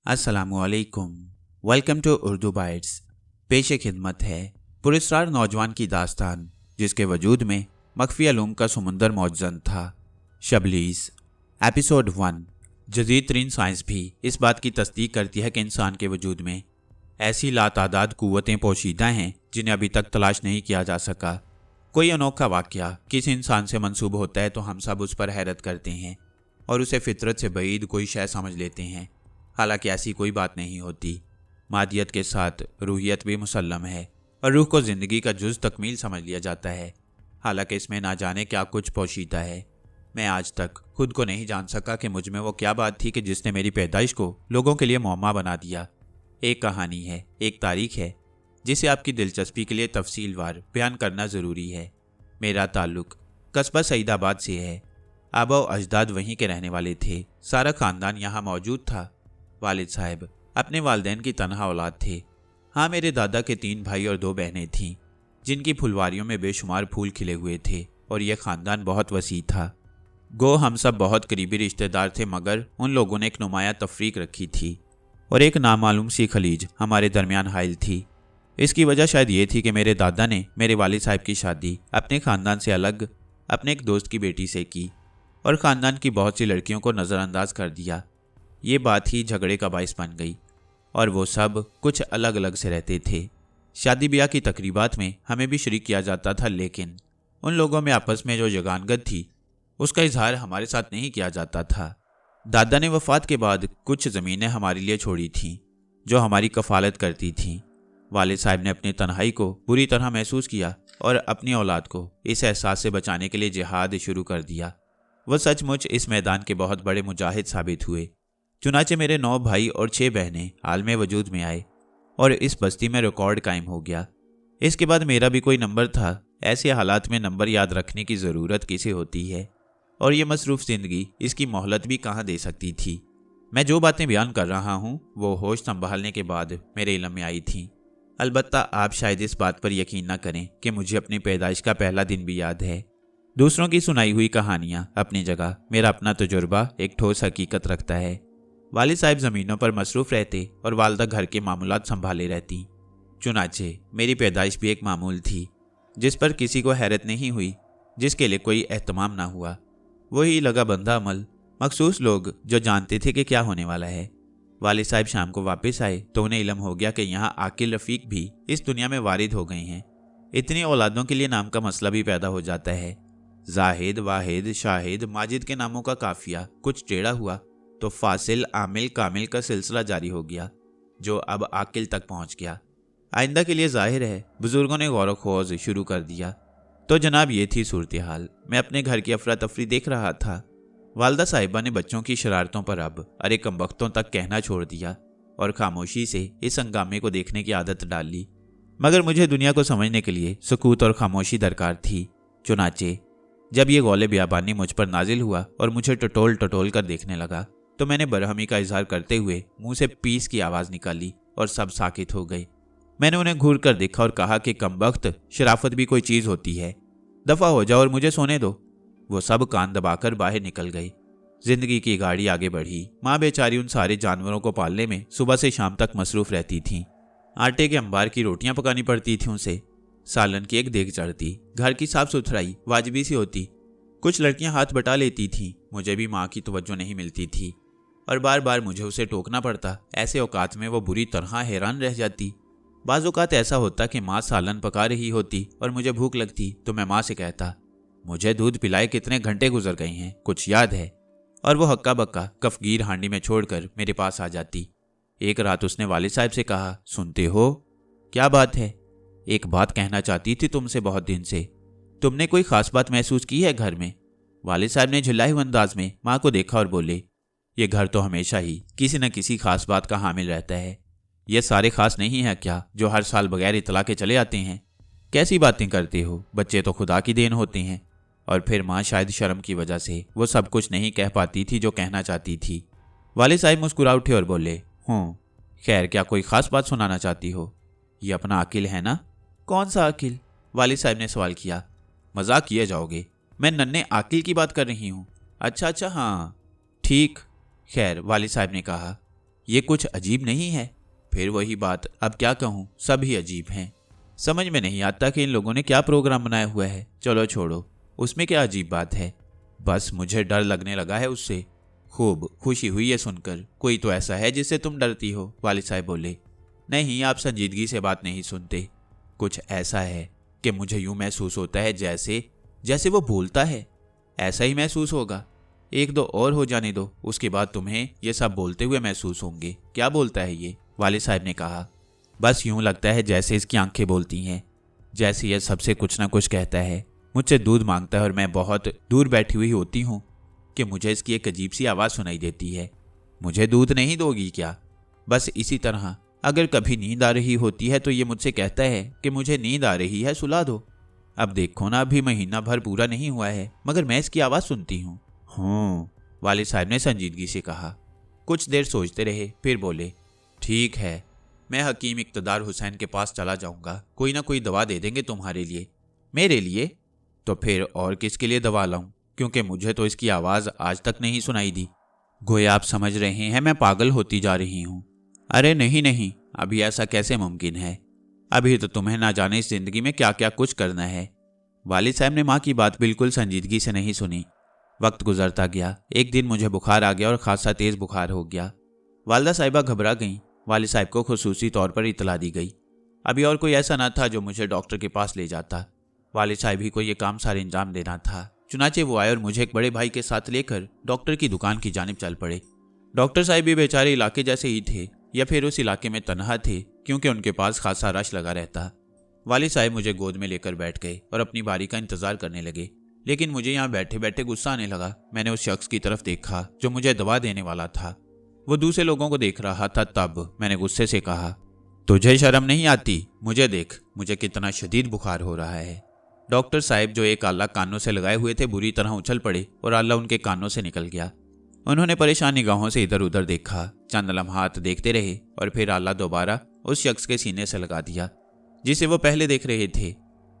अस्सलामुअलैकुम। Welcome to Urdu bytes. पेश खिदमत है पुरस्कार नौजवान की दास्तान जिसके वजूद में मख्फी अलूम का समुंदर मौजूद था। शबलीस। एपिसोड 1। जदीद तरीन साइंस भी इस बात की तस्दीक करती है कि इंसान के वजूद में ऐसी लातादाद कुव्वतें पोशीदा हैं जिन्हें अभी तक तलाश नहीं किया जा सका। कोई अनोखा वाक़या किसी इंसान से मंसूब होता है तो हम सब उस पर हैरत करते हैं और उसे फितरत से बईद कोई शय समझ लेते हैं। हालांकि ऐसी कोई बात नहीं होती। मादियत के साथ रूहियत भी मुसल्लम है और रूह को ज़िंदगी का जुज़ तकमील समझ लिया जाता है। हालांकि इसमें ना जाने क्या कुछ पोशीदा है। मैं आज तक खुद को नहीं जान सका कि मुझ में वो क्या बात थी कि जिसने मेरी पैदाइश को लोगों के लिए मुअम्मा बना दिया। एक कहानी है, एक तारीख है जिसे आपकी दिलचस्पी के लिए तफसीलवार बयान करना ज़रूरी है। मेरा ताल्लुक़ कस्बा सईदाबाद से है। आबा व अजदाद वहीं के रहने वाले थे। सारा ख़ानदान यहाँ मौजूद था। वालिद साहब अपने वालिदैन की तनहा औलाद थे। हाँ, मेरे दादा के 3 भाई और 2 बहनें थीं जिनकी फुलवारियों में बेशुमार फूल खिले हुए थे और यह ख़ानदान बहुत वसी था। गो हम सब बहुत करीबी रिश्तेदार थे, मगर उन लोगों ने एक नुमाया तफरीक रखी थी और एक नामालूम सी खलीज हमारे दरमियान हाइल थी। इसकी वजह शायद ये थी कि मेरे दादा ने मेरे वालिद साहब की शादी अपने ख़ानदान से अलग अपने एक दोस्त की बेटी से की और ख़ानदान की बहुत सी लड़कियों को नज़रअंदाज कर दिया। ये बात ही झगड़े का बाइस बन गई और वो सब कुछ अलग अलग से रहते थे। शादी ब्याह की तकरीबात में हमें भी शरीक किया जाता था, लेकिन उन लोगों में आपस में जो यगानगत थी उसका इजहार हमारे साथ नहीं किया जाता था। दादा ने वफ़ात के बाद कुछ ज़मीनें हमारे लिए छोड़ी थीं जो हमारी कफ़ालत करती थीं। वालिद साहब ने अपनी तन्हाई को बुरी तरह महसूस किया और अपनी औलाद को इस एहसास से बचाने के लिए जिहाद शुरू कर दिया। वह सचमुच इस मैदान के बहुत बड़े मुजाहिद साबित हुए। चुनाचे मेरे 9 भाई और 6 बहनें आलमे वजूद में आए और इस बस्ती में रिकॉर्ड कायम हो गया। इसके बाद मेरा भी कोई नंबर था। ऐसे हालात में नंबर याद रखने की ज़रूरत किसे होती है और ये मसरूफ़ ज़िंदगी इसकी मोहलत भी कहाँ दे सकती थी। मैं जो बातें बयान कर रहा हूँ वो होश संभालने के बाद मेरे इल्म में आई थीं। अलबत्ता आप शायद इस बात पर यकीन न करें कि मुझे अपनी पैदाइश का पहला दिन भी याद है। दूसरों की सुनाई हुई कहानियाँ अपनी जगह, मेरा अपना तजुर्बा एक ठोस हकीकत रखता है। वालिद साहब ज़मीनों पर मसरूफ़ रहते और वालदा घर के मामूलात संभाले रहती। चुनाचे मेरी पैदाइश भी एक मामूल थी जिस पर किसी को हैरत नहीं हुई, जिसके लिए कोई एहतमाम ना हुआ। वही लगा बंदा अमल, मखसूस लोग जो जानते थे कि क्या होने वाला है। वालिद साहब शाम को वापस आए तो उन्हें इल्म हो गया कि यहाँ आकिल रफ़ीक भी इस दुनिया में वारिद हो गए हैं। इतनी औलादों के लिए नाम का मसला भी पैदा हो जाता है। जाहिद, वाहिद, शाहिद, माजिद के नामों का काफिया कुछ टेढ़ा हुआ तो फासिल, आमिल, कामिल का सिलसिला जारी हो गया जो अब आकिल तक पहुंच गया। आइंदा के लिए जाहिर है बुजुर्गों ने गौर खोज शुरू कर दिया। तो जनाब ये थी सूरत हाल। मैं अपने घर की अफरा तफरी देख रहा था। वालदा साहिबा ने बच्चों की शरारतों पर अब अरे कमबख्तों तक कहना छोड़ दिया और खामोशी से इस हंगामे को देखने की आदत डाल ली। मगर मुझे दुनिया को समझने के लिए सुकूत और खामोशी दरकार थी। चुनाचे जब ये गौले बियाबानी मुझ पर नाजिल हुआ और मुझे टटोल टटोल कर देखने लगा तो मैंने बरहमी का इजहार करते हुए मुंह से पीस की आवाज़ निकाली और सब साकित हो गए। मैंने उन्हें घूर कर देखा और कहा कि कमबख्त, शराफत भी कोई चीज़ होती है, दफ़ा हो जाओ और मुझे सोने दो। वो सब कान दबाकर बाहर निकल गए। जिंदगी की गाड़ी आगे बढ़ी। माँ बेचारी उन सारे जानवरों को पालने में सुबह से शाम तक मसरूफ़ रहती थीं। आटे के अंबार की रोटियां पकानी पड़ती थी उसे, सालन की एक देग चढ़ती, घर की साफ सुथराई वाजिबी सी होती। कुछ लड़कियां हाथ बटा लेती थीं। मुझे भी माँ की तवज्जो नहीं मिलती थी और बार बार मुझे उसे टोकना पड़ता। ऐसे औकात में वो बुरी तरह हैरान रह जाती। बाज़ औकात ऐसा होता कि माँ सालन पका रही होती और मुझे भूख लगती तो मैं माँ से कहता, मुझे दूध पिलाए कितने घंटे गुजर गए हैं, कुछ याद है? और वो हक्का बक्का कफगीर हांडी में छोड़कर मेरे पास आ जाती। एक रात उसने वालिद साहब से कहा, सुनते हो? क्या बात है? एक बात कहना चाहती थी तुमसे बहुत दिन से। तुमने कोई ख़ास बात महसूस की है घर में? वालिद साहब ने झुल्लाए हुए अंदाज में माँ को देखा और बोले, ये घर तो हमेशा ही किसी न किसी खास बात का हामिल रहता है। ये सारे खास नहीं हैं क्या जो हर साल बगैर इतला के चले आते हैं? कैसी बातें करते हो? बच्चे तो खुदा की देन होते हैं। और फिर माँ शायद शर्म की वजह से वो सब कुछ नहीं कह पाती थी जो कहना चाहती थी। वालिद साहब मुस्कुरा उठे और बोले, खैर, क्या कोई ख़ास बात सुनाना चाहती हो? ये अपना अकील है ना? कौन सा अकील? वालिद साहब ने सवाल किया। मजाक किए जाओगे, मैं नन्हे आकिल की बात कर रही हूँ। अच्छा, हाँ ठीक। खैर, वालिद साहब ने कहा, ये कुछ अजीब नहीं है? फिर वही बात, अब क्या कहूँ, सब ही अजीब हैं। समझ में नहीं आता कि इन लोगों ने क्या प्रोग्राम बनाया हुआ है। चलो छोड़ो, उसमें क्या अजीब बात है, बस मुझे डर लगने लगा है उससे। खूब खुशी हुई है सुनकर। कोई तो ऐसा है जिससे तुम डरती हो, वालिद साहब बोले। नहीं, आप संजीदगी से बात नहीं सुनते। कुछ ऐसा है कि मुझे यूं महसूस होता है जैसे वो बोलता है। ऐसा ही महसूस होगा। एक दो और हो जाने दो, उसके बाद तुम्हें ये सब बोलते हुए महसूस होंगे। क्या बोलता है ये? वालिद साहब ने कहा। बस यूं लगता है जैसे इसकी आंखें बोलती हैं, जैसे यह सबसे कुछ ना कुछ कहता है। मुझसे दूध मांगता है और मैं बहुत दूर बैठी हुई होती हूँ कि मुझे इसकी एक अजीब सी आवाज़ सुनाई देती है। मुझे दूध नहीं दोगी क्या? बस इसी तरह अगर कभी नींद आ रही होती है तो ये मुझसे कहता है कि मुझे नींद आ रही है, सुला दो। अब देखो ना, अभी महीना भर पूरा नहीं हुआ है मगर मैं इसकी आवाज़ सुनती हूँ। वालिद साहब ने संजीदगी से कहा। कुछ देर सोचते रहे, फिर बोले, ठीक है, मैं हकीम इक़्तिदार हुसैन के पास चला जाऊंगा। कोई ना कोई दवा दे देंगे तुम्हारे लिए। मेरे लिए? तो फिर और किसके लिए दवा लाऊं? क्योंकि मुझे तो इसकी आवाज़ आज तक नहीं सुनाई दी। गोया आप समझ रहे हैं मैं पागल होती जा रही हूँ। अरे नहीं नहीं, अभी ऐसा कैसे मुमकिन है? अभी तो तुम्हें ना जाने इस जिंदगी में क्या क्या कुछ करना है। वालिद साहब ने माँ की बात बिल्कुल संजीदगी से नहीं सुनी। वक्त गुजरता गया। एक दिन मुझे बुखार आ गया और खासा तेज बुखार हो गया। वालिदा साहिबा घबरा गईं। वालिद साहब को खुसूसी तौर पर इतला दी गई। अभी और कोई ऐसा न था जो मुझे डॉक्टर के पास ले जाता। वालिद साहब ही को ये काम सारे अंजाम देना था। चुनाचे वो आए और मुझे एक बड़े भाई के साथ लेकर डॉक्टर की दुकान की जानिब चल पड़े। डॉक्टर साहब भी बेचारे इलाके जैसे ही थे, या फिर उस इलाके में तनहा थे, क्योंकि उनके पास खासा रश लगा रहता। वालिद साहब मुझे गोद में लेकर बैठ गए और अपनी बारी का इंतजार करने लगे। लेकिन मुझे यहाँ बैठे बैठे गुस्सा आने लगा। मैंने उस शख्स की तरफ देखा जो मुझे दवा देने वाला था। वो दूसरे लोगों को देख रहा था। तब मैंने गुस्से से कहा, तुझे शर्म नहीं आती? मुझे देख, मुझे कितना शदीद बुखार हो रहा है। डॉक्टर साहब जो एक आला कानों से लगाए हुए थे बुरी तरह उछल पड़े और आला उनके कानों से निकल गया। उन्होंने परेशान निगाहों से इधर उधर देखा, चंद लम्हात देखते रहे और फिर आला दोबारा उस शख्स के सीने से लगा दिया जिसे वो पहले देख रहे थे।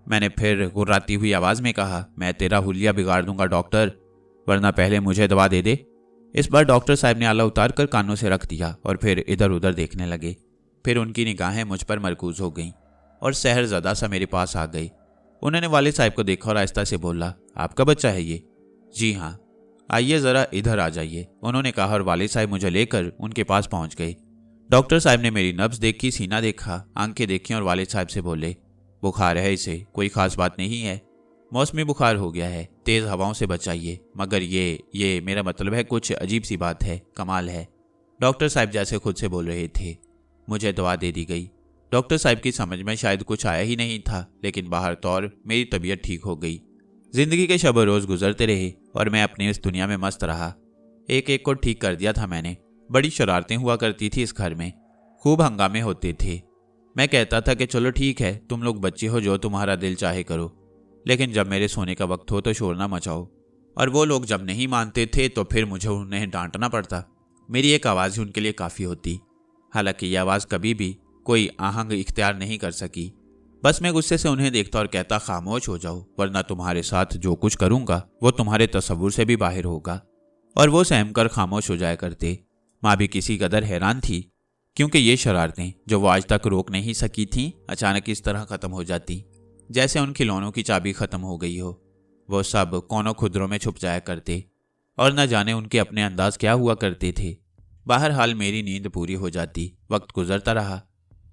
मैंने फिर गुर्राती हुई आवाज़ में कहा, मैं तेरा हुलिया बिगाड़ दूंगा डॉक्टर, वरना पहले मुझे दवा दे दे। इस बार डॉक्टर साहब ने आला उतार कर कानों से रख दिया और फिर इधर उधर देखने लगे। फिर उनकी निगाहें मुझ पर मरकूज हो गईं और सहरज़दा सा मेरे पास आ गई। उन्होंने वालिद साहब को देखा और आहिस्ता से बोला, आपका बच्चा है ये? जी हाँ। आइए ज़रा इधर आ जाइए, उन्होंने कहा और वालिद साहब मुझे लेकर उनके पास पहुंच गए। डॉक्टर साहब ने मेरी नब्ज़ देखी, सीना देखा, आंखें देखी और वालिद साहब से बोले, बुखार है इसे, कोई ख़ास बात नहीं है, मौसमी बुखार हो गया है, तेज़ हवाओं से बचाइए, मगर ये मेरा मतलब है कुछ अजीब सी बात है, कमाल है। डॉक्टर साहब जैसे खुद से बोल रहे थे। मुझे दवा दे दी गई। डॉक्टर साहब की समझ में शायद कुछ आया ही नहीं था, लेकिन बाहर तौर मेरी तबीयत ठीक हो गई। जिंदगी के शब रोज़ गुजरते रहे और मैं अपनी इस दुनिया में मस्त रहा। एक एक को ठीक कर दिया था मैंने। बड़ी शरारतें हुआ करती थी इस घर में, खूब हंगामे होते थे। मैं कहता था कि चलो ठीक है, तुम लोग बच्चे हो, जो तुम्हारा दिल चाहे करो, लेकिन जब मेरे सोने का वक्त हो तो शोर ना मचाओ। और वो लोग जब नहीं मानते थे तो फिर मुझे उन्हें डांटना पड़ता। मेरी एक आवाज़ ही उनके लिए काफ़ी होती। हालांकि ये आवाज़ कभी भी कोई आहंग इख्तियार नहीं कर सकी। बस मैं गुस्से से उन्हें देखता और कहता, खामोश हो जाओ, वरना तुम्हारे साथ जो कुछ करूँगा वो तुम्हारे तसव्वुर से भी बाहर होगा। और वो सहम कर खामोश हो जाया करते। माँ भी किसी कदर हैरान थी, क्योंकि ये शरारतें जो वो आज तक रोक नहीं सकी थीं अचानक इस तरह ख़त्म हो जाती जैसे उन खिलौनों की चाबी ख़त्म हो गई हो। वो सब कोनों खुदरों में छुप जाया करते और न जाने उनके अपने अंदाज क्या हुआ करते थे। बहरहाल मेरी नींद पूरी हो जाती। वक्त गुजरता रहा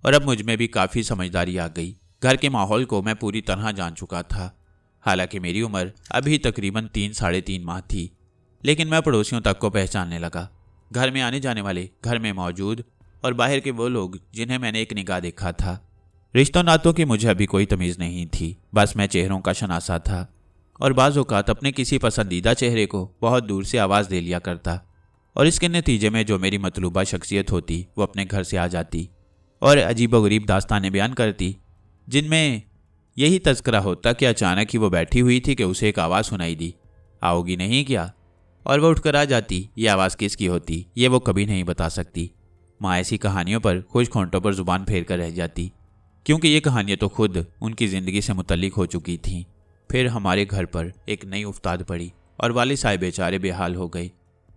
और अब मुझ में भी काफ़ी समझदारी आ गई। घर के माहौल को मैं पूरी तरह जान चुका था। हालांकि मेरी उम्र अभी तकरीबन 3-3.5 माह थी, लेकिन मैं पड़ोसियों तक को पहचानने लगा। घर में आने जाने वाले, घर में मौजूद और बाहर के वो लोग जिन्हें मैंने एक निगाह देखा था। रिश्तों नातों की मुझे अभी कोई तमीज़ नहीं थी, बस मैं चेहरों का शनासा था और बाज़ औक़ात अपने किसी पसंदीदा चेहरे को बहुत दूर से आवाज़ दे लिया करता और इसके नतीजे में जो मेरी मतलूबा शख्सियत होती वो अपने घर से आ जाती और अजीबोगरीब दास्तानें बयान करती, जिनमें यही तज़किरा होता कि अचानक ही वो बैठी हुई थी कि उसे एक आवाज़ सुनाई दी, आओगी नहीं क्या? और वह उठकर आ जाती। ये आवाज़ किसकी होती ये वो कभी नहीं बता सकती। माँ ऐसी कहानियों पर खुश खोंटों पर ज़ुबान फेर कर रह जाती, क्योंकि ये कहानियाँ तो खुद उनकी ज़िंदगी से मुतल्लिक हो चुकी थीं। फिर हमारे घर पर एक नई उफ्ताद पड़ी और वालिद साहब बेचारे बेहाल हो गए।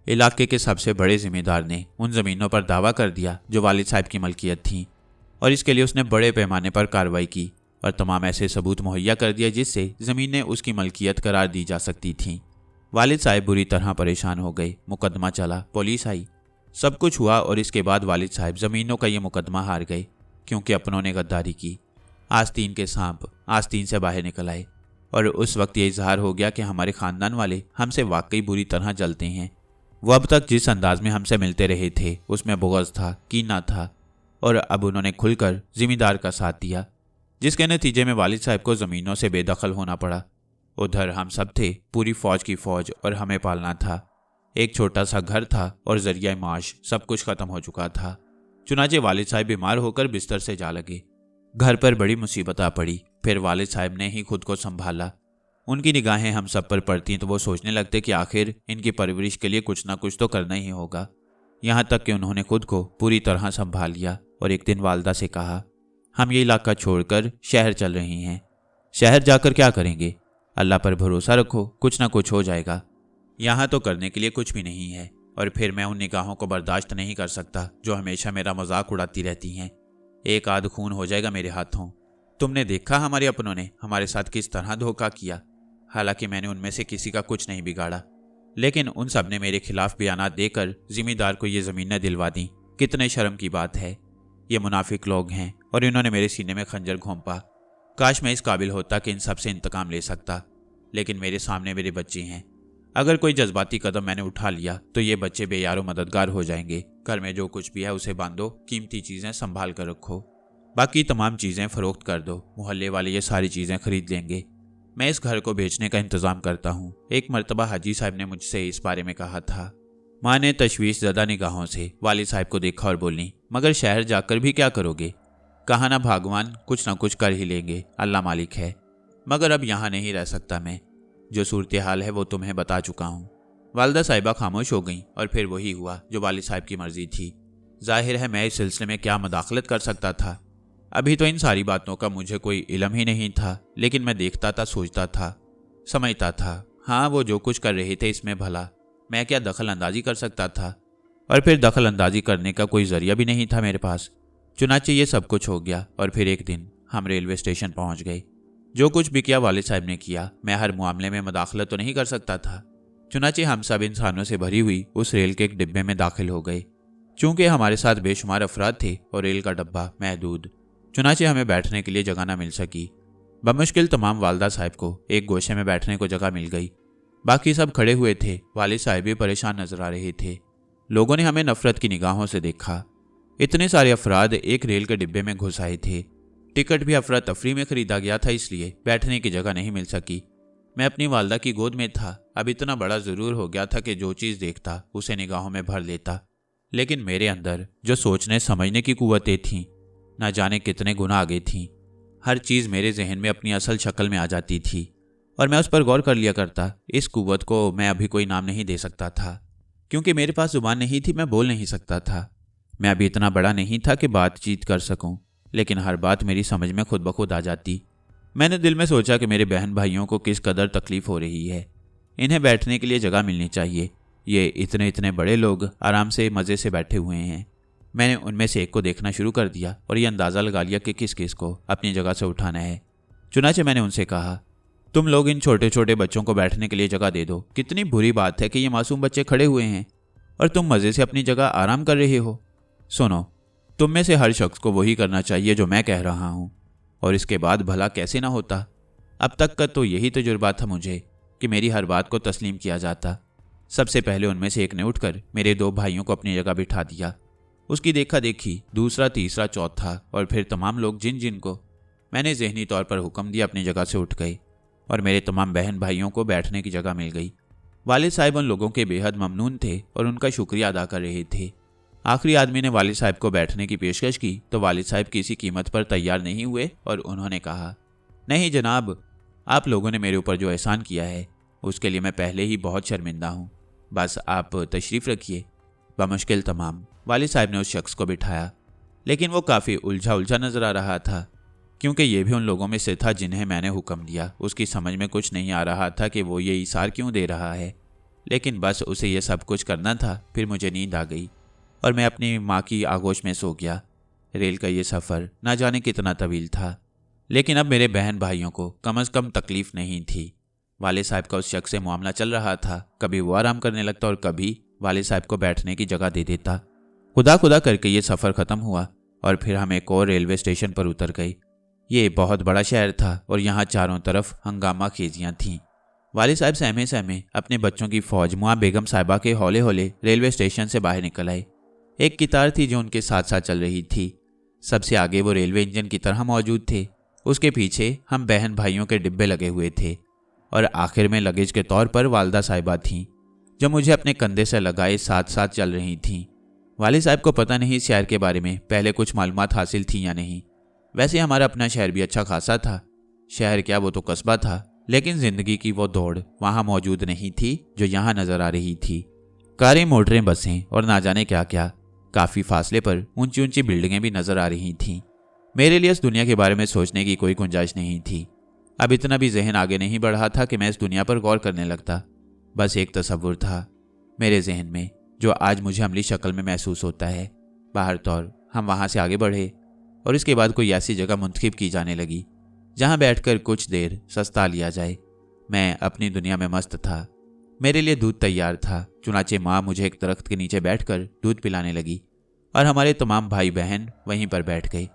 इलाके के सबसे बड़े जिम्मेदार ने उन ज़मीनों पर दावा कर दिया जो वालिद साहब की मलकियत थीं, और इसके लिए उसने बड़े पैमाने पर कार्रवाई की और तमाम ऐसे सबूत मुहैया कर दिए जिससे ज़मीनें उसकी मलकियत करार दी जा सकती थीं। वालिद साहब बुरी तरह परेशान हो गए। मुकदमा चला, पुलिस आई, सब कुछ हुआ, और इसके बाद वालिद साहब ज़मीनों का ये मुकदमा हार गए क्योंकि अपनों ने गद्दारी की। आस्तीन के सांप आस्तीन से बाहर निकल आए और उस वक्त ये इजहार हो गया कि हमारे ख़ानदान वाले हमसे वाकई बुरी तरह जलते हैं। वो अब तक जिस अंदाज में हमसे मिलते रहे थे उसमें बुग़्ज़ था, कीना था, और अब उन्होंने खुलकर ज़िम्मेदार का साथ दिया, जिसके नतीजे में वालिद साहब को ज़मीनों से बेदखल होना पड़ा। उधर हम सब थे, पूरी फ़ौज की फ़ौज, और हमें पालना था। एक छोटा सा घर था और ज़रिया माश सब कुछ ख़त्म हो चुका था। चुनाचे वालिद साहब बीमार होकर बिस्तर से जा लगे। घर पर बड़ी मुसीबत आ पड़ी। फिर वालिद साहब ने ही खुद को संभाला। उनकी निगाहें हम सब पर पड़ती तो वो सोचने लगते कि आखिर इनकी परवरिश के लिए कुछ ना कुछ तो करना ही होगा। यहाँ तक कि उन्होंने खुद को पूरी तरह संभाल लिया और एक दिन वालदा से कहा, हम ये इलाका छोड़कर शहर चल रही हैं। शहर जाकर क्या करेंगे? अल्लाह पर भरोसा रखो, कुछ ना कुछ हो जाएगा। यहाँ तो करने के लिए कुछ भी नहीं है, और फिर मैं उन निगाहों को बर्दाश्त नहीं कर सकता जो हमेशा मेरा मजाक उड़ाती रहती हैं। एक आध खून हो जाएगा मेरे हाथों। तुमने देखा हमारे अपनों ने हमारे साथ किस तरह धोखा किया। हालांकि मैंने उनमें से किसी का कुछ नहीं बिगाड़ा, लेकिन उन सब ने मेरे खिलाफ बयानात देकर जिम्मेदार को ये ज़मीनें दिलवा दी। कितने शर्म की बात है। ये मुनाफिक लोग हैं और इन्होंने मेरे सीने में खंजर घोंपा। काश मैं इस काबिल होता कि इन सब से इंतकाम ले सकता, लेकिन मेरे सामने मेरे बच्चे हैं। अगर कोई जज्बाती कदम मैंने उठा लिया तो ये बच्चे बेयारो मददगार हो जाएंगे। घर में जो कुछ भी है उसे बांधो, कीमती चीज़ें संभाल कर रखो, बाकी तमाम चीज़ें फ़रोख्त कर दो। मोहल्ले वाले ये सारी चीज़ें खरीद लेंगे। मैं इस घर को बेचने का इंतज़ाम करता हूँ। एक मरतबा हाजी साहब ने मुझसे इस बारे में कहा था। माँ ने तशवीश ज़दा निगाहों से वालिद साहब को देखा और बोली, मगर शहर जाकर भी क्या करोगे? कहा ना भगवान कुछ ना कुछ कर ही लेंगे, अल्लाह मालिक है। मगर अब यहाँ नहीं रह सकता मैं। जो सूरत हाल है वो तुम्हें बता चुका हूँ। वालदा साहिबा खामोश हो गईं और फिर वही हुआ जो वालिद साहब की मर्जी थी। जाहिर है मैं इस सिलसिले में क्या मदाखलत कर सकता था। अभी तो इन सारी बातों का मुझे कोई इल्म ही नहीं था, लेकिन मैं देखता था, सोचता था, समझता था। हाँ, वो जो कुछ कर रहे थे इसमें भला मैं क्या दखल अंदाजी कर सकता था? और फिर दखल अंदाजी करने का कोई जरिया भी नहीं था मेरे पास। चुनाचे ये सब कुछ हो गया और फिर एक दिन हम रेलवे स्टेशन पहुंच गए। जो कुछ भी किया वालिद साहब ने किया। मैं हर मामले में मदाखलत तो नहीं कर सकता था। चुनाचे हम सब इंसानों से भरी हुई उस रेल के एक डिब्बे में दाखिल हो गए। चूंकि हमारे साथ बेशुमार अफराद थे और रेल का डब्बा महदूद, चुनाचे हमें बैठने के लिए जगह न मिल सकी। बमुश्किल तमाम वालदा साहब को एक गोशे में बैठने को जगह मिल गई। बाकी सब खड़े हुए थे। वालिद साहब भी परेशान नजर आ रहे थे। लोगों ने हमें नफरत की निगाहों से देखा। इतने सारे अफराद एक रेल के डिब्बे में घुस आए थे। टिकट भी अफरा तफरी में खरीदा गया था, इसलिए बैठने की जगह नहीं मिल सकी। मैं अपनी वालदा की गोद में था। अब इतना बड़ा ज़रूर हो गया था कि जो चीज़ देखता उसे निगाहों में भर लेता, लेकिन मेरे अंदर जो सोचने समझने की कुव्वतें थीं न जाने कितने गुना आगे थीं। हर चीज़ मेरे जहन में अपनी असल शक्ल में आ जाती थी और मैं उस पर गौर कर लिया करता। इस कुव्वत को मैं अभी कोई नाम नहीं दे सकता था, क्योंकि मेरे पास जुबान नहीं थी, मैं बोल नहीं सकता था। मैं अभी इतना बड़ा नहीं था कि बातचीत कर सकूं, लेकिन हर बात मेरी समझ में खुद ब खुद आ जाती। मैंने दिल में सोचा कि मेरे बहन भाइयों को किस कदर तकलीफ़ हो रही है। इन्हें बैठने के लिए जगह मिलनी चाहिए। ये इतने इतने बड़े लोग आराम से मज़े से बैठे हुए हैं। मैंने उनमें से एक को देखना शुरू कर दिया और ये अंदाज़ा लगा लिया कि किस किस को अपनी जगह से उठाना है। चुनाचे मैंने उनसे कहा, तुम लोग इन छोटे छोटे बच्चों को बैठने के लिए जगह दे दो। कितनी बुरी बात है कि ये मासूम बच्चे खड़े हुए हैं और तुम मज़े से अपनी जगह आराम कर रहे हो। सुनो, तुम में से हर शख्स को वही करना चाहिए जो मैं कह रहा हूँ, और इसके बाद भला कैसे ना होता। अब तक का तो यही तजुर्बा था मुझे कि मेरी हर बात को तस्लीम किया जाता। सबसे पहले उनमें से एक ने उठकर मेरे दो भाइयों को अपनी जगह बिठा दिया। उसकी देखा देखी दूसरा, तीसरा, चौथा और फिर तमाम लोग जिन जिन को मैंने जहनी तौर पर हुक्म दिया अपनी जगह से उठ गए और मेरे तमाम बहन भाइयों को बैठने की जगह मिल गई। वालिद साहब उन लोगों के बेहद ममनून थे और उनका शुक्रिया अदा कर रहे थे। आखिरी आदमी ने वालिद साहब को बैठने की पेशकश की तो वालिद साहब किसी कीमत पर तैयार नहीं हुए और उन्होंने कहा, नहीं जनाब, आप लोगों ने मेरे ऊपर जो एहसान किया है उसके लिए मैं पहले ही बहुत शर्मिंदा हूँ। बस आप तशरीफ़ रखिए। बमुश्किल तमाम वालिद साहब ने उस शख्स को बिठाया, लेकिन वो काफ़ी उलझा उलझा नज़र आ रहा था, क्योंकि ये भी उन लोगों में से था जिन्हें मैंने हुक्म दिया। उसकी समझ में कुछ नहीं आ रहा था कि वो ये इशार क्यों दे रहा है, लेकिन बस उसे ये सब कुछ करना था। फिर मुझे नींद आ गई और मैं अपनी माँ की आगोश में सो गया। रेल का ये सफ़र ना जाने कितना तवील था, लेकिन अब मेरे बहन भाइयों को कम से कम तकलीफ नहीं थी। वाले साहब का उस शख्स से मामला चल रहा था। कभी वो आराम करने लगता और कभी वाले साहब को बैठने की जगह दे देता। खुदा खुदा करके ये सफ़र ख़त्म हुआ और फिर हम एक और रेलवे स्टेशन पर उतर गए। ये बहुत बड़ा शहर था और यहाँ चारों तरफ हंगामा खेजियाँ थीं। वाले साहब सहमे सहमे अपने बच्चों की फौज मुआ बेगम साहिबा के हौले हौले रेलवे स्टेशन से बाहर निकल आए। एक कितार थी जो उनके साथ साथ चल रही थी। सबसे आगे वो रेलवे इंजन की तरह मौजूद थे। उसके पीछे हम बहन भाइयों के डिब्बे लगे हुए थे और आखिर में लगेज के तौर पर वालदा साहिबा थीं, जो मुझे अपने कंधे से लगाए साथ साथ चल रही थीं। वाले साहब को पता नहीं शहर के बारे में पहले कुछ मालूमात हासिल थी या नहीं। वैसे हमारा अपना शहर भी अच्छा खासा था। शहर क्या, वो तो कस्बा था, लेकिन जिंदगी की वो दौड़ वहाँ मौजूद नहीं थी जो यहाँ नजर आ रही थी। कारें, मोटरें, बसें और ना जाने क्या क्या। काफ़ी फासले पर ऊंची ऊंची बिल्डिंगें भी नजर आ रही थीं। मेरे लिए इस दुनिया के बारे में सोचने की कोई गुंजाइश नहीं थी। अब इतना भी जहन आगे नहीं बढ़ा था कि मैं इस दुनिया पर गौर करने लगता। बस एक तस्वुर था मेरे जहन में जो आज मुझे अमली शक्ल में महसूस होता है। बाहर तौर हम वहाँ से आगे बढ़े और इसके बाद कोई ऐसी जगह मुंतखब की जाने लगी जहाँ बैठकर कुछ देर सस्ता लिया जाए। मैं अपनी दुनिया में मस्त था। मेरे लिए दूध तैयार था। चुनाचे माँ मुझे एक दरख्त के नीचे बैठकर दूध पिलाने लगी और हमारे तमाम भाई बहन वहीं पर बैठ गए।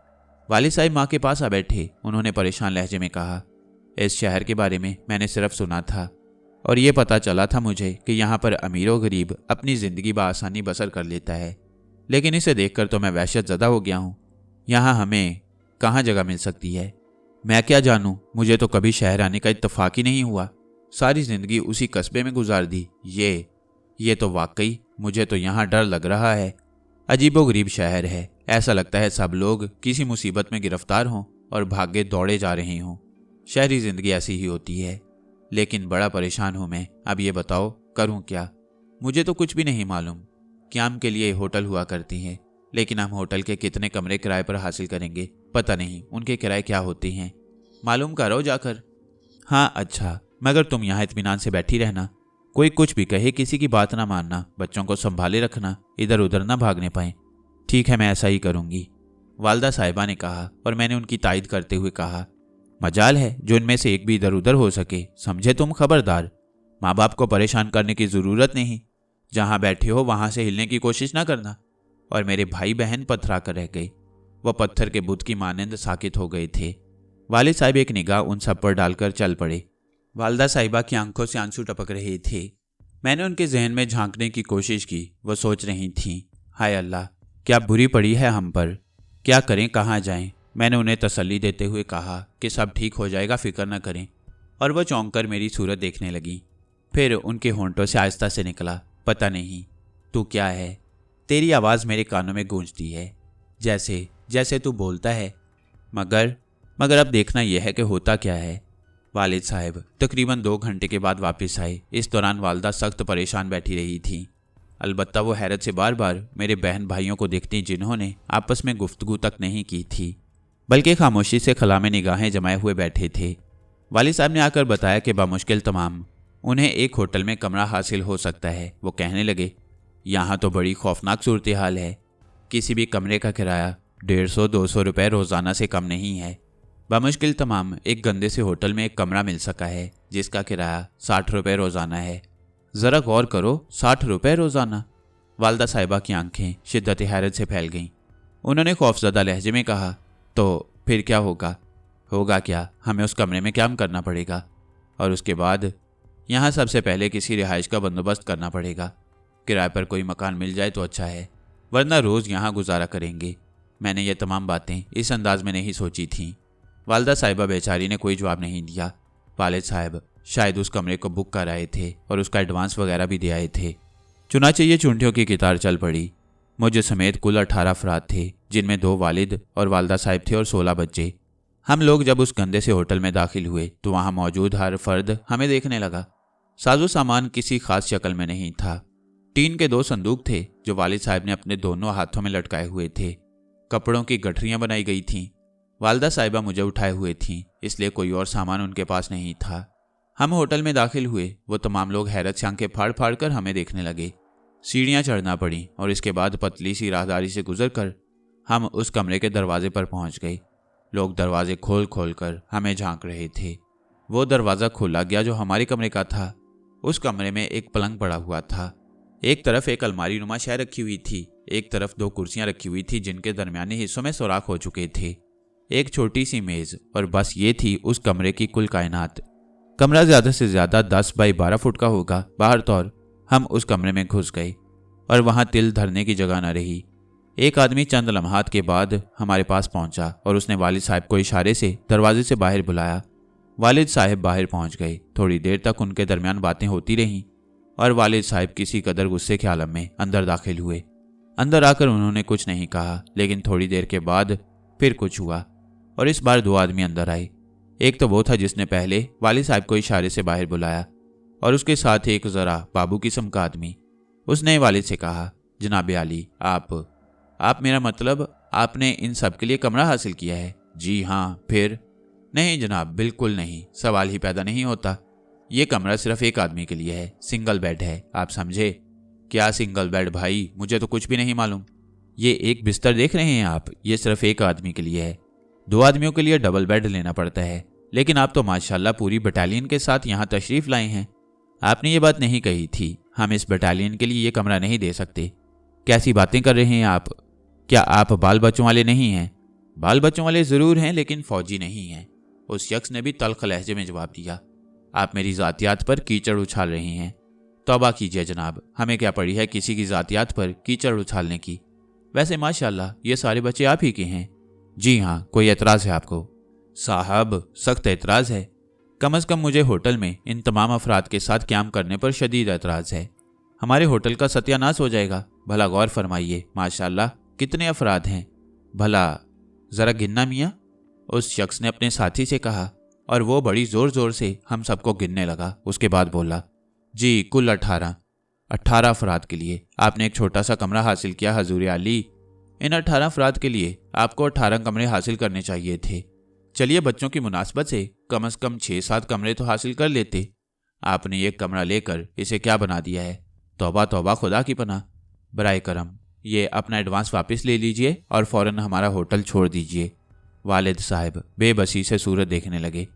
वालिद साहब माँ के पास आ बैठे। उन्होंने परेशान लहजे में कहा, इस शहर के बारे में मैंने सिर्फ सुना था और ये पता चला था मुझे कि यहाँ पर अमीर व गरीब अपनी ज़िंदगी बआसानी बसर कर लेता है, लेकिन इसे देखकर तो मैं वहशत ज़दा हो गया हूँ। यहाँ हमें कहाँ जगह मिल सकती है? मैं क्या जानूँ, मुझे तो कभी शहर आने का इत्तेफाक ही नहीं हुआ। सारी ज़िंदगी उसी कस्बे में गुजार दी। ये तो वाकई मुझे तो यहाँ डर लग रहा है। अजीबोगरीब शहर है। ऐसा लगता है सब लोग किसी मुसीबत में गिरफ्तार हों और भागे दौड़े जा रहे हों। शहरी ज़िंदगी ऐसी ही होती है, लेकिन बड़ा परेशान हूँ मैं। अब ये बताओ करूँ क्या? मुझे तो कुछ भी नहीं मालूम। क़याम के लिए होटल हुआ करती हैं, लेकिन हम होटल के कितने कमरे किराए पर हासिल करेंगे? पता नहीं उनके किराए क्या होते हैं। मालूम करो जाकर। हाँ अच्छा, मगर तुम यहाँ इत्मीनान से बैठी रहना। कोई कुछ भी कहे किसी की बात ना मानना। बच्चों को संभाले रखना, इधर उधर ना भागने पाए। ठीक है, मैं ऐसा ही करूँगी, वालदा साहिबा ने कहा और मैंने उनकी तायद करते हुए कहा, मजाल है जो इनमें से एक भी इधर उधर हो सके, समझे तुम? खबरदार, माँ बाप को परेशान करने की ज़रूरत नहीं। जहाँ बैठे हो वहाँ से हिलने की कोशिश ना करना। और मेरे भाई बहन पथरा कर रह गए। वह पत्थर के बुत की मानंद साकित हो गए थे। वालिद साहब एक निगाह उन सब पर डालकर चल पड़े। वालदा साहिबा की आंखों से आंसू टपक रहे थे। मैंने उनके जहन में झांकने की कोशिश की। वो सोच रही थीं, हाय अल्लाह, क्या बुरी पड़ी है हम पर, क्या करें, कहाँ जाएं? मैंने उन्हें तसल्ली देते हुए कहा कि सब ठीक हो जाएगा, फिक्र न करें। और वह चौंक कर मेरी सूरत देखने लगी। फिर उनके होंठों से आहिस्ता से निकला, पता नहीं तू क्या है? तेरी आवाज़ मेरे कानों में गूंजती है, जैसे जैसे तू बोलता है। मगर अब देखना यह है कि होता क्या है। वालिद साहब तकरीबन 2 घंटे के बाद वापस आए। इस दौरान वालदा सख्त परेशान बैठी रही थी। अलबत्ता वो हैरत से बार बार मेरे बहन भाइयों को देखती, जिन्होंने आपस में गुफ्तगू तक नहीं की थी, बल्कि खामोशी से खला में निगाहें जमाए हुए बैठे थे। वालिद साहब ने आकर बताया कि बामुश्किल तमाम उन्हें एक होटल में कमरा हासिल हो सकता है। वो कहने लगे, यहाँ तो बड़ी खौफनाक सूरत हाल है। किसी भी कमरे का किराया 150-200 रुपये रोज़ाना से कम नहीं है। बामुश्किल तमाम एक गंदे से होटल में एक कमरा मिल सका है जिसका किराया 60 रुपये रोज़ाना है। ज़रा गौर करो, 60 रुपये रोज़ाना। वालदा साहिबा की आंखें शिद्दत हैरत से फैल गईं। उन्होंने खौफजदा लहजे में कहा, तो फिर क्या होगा? होगा क्या, हमें उस कमरे में क़याम करना पड़ेगा और उसके बाद यहाँ सबसे पहले किसी रिहाइश का बंदोबस्त करना पड़ेगा। किराए पर कोई मकान मिल जाए तो अच्छा है, वरना रोज़ यहाँ गुजारा करेंगे। मैंने ये तमाम बातें इस अंदाज में नहीं सोची थीं। वालदा साहिबा बेचारी ने कोई जवाब नहीं दिया। वालिद साहब शायद उस कमरे को बुक कर आए थे और उसका एडवांस वगैरह भी दे आए थे। चुनाचे ये चुंटियों की कितार चल पड़ी। मुझे समेत कुल 18 अफराद थे, जिनमें 2 वालिद और वालदा साहिब थे और 16 बच्चे। हम लोग जब उस गंदे से होटल में दाखिल हुए तो वहाँ मौजूद हर फर्द हमें देखने लगा। साजो सामान किसी खास शक्ल में नहीं था। टीन के 2 संदूक थे जो वालिद साहब ने अपने दोनों हाथों में लटकाए हुए थे। कपड़ों की गठरियाँ बनाई गई थीं। वालदा साहिबा मुझे उठाए हुए थीं, इसलिए कोई और सामान उनके पास नहीं था। हम होटल में दाखिल हुए। वो तमाम लोग हैरत से आंखें फाड़ फाड़ कर हमें देखने लगे। सीढ़ियाँ चढ़ना पड़ी और इसके बाद पतली सी राहदारी से गुजरकर हम उस कमरे के दरवाजे पर पहुंच गए। लोग दरवाजे खोल खोल कर हमें झांक रहे थे। वो दरवाज़ा खोला गया जो हमारे कमरे का था। उस कमरे में एक पलंग पड़ा हुआ था। एक तरफ एक अलमारी नुमा शय रखी हुई थी, एक तरफ 2 कुर्सियां रखी हुई थी जिनके दरमियानी हिस्सों में सुराख हो चुके थे, एक छोटी सी मेज, और बस ये थी उस कमरे की कुल कायनात। कमरा ज़्यादा से ज़्यादा 10 बाई 12 फुट का होगा। बाहर तौर हम उस कमरे में घुस गए और वहाँ तिल धरने की जगह न रही। एक आदमी चंद लम्हात के बाद हमारे पास पहुंचा और उसने वालिद साहब को इशारे से दरवाजे से बाहर बुलाया। वालिद साहब बाहर पहुंच गए। थोड़ी देर तक उनके दरमियान बातें होती रहीं और वालिद साहब किसी कदर गुस्से के आलम में अंदर दाखिल हुए। अंदर आकर उन्होंने कुछ नहीं कहा, लेकिन थोड़ी देर के बाद फिर कुछ हुआ और इस बार 2 आदमी अंदर आए। एक तो वो था जिसने पहले वालिद साहब को इशारे से बाहर बुलाया और उसके साथ एक ज़रा बाबू किस्म का आदमी। उसने वालिद से कहा, जनाब अली, आप मेरा मतलब आपने इन सब के लिए कमरा हासिल किया है? जी हाँ। फिर? नहीं जनाब, बिल्कुल नहीं, सवाल ही पैदा नहीं होता। ये कमरा सिर्फ एक आदमी के लिए है, सिंगल बेड है, आप समझे? क्या सिंगल बेड भाई? मुझे तो कुछ भी नहीं मालूम। ये एक बिस्तर देख रहे हैं आप, ये सिर्फ एक आदमी के लिए है। 2 आदमियों के लिए डबल बेड लेना पड़ता है। लेकिन आप तो माशाल्लाह पूरी बटालियन के साथ यहाँ तशरीफ लाए हैं। आपने ये बात नहीं कही थी। हम इस बटालियन के लिए ये कमरा नहीं दे सकते। कैसी बातें कर रहे हैं आप? क्या आप बाल बच्चों वाले नहीं हैं? बाल बच्चों वाले ज़रूर हैं, लेकिन फौजी नहीं हैं। उस शख्स ने भी तल्ख लहजे में जवाब दिया। आप मेरी ज़ातियात पर कीचड़ उछाल रहे हैं। तौबा कीजिए जनाब, हमें क्या पड़ी है किसी की ज़ातियात पर कीचड़ उछालने की। वैसे माशाल्लाह ये सारे बच्चे आप ही के हैं। जी हाँ। कोई एतराज़ है आपको? साहब, सख्त एतराज़ है। कम अज़ कम मुझे होटल में इन तमाम अफराद के साथ क़याम करने पर शदीद एतराज़ है। हमारे होटल का सत्यानाश हो जाएगा। भला गौर फरमाइए, माशाल्लाह कितने अफराद हैं? भला ज़रा गिनना मियाँ, उस शख्स ने अपने साथी से कहा और वो बड़ी ज़ोर ज़ोर से हम सबको गिनने लगा। उसके बाद बोला, जी कुल 18 अफराद के लिए आपने एक छोटा सा कमरा हासिल किया हजूर अली। इन 18 अफराद के लिए आपको 18 कमरे हासिल करने चाहिए थे। चलिए बच्चों की मुनासबत से कम 6-7 कमरे तो हासिल कर लेते। आपने एक कमरा लेकर इसे क्या बना दिया है? तौबा तौबा, खुदा की पनाह। बराए करम ये अपना एडवांस वापस ले लीजिए और फ़ौरन हमारा होटल छोड़ दीजिए। वालिद साहब बेबसी से सूरत देखने लगे।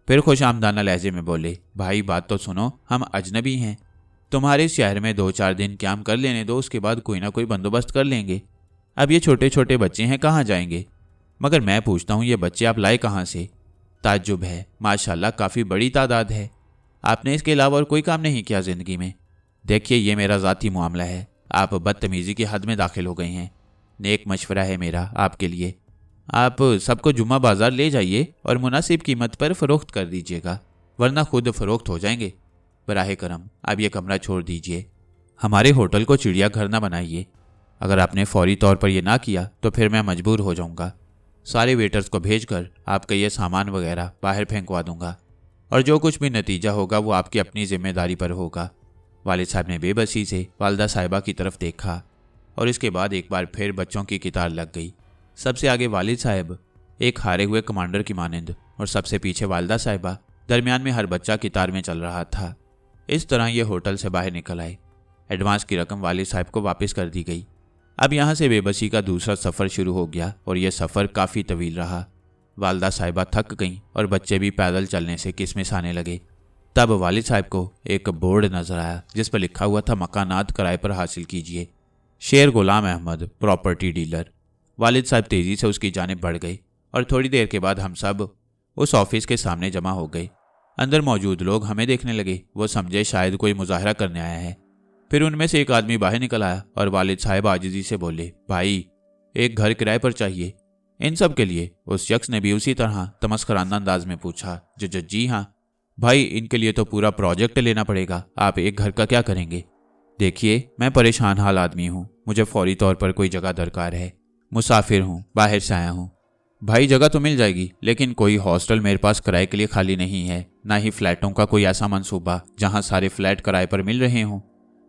फिर खुश आमदाना लहजे में बोले, भाई बात तो सुनो, हम अजनबी हैं। तुम्हारे शहर में 2-4 दिन क़याम कर लेने दो, उसके बाद कोई ना कोई बंदोबस्त कर लेंगे। अब ये छोटे छोटे बच्चे हैं, कहाँ जाएंगे? मगर मैं पूछता हूँ, ये बच्चे आप लाए कहाँ से? ताज्जुब है, माशाल्लाह काफ़ी बड़ी तादाद है। आपने इसके अलावा और कोई काम नहीं किया ज़िंदगी में? देखिए ये मेरा ज़ाती मामला है, आप बदतमीज़ी की हद में दाखिल हो गए हैं। नेक मशवरा है मेरा आपके लिए, आप सबको जुम्मा बाज़ार ले जाइए और मुनासिब कीमत पर फ़रोख्त कर दीजिएगा, वरना खुद फ़रोख्त हो जाएंगे। बराहे करम अब ये कमरा छोड़ दीजिए, हमारे होटल को चिड़ियाघर ना बनाइए। अगर आपने फौरी तौर पर यह ना किया तो फिर मैं मजबूर हो जाऊंगा। सारे वेटर्स को भेजकर आपका ये सामान वगैरह बाहर फेंकवा दूंगा और जो कुछ भी नतीजा होगा वो आपकी अपनी जिम्मेदारी पर होगा। वालिद साहब ने बेबसी से वालदा साहिबा की तरफ देखा और इसके बाद एक बार फिर बच्चों की कितार लग गई। सबसे आगे वालिद साहब एक हारे हुए कमांडर की मानंद और सबसे पीछे वालदा साहिबा, दरमियान में हर बच्चा कितार में चल रहा था। इस तरह ये होटल से बाहर निकल आए। एडवांस की रकम वालिद साहब को वापस कर दी गई। अब यहाँ से बेबसी का दूसरा सफ़र शुरू हो गया और यह सफ़र काफ़ी तवील रहा। वालदा साहिबा थक गईं और बच्चे भी पैदल चलने से किस्मिस आने लगे। तब वालिद साहब को एक बोर्ड नज़र आया जिस पर लिखा हुआ था, मकानात किराए पर हासिल कीजिए, शेर गुलाम अहमद, प्रॉपर्टी डीलर। वालिद साहब तेज़ी से उसकी जानिब बढ़ गए और थोड़ी देर के बाद हम सब उस ऑफिस के सामने जमा हो गए। अंदर मौजूद लोग हमें देखने लगे, वो समझे शायद कोई मुजाहरा करने आया है। फिर उनमें से एक आदमी बाहर निकल आया और वालिद साहब आजिज़ी से बोले, भाई एक घर किराए पर चाहिए इन सब के लिए। उस शख्स ने भी उसी तरह तमस्कराना अंदाज में पूछा, जी हाँ भाई, इनके लिए तो पूरा प्रोजेक्ट लेना पड़ेगा, आप एक घर का क्या करेंगे? देखिए मैं परेशान हाल आदमी हूँ, मुझे फौरी तौर पर कोई जगह दरकार है, मुसाफिर हूँ, बाहर से आया हूँ। भाई जगह तो मिल जाएगी, लेकिन कोई हॉस्टल मेरे पास किराए के लिए खाली नहीं है, ना ही फ्लैटों का कोई ऐसा मंसूबा जहाँ सारे फ्लैट किराए पर मिल रहे हों।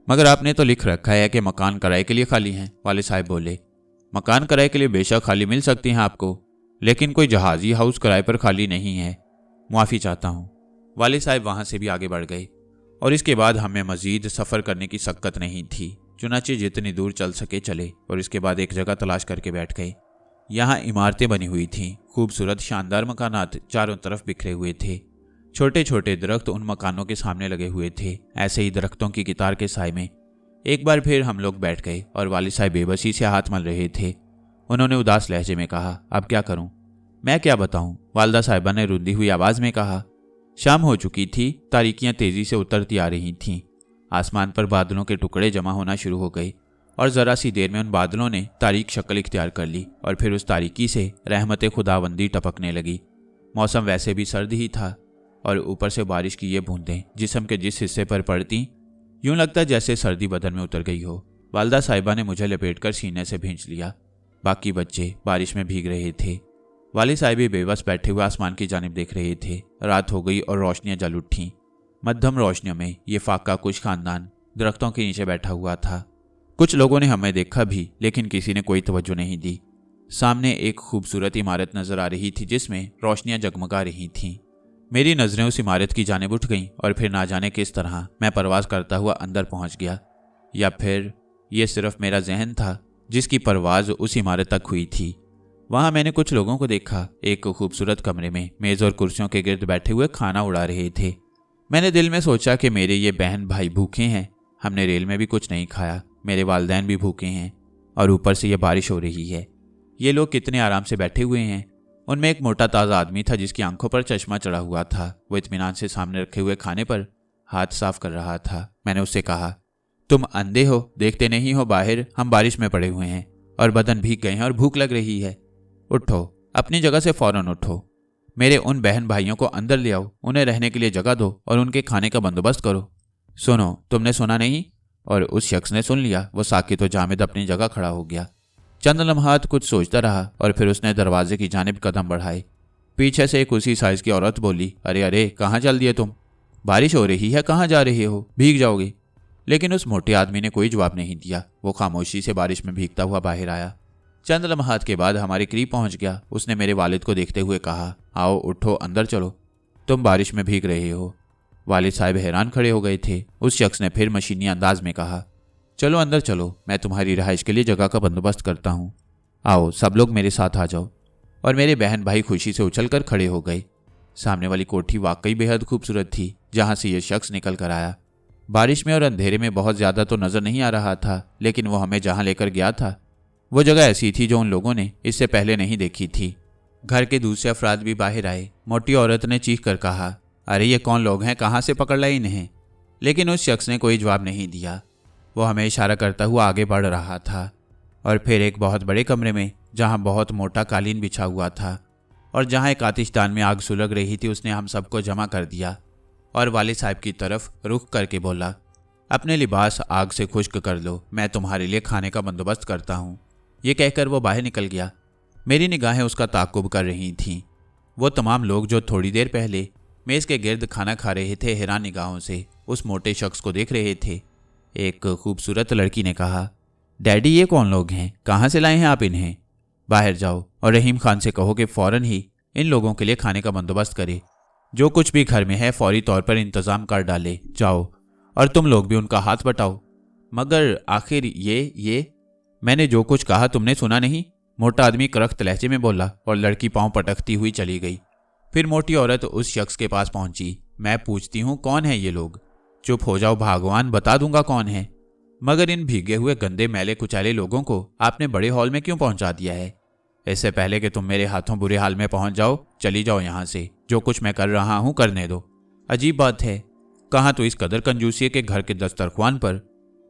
मगर आपने तो लिख रखा है कि मकान किराए के लिए खाली हैं। वालिद साहब बोले, मकान किराए के लिए बेशक खाली मिल सकती हैं आपको, लेकिन कोई जहाज़ी हाउस किराए पर खाली नहीं है। मुआफ़ी चाहता हूँ, वालिद साहब वहां से भी आगे बढ़ गए और इसके बाद हमें मजीद सफ़र करने की शक्कत नहीं थी। चुनाचे जितनी दूर चल सके चले और इसके बाद एक जगह तलाश करके बैठ गए। यहाँ इमारतें बनी हुई थीं, खूबसूरत शानदार मकानात चारों तरफ बिखरे हुए थे। छोटे छोटे दरख्त उन मकानों के सामने लगे हुए थे। ऐसे ही दरख्तों की कितार के साए में एक बार फिर हम लोग बैठ गए और वालिद साहब बेबसी से हाथ मल रहे थे। उन्होंने उदास लहजे में कहा, अब क्या करूं? मैं क्या बताऊं? वालदा साहिबा ने रुंधी हुई आवाज में कहा। शाम हो चुकी थी, तारीकियां तेजी से उतरती आ रही थीं। आसमान पर बादलों के टुकड़े जमा होना शुरू हो गए और जरा सी देर में उन बादलों ने तारीक शक्ल इख्तियार कर ली और फिर उस तारीकी से रहमत खुदाबंदी टपकने लगी। मौसम वैसे भी सर्द ही था और ऊपर से बारिश की ये बूंदें जिस्म के जिस हिस्से पर पड़ती यूं लगता जैसे सर्दी बदन में उतर गई हो। वालदा साहिबा ने मुझे लपेटकर सीने से भींच लिया। बाकी बच्चे बारिश में भीग रहे थे। वालिद साहब भी बेबस बैठे हुए आसमान की जानिब देख रहे थे। रात हो गई और रोशनियां जल उठी। मध्यम रोशनियों में ये फाका कुछ खानदान दरख्तों के नीचे बैठा हुआ था। कुछ लोगों ने हमें देखा भी, लेकिन किसी ने कोई तवज्जो नहीं दी। सामने एक खूबसूरत इमारत नजर आ रही थी जिसमें रोशनियां जगमगा रही थीं। मेरी नजरें उस इमारत की जानिब उठ गईं और फिर ना जाने किस तरह मैं परवाज करता हुआ अंदर पहुंच गया, या फिर ये सिर्फ मेरा जहन था जिसकी परवाज उस इमारत तक हुई थी। वहां मैंने कुछ लोगों को देखा। एक खूबसूरत कमरे में मेज और कुर्सियों के गिर्द बैठे हुए खाना उड़ा रहे थे। मैंने दिल में सोचा कि मेरे ये बहन भाई भूखे हैं। हमने रेल में भी कुछ नहीं खाया। मेरे वालिदैन भी भूखे हैं और ऊपर से ये बारिश हो रही है। ये लोग कितने आराम से बैठे हुए हैं। उनमें एक मोटा ताज़ा आदमी था जिसकी आंखों पर चश्मा चढ़ा हुआ था। वो इत्मीनान से सामने रखे हुए खाने पर हाथ साफ कर रहा था। मैंने उससे कहा, तुम अंधे हो, देखते नहीं हो बाहर हम बारिश में पड़े हुए हैं और बदन भीग गए हैं और भूख लग रही है। उठो, अपनी जगह से फौरन उठो। मेरे उन बहन भाइयों को अंदर ले आओ, उन्हें रहने के लिए जगह दो और उनके खाने का बंदोबस्त करो। सुनो, तुमने सुना नहीं? और उस शख्स ने सुन लिया। वो साकित और जामिद अपनी जगह खड़ा हो गया। चंद लम्हात कुछ सोचता रहा और फिर उसने दरवाजे की जानिब कदम बढ़ाए। पीछे से एक उसी साइज की औरत बोली, अरे अरे, कहाँ चल दिए तुम? बारिश हो रही है, कहाँ जा रहे हो? भीग जाओगे। लेकिन उस मोटे आदमी ने कोई जवाब नहीं दिया। वो खामोशी से बारिश में भीगता हुआ बाहर आया। चंद लम्हात के बाद हमारे करीब पहुंच गया। उसने मेरे वालिद को देखते हुए कहा, आओ उठो, अंदर चलो, तुम बारिश में भीग रहे हो। वालिद साहब हैरान खड़े हो गए थे। उस शख्स ने फिर मशीनी अंदाज में कहा, चलो अंदर चलो, मैं तुम्हारी रिहाइश के लिए जगह का बंदोबस्त करता हूँ। आओ सब लोग मेरे साथ आ जाओ। और मेरे बहन भाई खुशी से उछलकर खड़े हो गए। सामने वाली कोठी वाकई बेहद खूबसूरत थी जहाँ से ये शख्स निकल कर आया। बारिश में और अंधेरे में बहुत ज़्यादा तो नज़र नहीं आ रहा था, लेकिन वो हमें जहाँ लेकर गया था वो जगह ऐसी थी जो उन लोगों ने इससे पहले नहीं देखी थी। घर के दूसरे अफराद भी बाहर आए। मोटी औरत ने चीख कर कहा, अरे ये कौन लोग हैं, कहाँ से पकड़ लाए इन्हें? लेकिन उस शख्स ने कोई जवाब नहीं दिया। वो हमें इशारा करता हुआ आगे बढ़ रहा था और फिर एक बहुत बड़े कमरे में जहाँ बहुत मोटा कालीन बिछा हुआ था और जहाँ एक आतिशदान में आग सुलग रही थी, उसने हम सबको जमा कर दिया और वालिद साहब की तरफ रुख करके बोला, अपने लिबास आग से खुश्क कर लो, मैं तुम्हारे लिए खाने का बंदोबस्त करता हूँ। ये कहकर वो बाहर निकल गया। मेरी निगाहें उसका ताक़ुब कर रही थीं। वो तमाम लोग जो थोड़ी देर पहले मेज़ के गिर्द खाना खा रहे थे हैरान निगाहों से उस मोटे शख्स को देख रहे थे। एक खूबसूरत लड़की ने कहा, डैडी ये कौन लोग हैं, कहाँ से लाए हैं आप इन्हें? बाहर जाओ और रहीम खान से कहो कि फ़ौरन ही इन लोगों के लिए खाने का बंदोबस्त करे। जो कुछ भी घर में है फौरी तौर पर इंतज़ाम कर डाले। जाओ, और तुम लोग भी उनका हाथ बटाओ। मगर आखिर ये मैंने जो कुछ कहा तुमने सुना नहीं? मोटा आदमी करख्त लहजे में बोला और लड़की पांव पटकती हुई चली गई। फिर मोटी औरत उस शख्स के पास पहुंची। मैं पूछती हूँ कौन है ये लोग? चुप हो जाओ भगवान, बता दूंगा कौन है। मगर इन भीगे हुए गंदे मैले कुचाले लोगों को आपने बड़े हॉल में क्यों पहुंचा दिया है? इससे पहले कि तुम मेरे हाथों बुरे हाल में पहुंच जाओ, चली जाओ यहाँ से। जो कुछ मैं कर रहा हूँ करने दो। अजीब बात है, कहाँ तो इस कदर कंजूसी के घर के दस्तरख्वान पर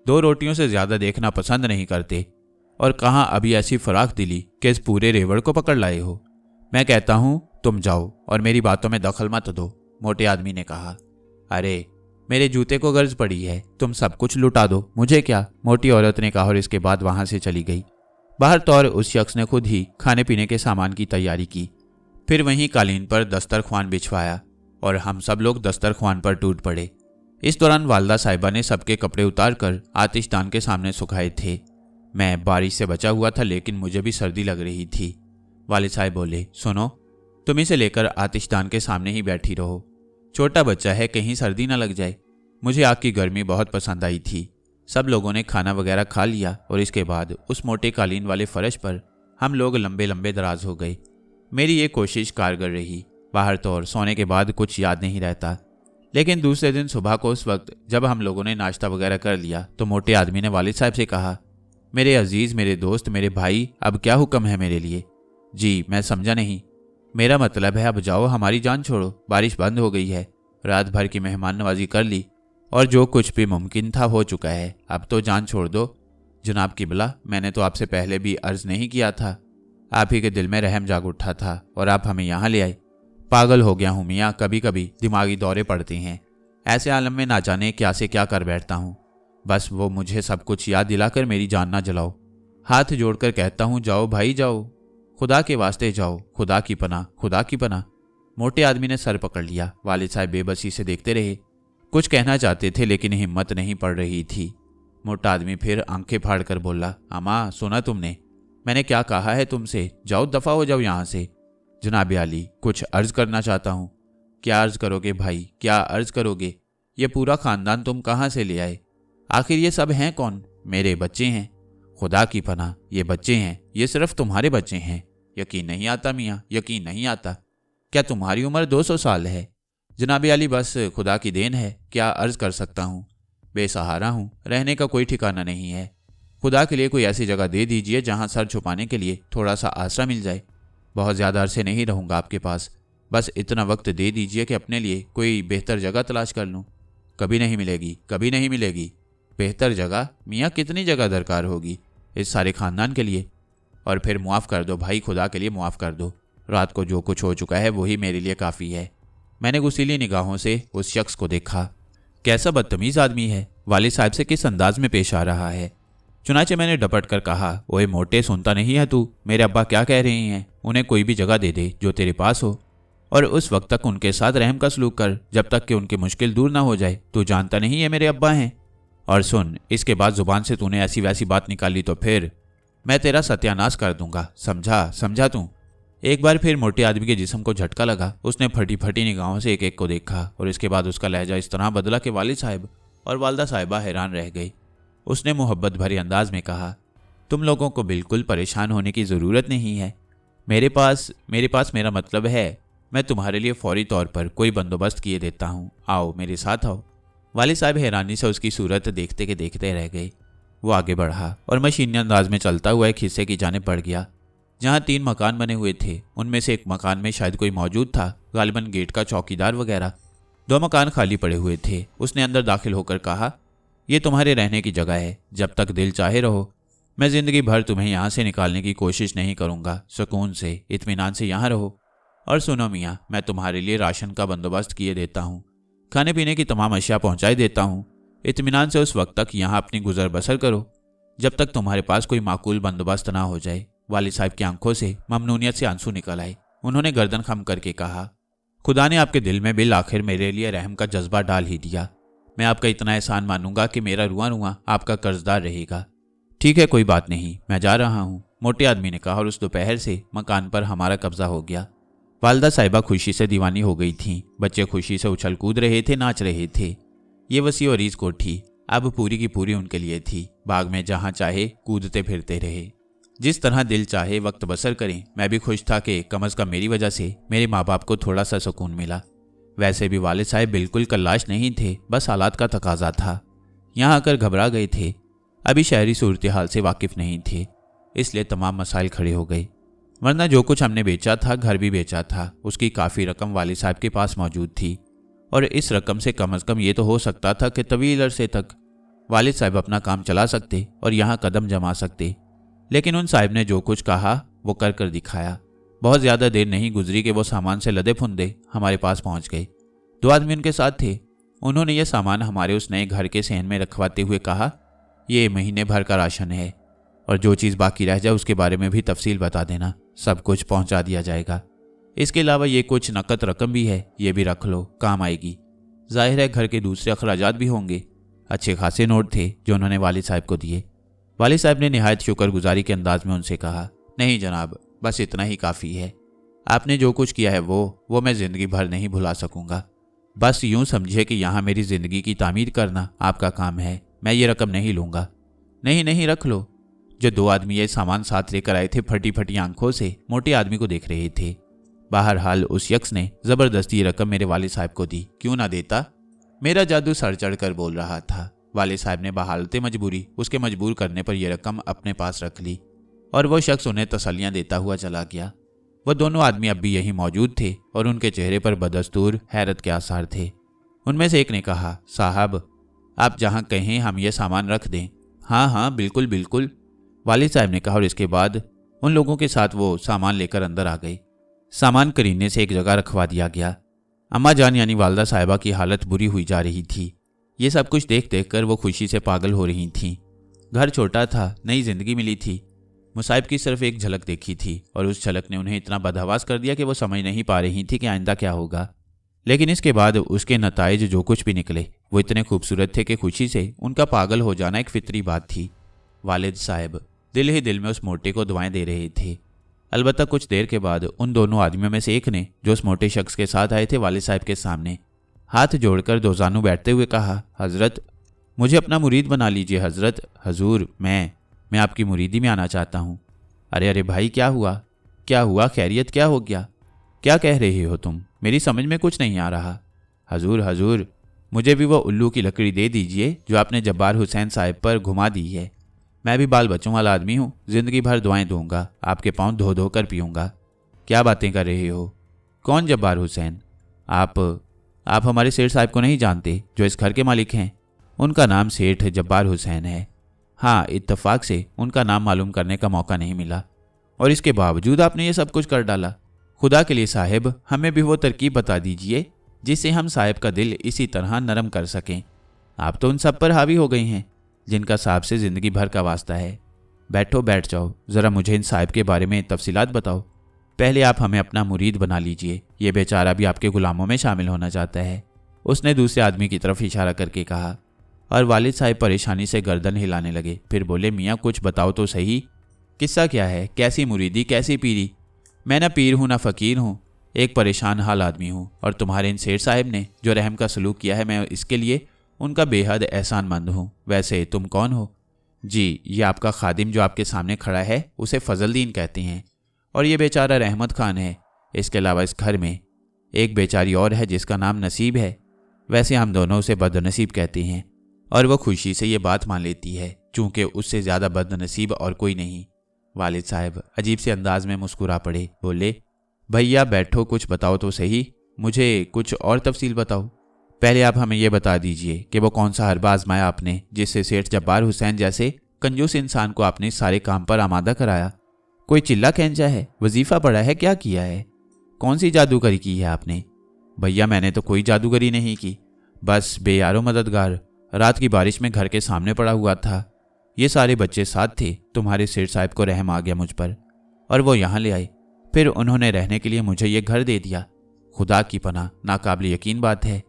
2 रोटियों से ज्यादा देखना पसंद नहीं करते, और कहाँ अभी ऐसी फराख दिली कि इस पूरे रेवड़ को पकड़ लाए हो। मैं कहता हूँ तुम जाओ और मेरी बातों में दखल मत दो, मोटे आदमी ने कहा। अरे मेरे जूते को गर्ज पड़ी है, तुम सब कुछ लुटा दो, मुझे क्या? मोटी औरत ने कहा और इसके बाद वहां से चली गई। बाहर तौर उस शख्स ने खुद ही खाने पीने के सामान की तैयारी की। फिर वहीं कालीन पर दस्तरख्वान बिछवाया और हम सब लोग दस्तरख्वान पर टूट पड़े। इस दौरान वालदा साहिबा ने सबके कपड़े उतार कर आतिशदान के सामने सुखाए थे। मैं बारिश से बचा हुआ था, लेकिन मुझे भी सर्दी लग रही थी। वालिद साहब बोले, सुनो, तुम इसे लेकर आतिशदान के सामने ही बैठी रहो। छोटा बच्चा है, कहीं सर्दी ना लग जाए। मुझे आग की गर्मी बहुत पसंद आई थी। सब लोगों ने खाना वगैरह खा लिया और इसके बाद उस मोटे कालीन वाले फर्श पर हम लोग लंबे लंबे दराज हो गए। मेरी ये कोशिश कारगर रही। बाहर तो और सोने के बाद कुछ याद नहीं रहता, लेकिन दूसरे दिन सुबह को उस वक्त जब हम लोगों ने नाश्ता वगैरह कर लिया तो मोटे आदमी ने वालिद साहब से कहा, मेरे अजीज, मेरे दोस्त, मेरे भाई, अब क्या हुक्म है मेरे लिए? जी, मैं समझा नहीं। मेरा मतलब है अब जाओ, हमारी जान छोड़ो। बारिश बंद हो गई है, रात भर की मेहमान नवाजी कर ली और जो कुछ भी मुमकिन था हो चुका है। अब तो जान छोड़ दो। जनाब किबला, मैंने तो आपसे पहले भी अर्ज नहीं किया था। आप ही के दिल में रहम जाग उठा था और आप हमें यहाँ ले आए। पागल हो गया हूँ मियाँ, कभी कभी दिमागी दौरे पड़ते हैं। ऐसे आलम में ना जाने क्या से क्या कर बैठता हूँ। बस वो मुझे सब कुछ याद दिलाकर मेरी जान ना जलाओ। हाथ जोड़कर कहता हूँ, जाओ भाई जाओ, खुदा के वास्ते जाओ, खुदा की पनाह, खुदा की पनाह। मोटे आदमी ने सर पकड़ लिया। वालिद साहब बेबसी से देखते रहे। कुछ कहना चाहते थे लेकिन हिम्मत नहीं पड़ रही थी। मोटा आदमी फिर आंखें फाड़ कर बोला, अम्मा सुना तुमने? मैंने क्या कहा है तुमसे? जाओ, दफा हो जाओ यहाँ से। जनाब आली, कुछ अर्ज करना चाहता हूँ। क्या अर्ज करोगे भाई, क्या अर्ज करोगे? ये पूरा खानदान तुम कहाँ से ले आए? आखिर ये सब हैं कौन? मेरे बच्चे हैं। खुदा की पनाह, ये बच्चे हैं, ये सिर्फ तुम्हारे बच्चे हैं। यकीन नहीं आता मियाँ, यकीन नहीं आता। क्या तुम्हारी उम्र 200 साल है? जनाब आली, बस खुदा की देन है, क्या अर्ज कर सकता हूँ। बेसहारा हूँ, रहने का कोई ठिकाना नहीं है। खुदा के लिए कोई ऐसी जगह दे दीजिए जहाँ सर छुपाने के लिए थोड़ा सा आसरा मिल जाए। बहुत ज़्यादा अरसे नहीं रहूँगा आपके पास, बस इतना वक्त दे दीजिए कि अपने लिए कोई बेहतर जगह तलाश कर लूँ। कभी नहीं मिलेगी, कभी नहीं मिलेगी। बेहतर जगह? मियाँ कितनी जगह दरकार होगी इस सारे ख़ानदान के लिए? और फिर मुआफ़ कर दो भाई, खुदा के लिए मुआफ़ कर दो। रात को जो कुछ हो चुका है वही मेरे लिए काफ़ी है। मैंने गुस्सीली निगाहों से उस शख्स को देखा। कैसा बदतमीज़ आदमी है, वालिद साहब से किस अंदाज में पेश आ रहा है। चुनाचे मैंने डपट कर कहा, ओए मोटे, सुनता नहीं है तू? मेरे अब्बा क्या कह रहे हैं? उन्हें कोई भी जगह दे दे जो तेरे पास हो, और उस वक्त तक उनके साथ रहम का सलूक कर जब तक कि उनकी मुश्किल दूर ना हो जाए। तू जानता नहीं है मेरे अब्बा हैं। और सुन, इसके बाद जुबान से तूने ऐसी वैसी बात निकाली तो फिर मैं तेरा सत्यानाश कर दूंगा, समझा? समझा तू? एक बार फिर मोटे आदमी के जिस्म को झटका लगा। उसने फटी फटी निगाहों से एक एक को देखा और इसके बाद उसका लहजा इस तरह बदला कि वालिद साहब और वालदा साहिबा हैरान रह गई। उसने मोहब्बत भरे अंदाज में कहा, तुम लोगों को बिल्कुल परेशान होने की ज़रूरत नहीं है। मेरे पास मेरा मतलब है, मैं तुम्हारे लिए फौरी तौर पर कोई बंदोबस्त किए देता हूँ। आओ, मेरे साथ आओ। वालिद साहब हैरानी से उसकी सूरत देखते के देखते रह गए। वो आगे बढ़ा और मशीनी अंदाज में चलता हुआ एक हिस्से की जानिब बढ़ गया जहाँ 3 मकान बने हुए थे। उनमें से एक मकान में शायद कोई मौजूद था, गालिबन गेट का चौकीदार वगैरह। 2 मकान खाली पड़े हुए थे। उसने अंदर दाखिल होकर कहा, ये तुम्हारे रहने की जगह है, जब तक दिल चाहे रहो। मैं ज़िंदगी भर तुम्हें यहाँ से निकालने की कोशिश नहीं करूँगा। सुकून से, इत्मीनान से यहाँ रहो। और सुनो मियाँ, मैं तुम्हारे लिए राशन का बंदोबस्त किए देता हूँ, खाने पीने की तमाम अशिया पहुँचाई देता हूँ। इत्मीनान से उस वक्त तक यहाँ अपनी गुजर बसर करो जब तक तुम्हारे पास कोई माकूल बंदोबस्त ना हो जाए। वालिद साहब की आंखों से ममनूनियत से आंसू निकल आए। उन्होंने गर्दन खम करके कहा, खुदा ने आपके दिल में बिल आखिर मेरे लिए रहम का जज्बा डाल ही दिया। मैं आपका इतना एहसान मानूंगा कि मेरा रुआ रुआ आपका कर्जदार रहेगा। ठीक है, कोई बात नहीं, मैं जा रहा हूँ, मोटे आदमी ने कहा और उस दोपहर से मकान पर हमारा कब्जा हो गया। वालदा साहिबा खुशी से दीवानी हो गई थीं। बच्चे खुशी से उछल कूद रहे थे, नाच रहे थे। ये वसी और रीज कोठी अब पूरी की पूरी उनके लिए थी। बाग में जहाँ चाहे कूदते फिरते रहे, जिस तरह दिल चाहे वक्त बसर करें। मैं भी खुश था कि कम अज़ कम मेरी वजह से मेरे माँ बाप को थोड़ा सा सुकून मिला। वैसे भी वालिद साहब बिल्कुल कल्लाश नहीं थे, बस हालात का तकाजा था। यहाँ आकर घबरा गए थे। अभी शहरी सूरत हाल से वाकिफ नहीं थे, इसलिए तमाम मसाइल खड़े हो गए। वरना जो कुछ हमने बेचा था, घर भी बेचा था, उसकी काफ़ी रकम वालिद साहब के पास मौजूद थी। और इस रकम से कम ये तो हो सकता था कि तवील अरसे तक वालिद साहब अपना काम चला सकते और यहाँ कदम जमा सकते। लेकिन उन साहब ने जो कुछ कहा वो कर कर दिखाया। बहुत ज़्यादा देर नहीं गुजरी कि वो सामान से लदे फुंदे हमारे पास पहुँच गए। 2 आदमी उनके साथ थे। उन्होंने ये सामान हमारे उस नए घर के सहन में रखवाते हुए कहा, ये महीने भर का राशन है और जो चीज़ बाकी रह जाए उसके बारे में भी तफसील बता देना, सब कुछ पहुंचा दिया जाएगा। इसके अलावा ये कुछ नकद रकम भी है, ये भी रख लो, काम आएगी। जाहिर है घर के दूसरे अखराजात भी होंगे। अच्छे खासे नोट थे जो उन्होंने वालिद साहब को दिए। वालिद साहब ने निहायत शुक्रगुजारी के अंदाज में उनसे कहा, नहीं जनाब, बस इतना ही काफ़ी है। आपने जो कुछ किया है वो मैं ज़िंदगी भर नहीं भुला सकूंगा। बस यूं समझिए कि यहाँ मेरी जिंदगी की तामीर करना आपका काम है। मैं ये रकम नहीं लूंगा। नहीं नहीं, रख लो। जो दो आदमी ये सामान साथ लेकर आए थे फटी फटी आंखों से मोटे आदमी को देख रहे थे। बहरहाल उस शख्स ने जबरदस्ती ये रकम मेरे वालिद साहब को दी। क्यों ना देता? मेरा जादू सर चढ़ कर बोल रहा था। वालिद साहब ने बहालते मजबूरी उसके मजबूर करने पर यह रकम अपने पास रख ली और वो शख्स उन्हें तसल्लियां देता हुआ चला गया। वो दोनों आदमी अब भी यहीं मौजूद थे और उनके चेहरे पर बदस्तूर हैरत के आसार थे। उनमें से एक ने कहा, साहब आप जहां कहें हम ये सामान रख दें। हाँ हाँ, बिल्कुल बिल्कुल, वालिद साहब ने कहा और इसके बाद उन लोगों के साथ वो सामान लेकर अंदर आ गए। सामान करीने से एक जगह रखवा दिया गया। अम्मा जान यानी वालदा साहिबा की हालत बुरी हुई जा रही थी। ये सब कुछ देख देख कर वो खुशी से पागल हो रही थीं। घर छोटा था, नई जिंदगी मिली थी। मुसाहिब की सिर्फ एक झलक देखी थी और उस झलक ने उन्हें इतना बदहवास कर दिया कि वो समझ नहीं पा रही थी कि आइंदा क्या होगा। लेकिन इसके बाद उसके नताइज जो कुछ भी निकले वो इतने खूबसूरत थे कि खुशी से उनका पागल हो जाना एक फितरी बात थी। वालिद साहब दिल ही दिल में उस मोटे को दुआएं दे रहे थे। अलबत्ता कुछ देर के बाद उन दोनों आदमियों में से एक ने, जो उस मोटे शख्स के साथ आए थे, वालिद साहब के सामने हाथ जोड़कर दोजानू बैठते हुए कहा, हजरत मुझे अपना मुरीद बना लीजिए। हजरत, हजूर, मैं आपकी मुरीदी में आना चाहता हूँ। अरे अरे भाई, क्या हुआ? क्या हुआ? खैरियत? क्या हो गया? क्या कह रहे हो तुम? मेरी समझ में कुछ नहीं आ रहा। हजूर हजूर, मुझे भी वो उल्लू की लकड़ी दे दीजिए जो आपने जब्बार हुसैन साहब पर घुमा दी है। मैं भी बाल बच्चों वाला आदमी हूँ, जिंदगी भर दुआएं दूंगा, आपके पाँव धो धो कर पीऊँगा। क्या बातें कर रहे हो? कौन जब्बार हुसैन? आप हमारे सेठ साहब को नहीं जानते जो इस घर के मालिक हैं? उनका नाम सेठ जब्बार हुसैन है। हाँ, इत्तेफाक से उनका नाम मालूम करने का मौका नहीं मिला और इसके बावजूद आपने ये सब कुछ कर डाला। खुदा के लिए साहिब, हमें भी वो तरकीब बता दीजिए जिससे हम साहिब का दिल इसी तरह नरम कर सकें। आप तो उन सब पर हावी हो गई हैं जिनका साहब से ज़िंदगी भर का वास्ता है। बैठ जाओ, ज़रा मुझे इन साहिब के बारे में तफसीलात बताओ। पहले आप हमें अपना मुरीद बना लीजिए। ये बेचारा भी आपके गुलामों में शामिल होना चाहता है, उसने दूसरे आदमी की तरफ इशारा करके कहा। और वालिद साहब परेशानी से गर्दन हिलाने लगे। फिर बोले, मियाँ कुछ बताओ तो सही, किस्सा क्या है? कैसी मुरीदी, कैसी पीरी? मैं ना पीर हूँ ना फ़कीर हूँ, एक परेशान हाल आदमी हूँ और तुम्हारे इन सेठ साहब ने जो रहम का सलूक किया है, मैं इसके लिए उनका बेहद एहसानमंद हूँ। वैसे तुम कौन हो? जी, ये आपका खादिम जो आपके सामने खड़ा है उसे फजलदीन कहते हैं और ये बेचारा रहमत खान है। इसके अलावा इस घर में एक बेचारी और है जिसका नाम नसीब है। वैसे हम दोनों उसे बदनसीब कहते हैं और वह खुशी से ये बात मान लेती है चूँकि उससे ज़्यादा बदनसीब और कोई नहीं। वालिद साहब अजीब से अंदाज में मुस्कुरा पड़े। बोले, भैया बैठो, कुछ बताओ तो सही, मुझे कुछ और तफसील बताओ। पहले आप हमें यह बता दीजिए कि वो कौन सा हरबा आजमाया आपने जिससे सेठ जब्बार हुसैन जैसे कंजूस इंसान को आपने सारे काम पर आमादा कराया। कोई चिल्ला खैंचा है? वजीफ़ा पड़ा है? क्या किया है? कौन सी जादूगरी की है आपने? भैया मैंने तो कोई जादूगरी नहीं की, बस बेयारो मददगार रात की बारिश में घर के सामने पड़ा हुआ था। ये सारे बच्चे साथ थे। तुम्हारे सेठ साहब को रहम आ गया मुझ पर और वो यहाँ ले आए। फिर उन्होंने रहने के लिए मुझे ये घर दे दिया। खुदा की पनाह, नाकाबिल यकीन बात है।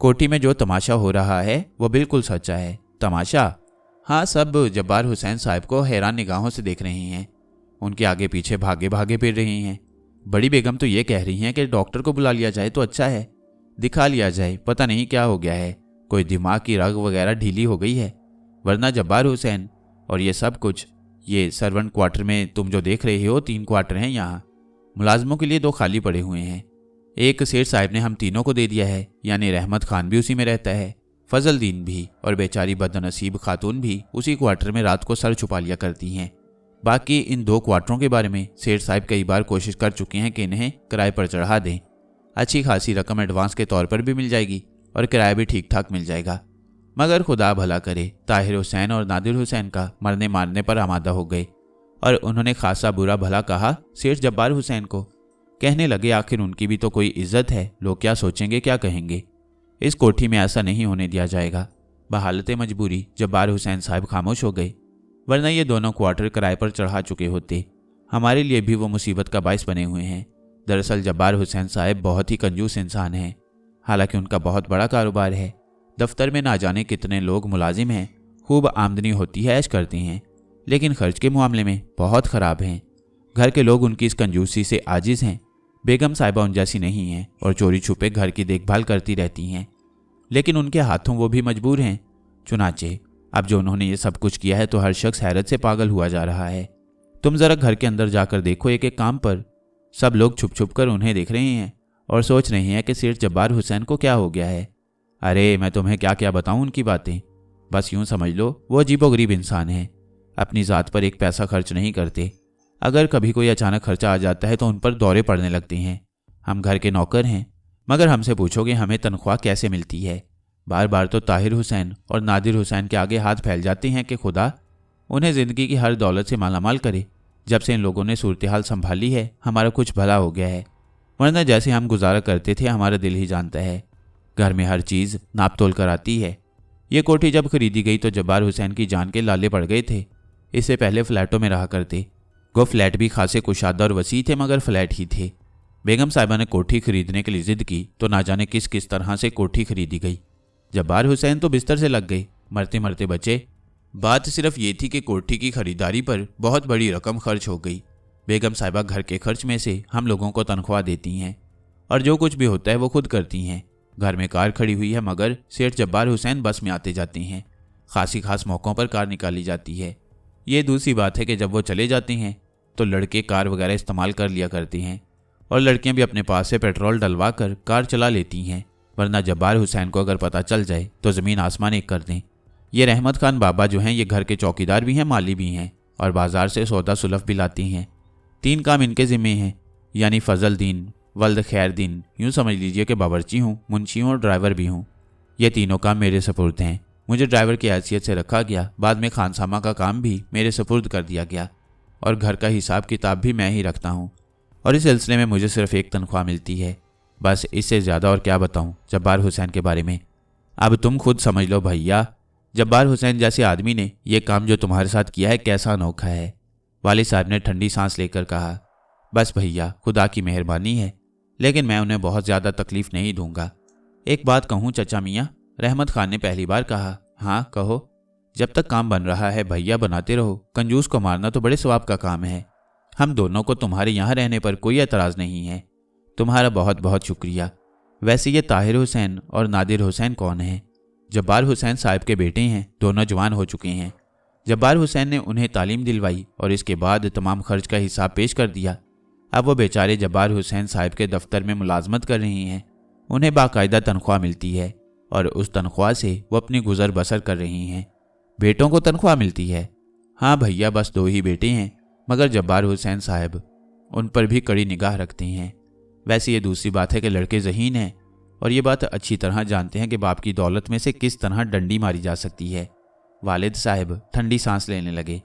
कोठी में जो तमाशा हो रहा है वो बिल्कुल सच्चा है। तमाशा? हाँ, सब जब्बार हुसैन साहब को हैरान निगाहों से देख रहे हैं। उनके आगे पीछे भागे भागे फिर रही हैं। बड़ी बेगम तो ये कह रही हैं कि डॉक्टर को बुला लिया जाए तो अच्छा है, दिखा लिया जाए, पता नहीं क्या हो गया है, कोई दिमाग की रग वगैरह ढीली हो गई है। वरना जब्बार हुसैन और ये सब कुछ, ये सर्वेंट क्वार्टर में तुम जो देख रहे हो 3 क्वार्टर हैं यहाँ, मुलाजमों के लिए 2 खाली पड़े हुए हैं। एक सेठ साहब ने हम तीनों को दे दिया है, यानी रहमत खान भी उसी में रहता है, फजलदीन भी और बेचारी बदनसीब खातून भी उसी क्वार्टर में रात को सर छुपा लिया करती हैं। बाकी इन 2 क्वार्टरों के बारे में सेठ साहब कई बार कोशिश कर चुके हैं कि इन्हें किराए पर चढ़ा दें। अच्छी खासी रकम एडवांस के तौर पर भी मिल जाएगी और किराया भी ठीक ठाक मिल जाएगा। मगर खुदा भला करे, ताहिर हुसैन और नादिर हुसैन का मरने मारने पर आमादा हो गए और उन्होंने खासा बुरा भला कहा सेठ जब्बार हुसैन को। कहने लगे, आखिर उनकी भी तो कोई इज्जत है, लोग क्या सोचेंगे, क्या कहेंगे। इस कोठी में ऐसा नहीं होने दिया जाएगा। बहालत मजबूरी जब्बार हुसैन साहब खामोश हो गए, वरना ये दोनों क्वार्टर किराए पर चढ़ा चुके होते। हमारे लिए भी वो मुसीबत का बाइस बने हुए हैं। दरअसल जब्बार हुसैन साहब बहुत ही कंजूस इंसान हैं। हालांकि उनका बहुत बड़ा कारोबार है, दफ्तर में ना जाने कितने लोग मुलाजिम हैं, खूब आमदनी होती है, ऐश करते हैं, लेकिन खर्च के मामले में बहुत ख़राब हैं। घर के लोग उनकी इस कंजूसी से आजिज़ हैं। बेगम साहिबा उन जैसी नहीं हैं और चोरी छुपे घर की देखभाल करती रहती हैं, लेकिन उनके हाथों वो भी मजबूर हैं। चुनाचे अब जो उन्होंने ये सब कुछ किया है तो हर शख्स हैरत से पागल हुआ जा रहा है। तुम जरा घर के अंदर जाकर देखो, एक एक काम पर सब लोग छुप छुप कर उन्हें देख रहे हैं और सोच रहे हैं कि सेठ जब्बार हुसैन को क्या हो गया है। अरे मैं तुम्हें क्या क्या बताऊं उनकी बातें। बस यूं समझ लो वो अजीबोगरीब इंसान है, अपनी ज़ात पर एक पैसा खर्च नहीं करते। अगर कभी कोई अचानक खर्चा आ जाता है तो उन पर दौरे पड़ने लगते हैं। हम घर के नौकर हैं, मगर हमसे पूछोगे हमें तनख्वाह कैसे मिलती है, बार बार तो ताहिर हुसैन और नादिर हुसैन के आगे हाथ फैल जाते हैं कि खुदा उन्हें ज़िंदगी की हर दौलत से मालामाल करे। जब से इन लोगों ने सूरत हाल संभाली है हमारा कुछ भला हो गया है, वरना जैसे हम गुजारा करते थे हमारा दिल ही जानता है। घर में हर चीज़ नाप तोल कर आती है। ये कोठी जब खरीदी गई तो जब्बार हुसैन की जान के लाले पड़ गए थे। इससे पहले फ्लैटों में रहा करते। वो फ्लैट भी खासे कुशादा और वसी थे, मगर फ्लैट ही थे। बेगम साहिबा ने कोठी खरीदने के लिए जिद की तो ना जाने किस किस तरह से कोठी खरीदी गई। जब्बार हुसैन तो बिस्तर से लग गए, मरते मरते बचे। बात सिर्फ ये थी कि कोठी की खरीदारी पर बहुत बड़ी रकम खर्च हो गई। बेगम साहिबा घर के खर्च में से हम लोगों को तनख्वाह देती हैं और जो कुछ भी होता है वो खुद करती हैं। घर में कार खड़ी हुई है, मगर सेठ जब्बार हुसैन बस में आते जाते हैं। खास मौक़ों पर कार निकाली जाती है। ये दूसरी बात है कि जब वो चले जाते हैं तो लड़के कार वगैरह इस्तेमाल कर लिया करते हैं और लड़कियां भी अपने पास से पेट्रोल डलवा कर कार चला लेती हैं, वरना जब्बार हुसैन को अगर पता चल जाए तो ज़मीन आसमान एक कर दें। ये रहमत खान बाबा जो हैं ये घर के चौकीदार भी हैं, माली भी हैं और बाजार से सौदा सुलफ भी लाती हैं। 3 काम इनके ज़िम्मे हैं, यानी फजल दीन, वल्द खैर दीन। यूँ समझ लीजिए कि बावर्ची हूँ, मुंशी हूँ और ड्राइवर भी हूँ। ये तीनों काम मेरे सपुर्द हैं। मुझे ड्राइवर की हैसियत से रखा गया, बाद में खानसामा का काम भी मेरे सपुर्द कर दिया गया और घर का हिसाब किताब भी मैं ही रखता हूँ। और इस सिलसिले में मुझे सिर्फ एक तनख्वाह मिलती है। बस इससे ज़्यादा और क्या बताऊँ जब्बार हुसैन के बारे में। अब तुम खुद समझ लो भैया, जब्बार हुसैन जैसे आदमी ने यह काम जो तुम्हारे साथ किया है कैसा अनोखा है। वालिद साहब ने ठंडी सांस लेकर कहा, बस भैया खुदा की मेहरबानी है, लेकिन मैं उन्हें बहुत ज़्यादा तकलीफ़ नहीं दूंगा। एक बात कहूँ चचा मियाँ, रहमत खान ने पहली बार कहा। हाँ कहो। जब तक काम बन रहा है भैया बनाते रहो, कंजूस को मारना तो बड़े सवाब का काम है। हम दोनों को तुम्हारे यहाँ रहने पर कोई एतराज़ नहीं है। तुम्हारा बहुत बहुत शुक्रिया। वैसे ये ताहिर हुसैन और नादिर हुसैन कौन हैं? जब्बार हुसैन साहब के बेटे हैं, दोनों जवान हो चुके हैं। जब्बार हुसैन ने उन्हें तालीम दिलवाई और इसके बाद तमाम खर्च का हिसाब पेश कर दिया। अब वो बेचारे जब्बार हुसैन साहब के दफ्तर में मुलाजमत कर रही हैं। उन्हें बाकायदा तनख्वाह मिलती है और उस तनख्वाह से वो अपनी गुजर बसर कर रही हैं। बेटों को तनख्वाह मिलती है? हाँ भैया, बस 2 ही बेटे हैं, मगर जब्बार हुसैन साहब उन पर भी कड़ी निगाह रखते हैं। वैसे ये दूसरी बात है कि लड़के ज़हीन हैं और ये बात अच्छी तरह जानते हैं कि बाप की दौलत में से किस तरह डंडी मारी जा सकती है। वालिद साहब ठंडी सांस लेने लगे।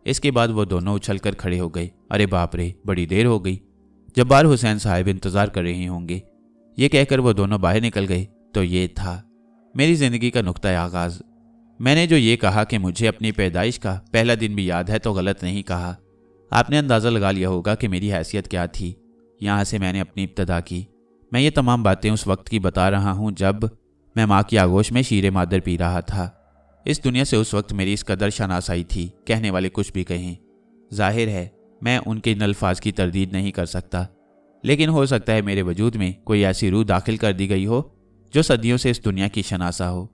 इसके बाद वो दोनों उछलकर खड़े हो गए। अरे बाप रे, बड़ी देर हो गई, जब्बार हुसैन साहब इंतज़ार कर रहे होंगे। ये कहकर वो दोनों बाहर निकल गए। तो ये था मेरी ज़िंदगी का नुक्ता आगाज़। मैंने जो ये कहा कि मुझे अपनी पैदाइश का पहला दिन भी याद है तो गलत नहीं कहा। आपने अंदाज़ा लगा लिया होगा कि मेरी हैसियत क्या थी। यहाँ से मैंने अपनी इब्तदा की। मैं ये तमाम बातें उस वक्त की बता रहा हूँ जब मैं माँ की आगोश में शीरे मादर पी रहा था। इस दुनिया से उस वक्त मेरी इस कदर शनासाई थी, कहने वाले कुछ भी कहें। जाहिर है मैं उनके इन अल्फाज की तरदीद नहीं कर सकता, लेकिन हो सकता है मेरे वजूद में कोई ऐसी रूह दाखिल कर दी गई हो जो सदियों से इस दुनिया की शनासा हो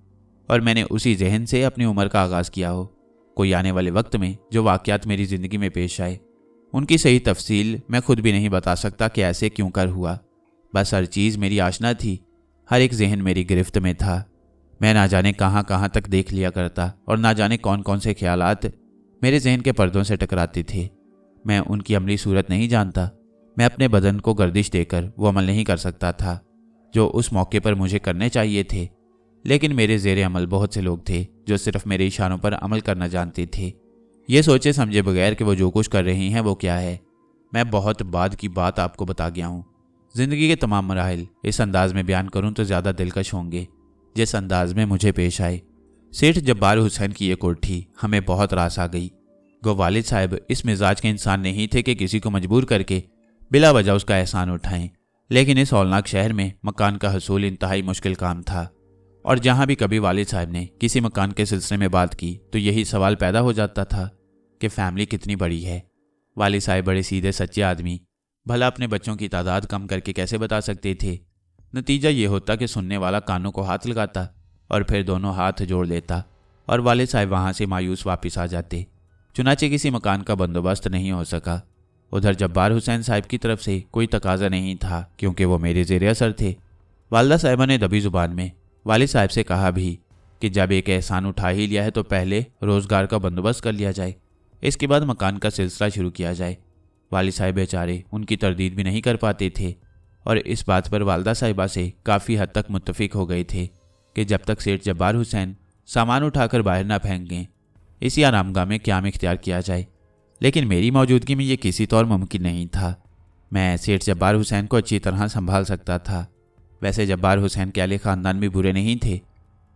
और मैंने उसी जहन से अपनी उम्र का आगाज़ किया हो। कोई आने वाले वक्त में जो वाक़यात मेरी ज़िंदगी में पेश आए उनकी सही तफसील मैं खुद भी नहीं बता सकता कि ऐसे क्यों कर हुआ। बस हर चीज़ मेरी आशना थी, हर एक जहन मेरी गिरफ्त में था। मैं ना जाने कहाँ कहाँ तक देख लिया करता और ना जाने कौन कौन से ख्यालात मेरे जहन के पर्दों से टकराते थे। मैं उनकी अमली सूरत नहीं जानता। मैं अपने बदन को गर्दिश देकर वो अमल नहीं कर सकता था जो उस मौके पर मुझे करने चाहिए थे, लेकिन मेरे ज़ेरे अमल बहुत से लोग थे जो सिर्फ मेरे इशारों पर अमल करना जानते थे, ये सोचे समझे बगैर कि वो जो कुछ कर रही हैं वो क्या है। मैं बहुत बाद की बात आपको बता गया हूँ। ज़िंदगी के तमाम मराहिल इस अंदाज में बयान करूँ तो ज़्यादा दिलकश होंगे जिस अंदाज में मुझे पेश आए। सेठ जब्बार हुसैन की ये कोठी हमें बहुत रास आ गई। गो वालिद साहब इस मिजाज के इंसान नहीं थे कि किसी को मजबूर करके बिला वजह उसका एहसान उठाएं, लेकिन इस हौलनाक शहर में मकान का हसूल इंतहाई मुश्किल काम था और जहाँ भी कभी वालिद साहब ने किसी मकान के सिलसिले में बात की तो यही सवाल पैदा हो जाता था कि फैमिली कितनी बड़ी है। वालिद साहब बड़े सीधे सच्चे आदमी, भला अपने बच्चों की तादाद कम करके कैसे बता सकते थे। नतीजा ये होता कि सुनने वाला कानों को हाथ लगाता और फिर दोनों हाथ जोड़ लेता और वालिद साहब वहाँ से मायूस वापस आ जाते। चुनाचे किसी मकान का बंदोबस्त नहीं हो सका। उधर जब्बार हुसैन साहब की तरफ से कोई तकाजा नहीं था क्योंकि वो मेरे ज़ेरे असर थे। वालदा साहिबा ने दबी ज़ुबान में वालिद साहब से कहा भी कि जब एक एहसान उठा ही लिया है तो पहले रोज़गार का बंदोबस्त कर लिया जाए, इसके बाद मकान का सिलसिला शुरू किया जाए। वालिद साहब बेचारे उनकी तरदीद भी नहीं कर पाते थे और इस बात पर वालदा साहिबा से काफ़ी हद तक मुत्तफिक हो गए थे कि जब तक सेठ जब्बार हुसैन सामान उठाकर बाहर ना फेंक गए, इसी आरामगाह में क़याम इख्तियार किया जाए। लेकिन मेरी मौजूदगी में ये किसी तौर मुमकिन नहीं था। मैं सेठ जब्बार हुसैन को अच्छी तरह संभाल सकता था। वैसे जब्बार हुसैन के अहले ख़ानदान भी बुरे नहीं थे।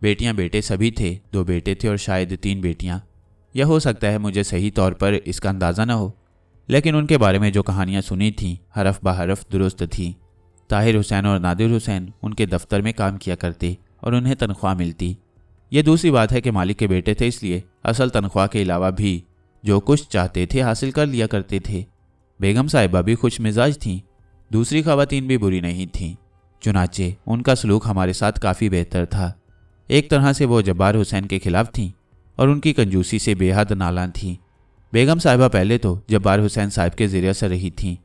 बेटियां बेटे सभी थे, 2 बेटे थे और शायद 3 बेटियां। यह हो सकता है मुझे सही तौर पर इसका अंदाज़ा न हो, लेकिन उनके बारे में जो कहानियाँ सुनी थीं हरफ बहरफ दुरुस्त थीं। ताहिर हुसैन और नादिर हुसैन उनके दफ्तर में काम किया करते और उन्हें तनख्वाह मिलती। ये दूसरी बात है कि मालिक के बेटे थे, इसलिए असल तनख्वाह के अलावा भी जो कुछ चाहते थे हासिल कर लिया करते थे। बेगम साहिबा भी खुश मिजाज थीं, दूसरी ख़वातीन भी बुरी नहीं थीं। चुनाचे उनका सलूक हमारे साथ काफ़ी बेहतर था। एक तरह से वो जब्बार हुसैन के खिलाफ थीं और उनकी कंजूसी से बेहद नालान थीं। बेगम साहिबा पहले तो जब्बार हुसैन साहब के ज़रिए से रही थीं,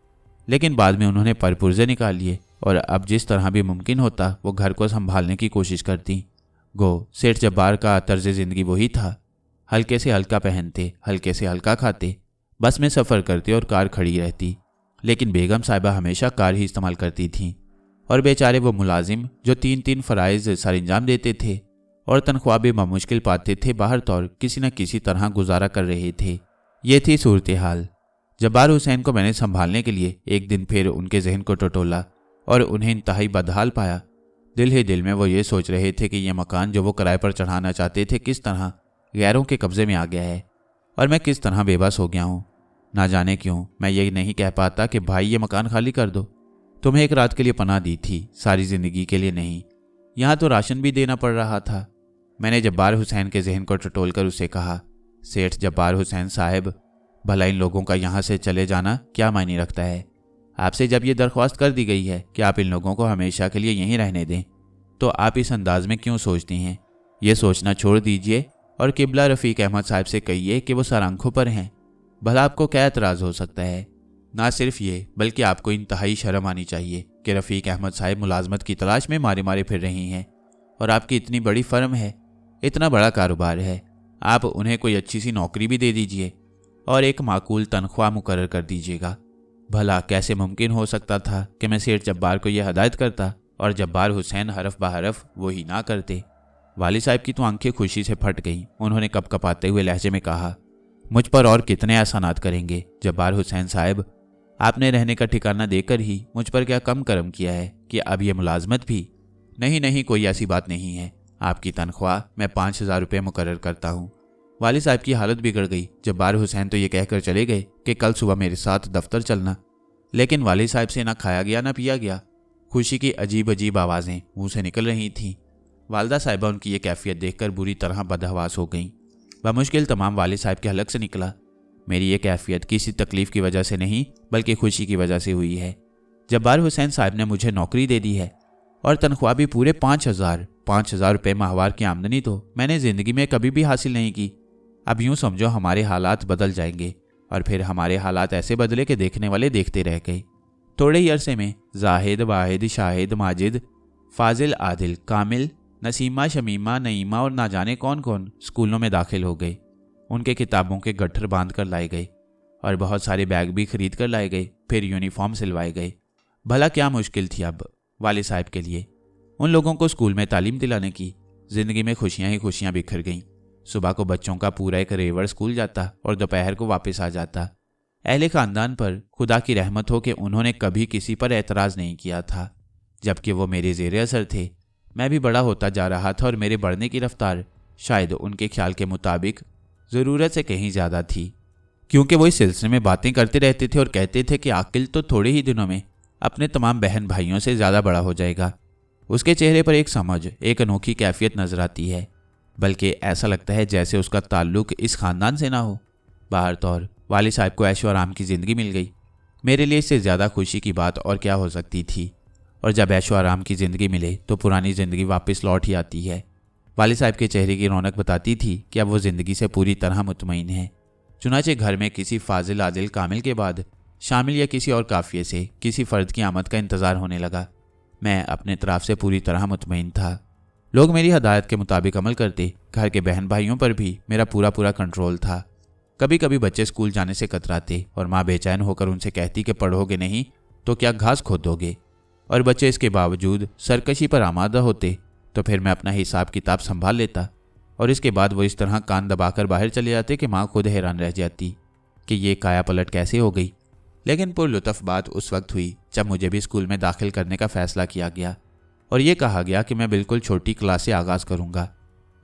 लेकिन बाद में उन्होंने परपुर्जे निकाल लिए और अब जिस तरह भी मुमकिन होता वो घर को संभालने की कोशिश करती। गो सेठ जब्बार का तर्ज ज़िंदगी वही था। हल्के से हल्का पहनते, हल्के से हल्का खाते, बस में सफ़र करते और कार खड़ी रहती। लेकिन बेगम साहिबा हमेशा कार ही इस्तेमाल करती थीं और बेचारे वो मुलाजिम जो 3-3 फ़राइज़ सर अंजाम देते थे और तनख्वाह भी बामुश्किल पाते थे, बाहर तौर किसी न किसी तरह गुजारा कर रहे थे। ये थी सूरत हाल। जब्बार हुसैन को मैंने संभालने के लिए एक दिन फिर उनके जहन को टटोला और उन्हें इंतहाई बदहाल पाया। दिल ही दिल में वो ये सोच रहे थे कि यह मकान जो वो किराए पर चढ़ाना चाहते थे किस तरह गैरों के कब्ज़े में आ गया है और मैं किस तरह बेबस हो गया हूँ। ना जाने क्यों मैं ये नहीं कह पाता कि भाई ये मकान खाली कर दो। तुम्हें एक रात के लिए पनाह दी थी, सारी ज़िंदगी के लिए नहीं। यहाँ तो राशन भी देना पड़ रहा था। मैंने जब्बार हुसैन के जहन को टटोल कर उसे कहा, सेठ जब्बार हुसैन साहब, भला इन लोगों का यहाँ से चले जाना क्या मायने रखता है? आपसे जब ये दरख्वास्त कर दी गई है कि आप इन लोगों को हमेशा के लिए यहीं रहने दें, तो आप इस अंदाज में क्यों सोचती हैं? ये सोचना छोड़ दीजिए और किबला रफ़ीक अहमद साहब से कहिए कि वो सर आंखों पर हैं। भला आपको क्या एतराज़ हो सकता है? ना सिर्फ ये बल्कि आपको इंतहाई शर्म आनी चाहिए कि रफ़ीक अहमद साहब मुलाजमत की तलाश में मारे मारे फिर रही हैं और आपकी इतनी बड़ी फर्म है, इतना बड़ा कारोबार है, आप उन्हें कोई अच्छी सी नौकरी भी दे दीजिए और एक माकूल तनख्वाह मुकर्रर कर दीजिएगा। भला कैसे मुमकिन हो सकता था कि मैं सेठ जब्बार को यह हदायत करता और जब्बार हुसैन हरफ बहरफ वही ना करते? वालिद साहब की तो आंखें खुशी से फट गईं। उन्होंने कपकपाते हुए लहजे में कहा, मुझ पर और कितने एहसानात करेंगे जब्बार हुसैन साहब? आपने रहने का ठिकाना देकर ही मुझ पर क्या कम करम किया है कि अब यह मुलाजमत भी? नहीं, कोई ऐसी बात नहीं है। आपकी तनख्वाह मैं 5,000 रुपये मुकर्रर करता हूँ। वालिद साहब की हालत बिगड़ गई। जब्बार हुसैन तो ये कहकर चले गए कि कल सुबह मेरे साथ दफ्तर चलना, लेकिन वालिद साहब से ना खाया गया ना पिया गया। खुशी की अजीब अजीब आवाज़ें मुंह से निकल रही थीं। वालदा साहिबा उनकी ये कैफियत देखकर बुरी तरह बदहवास हो गईं। बमुश्किल तमाम वालिद साहब के हलक से निकला, मेरी ये कैफियत किसी तकलीफ़ की वजह से नहीं बल्कि खुशी की वजह से हुई है। जब्बार हुसैन साहब ने मुझे नौकरी दे दी है और तनख्वाह भी पूरे 5,000 रुपये माहवार की आमदनी तो मैंने ज़िंदगी में कभी भी हासिल नहीं की। अब यूँ समझो हमारे हालात बदल जाएंगे और फिर हमारे हालात ऐसे बदले कि देखने वाले देखते रह गए। थोड़े ही अरसे में जाहिद, वाहिद, शाहिद, माजिद, फाजिल, आदिल, कामिल, नसीमा, शमीमा, नईमा और ना जाने कौन कौन स्कूलों में दाखिल हो गए। उनके किताबों के गट्ठर बांध कर लाए गए और बहुत सारे बैग भी खरीद कर लाए गए। फिर यूनिफॉर्म सिलवाए गए। भला क्या मुश्किल थी अब वालिद साहब के लिए उन लोगों को स्कूल में तालीम दिलाने की? ज़िंदगी में खुशियाँ ही खुशियाँ बिखर गईं। सुबह को बच्चों का पूरा एक रेवर स्कूल जाता और दोपहर को वापस आ जाता। अहले ख़ानदान पर खुदा की रहमत हो कि उन्होंने कभी किसी पर एतराज़ नहीं किया था। जबकि वो मेरे ज़ेरे असर थे। मैं भी बड़ा होता जा रहा था और मेरे बढ़ने की रफ्तार शायद उनके ख्याल के मुताबिक ज़रूरत से कहीं ज़्यादा थी, क्योंकि वो इस सिलसिले में बातें करते रहते थे और कहते थे कि आकिल तो थोड़े ही दिनों में अपने तमाम बहन भाइयों से ज़्यादा बड़ा हो जाएगा। उसके चेहरे पर एक समझ, एक अनोखी कैफियत नजर आती है, बल्कि ऐसा लगता है जैसे उसका ताल्लुक इस ख़ानदान से ना हो। बाहर तौर वालिद साहब को ऐशो आराम की ज़िंदगी मिल गई। मेरे लिए इससे ज़्यादा खुशी की बात और क्या हो सकती थी। और जब ऐशो आराम की ज़िंदगी मिले तो पुरानी ज़िंदगी वापस लौट ही आती है। वालिद साहब के चेहरे की रौनक बताती थी कि अब वो ज़िंदगी से पूरी तरह मुतमईन है। चुनाचे घर में किसी फाजिल आदिल कामिल के बाद शामिल या किसी और काफ़िए से किसी फ़र्द की आमद का इंतज़ार होने लगा। मैं अपने तरफ से पूरी तरह मुतमईन था। लोग मेरी हदायत के मुताबिक अमल करते। घर के बहन भाइयों पर भी मेरा पूरा कंट्रोल था। कभी कभी बच्चे स्कूल जाने से कतराते और माँ बेचैन होकर उनसे कहती कि पढ़ोगे नहीं तो क्या घास खोदोगे, और बच्चे इसके बावजूद सरकशी पर आमादा होते तो फिर मैं अपना हिसाब किताब संभाल लेता और इसके बाद वो इस तरह कान दबाकर बाहर चले जाते कि माँ खुद हैरान रह जाती कि ये काया पलट कैसे हो गई। लेकिन पुरलुत्फ बात उस वक्त हुई जब मुझे भी स्कूल में दाखिल करने का फैसला किया गया और ये कहा गया कि मैं बिल्कुल छोटी क्लास से आगाज़ करूँगा।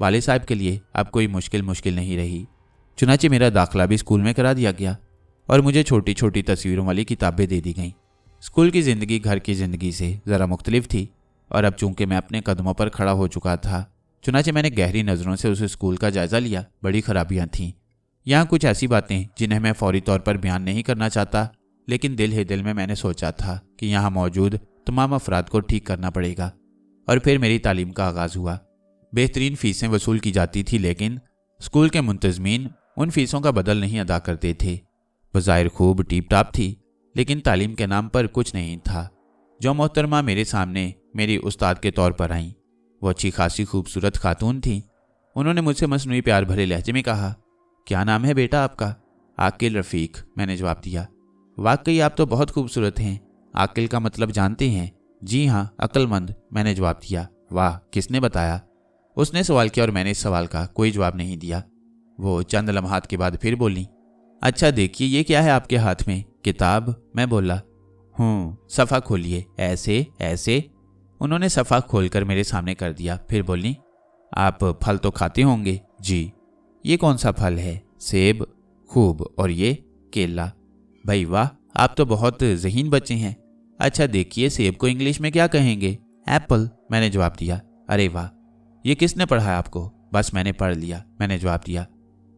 वालिद साहब के लिए अब कोई मुश्किल नहीं रही। चुनाचे मेरा दाखिला भी स्कूल में करा दिया गया और मुझे छोटी छोटी तस्वीरों वाली किताबें दे दी गईं। स्कूल की ज़िंदगी घर की ज़िंदगी से ज़रा मुख्तलिफ थी और अब चूंकि मैं अपने कदमों पर खड़ा हो चुका था, चुनाचे मैंने गहरी नज़रों से उस स्कूल का जायज़ा लिया। बड़ी खराबियाँ थीं। यहाँ कुछ ऐसी बातें जिन्हें मैं फौरी तौर पर बयान नहीं करना चाहता, लेकिन दिल ही दिल में मैंने सोचा था कि यहाँ मौजूद तमाम अफराद को ठीक करना पड़ेगा। और फिर मेरी तालीम का आगाज़ हुआ। बेहतरीन फ़ीसें वसूल की जाती थी, लेकिन स्कूल के मुंतज़मीन उन फ़ीसों का बदल नहीं अदा करते थे। बज़ाहिर खूब टीप टाप थी, लेकिन तालीम के नाम पर कुछ नहीं था। जो मोहतरमा मेरे सामने मेरी उस्ताद के तौर पर आईं, वो अच्छी खासी खूबसूरत खातून थी। उन्होंने मुझसे मसनूई प्यार भरे लहजे में कहा, क्या नाम है बेटा आपका? आकिल रफ़ीक, मैंने जवाब दिया। वाकई आप तो बहुत खूबसूरत हैं। आकिल का मतलब जानते हैं? जी हाँ, अक्लमंद, मैंने जवाब दिया। वाह, किसने बताया? उसने सवाल किया और मैंने इस सवाल का कोई जवाब नहीं दिया। वो चंद लम्हात के बाद फिर बोली, अच्छा देखिए ये क्या है आपके हाथ में? किताब, मैं बोला। सफ़ा खोलिए। ऐसे ऐसे? उन्होंने सफ़ा खोलकर मेरे सामने कर दिया। फिर बोली, आप फल तो खाते होंगे? जी। ये कौन सा फल है? सेब। खूब। और ये? केला। भाई वाह, आप तो बहुत ज़हीन बच्चे हैं। अच्छा देखिए, सेब को इंग्लिश में क्या कहेंगे? एप्पल, मैंने जवाब दिया। अरे वाह, ये किसने पढ़ाया आपको? बस मैंने पढ़ लिया, मैंने जवाब दिया।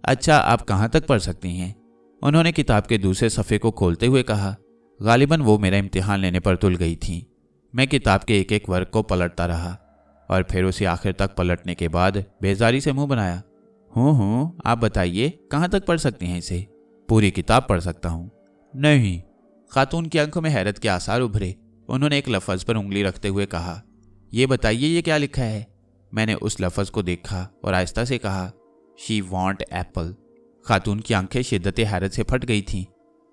अच्छा, आप कहाँ तक पढ़ सकती हैं? उन्होंने किताब के दूसरे सफ़े को खोलते हुए कहा। गालिबन वो मेरा इम्तिहान लेने पर तुल गई थीं। मैं किताब के एक एक वर्ग को पलटता रहा और फिर उसे आखिर तक पलटने के बाद बेजारी से मुंह बनाया। आप बताइए, कहाँ तक पढ़ सकती हैं इसे? पूरी किताब पढ़ सकता हूँ। नहीं। खातून की आंखों में हैरत के आसार उभरे। उन्होंने एक लफ्ज़ पर उंगली रखते हुए कहा, ये बताइए ये क्या लिखा है? मैंने उस लफ्ज़ को देखा और आहिस्ता से कहा, शी वॉन्ट एप्पल। खातून की आंखें शिद्दत हैरत से फट गई थीं।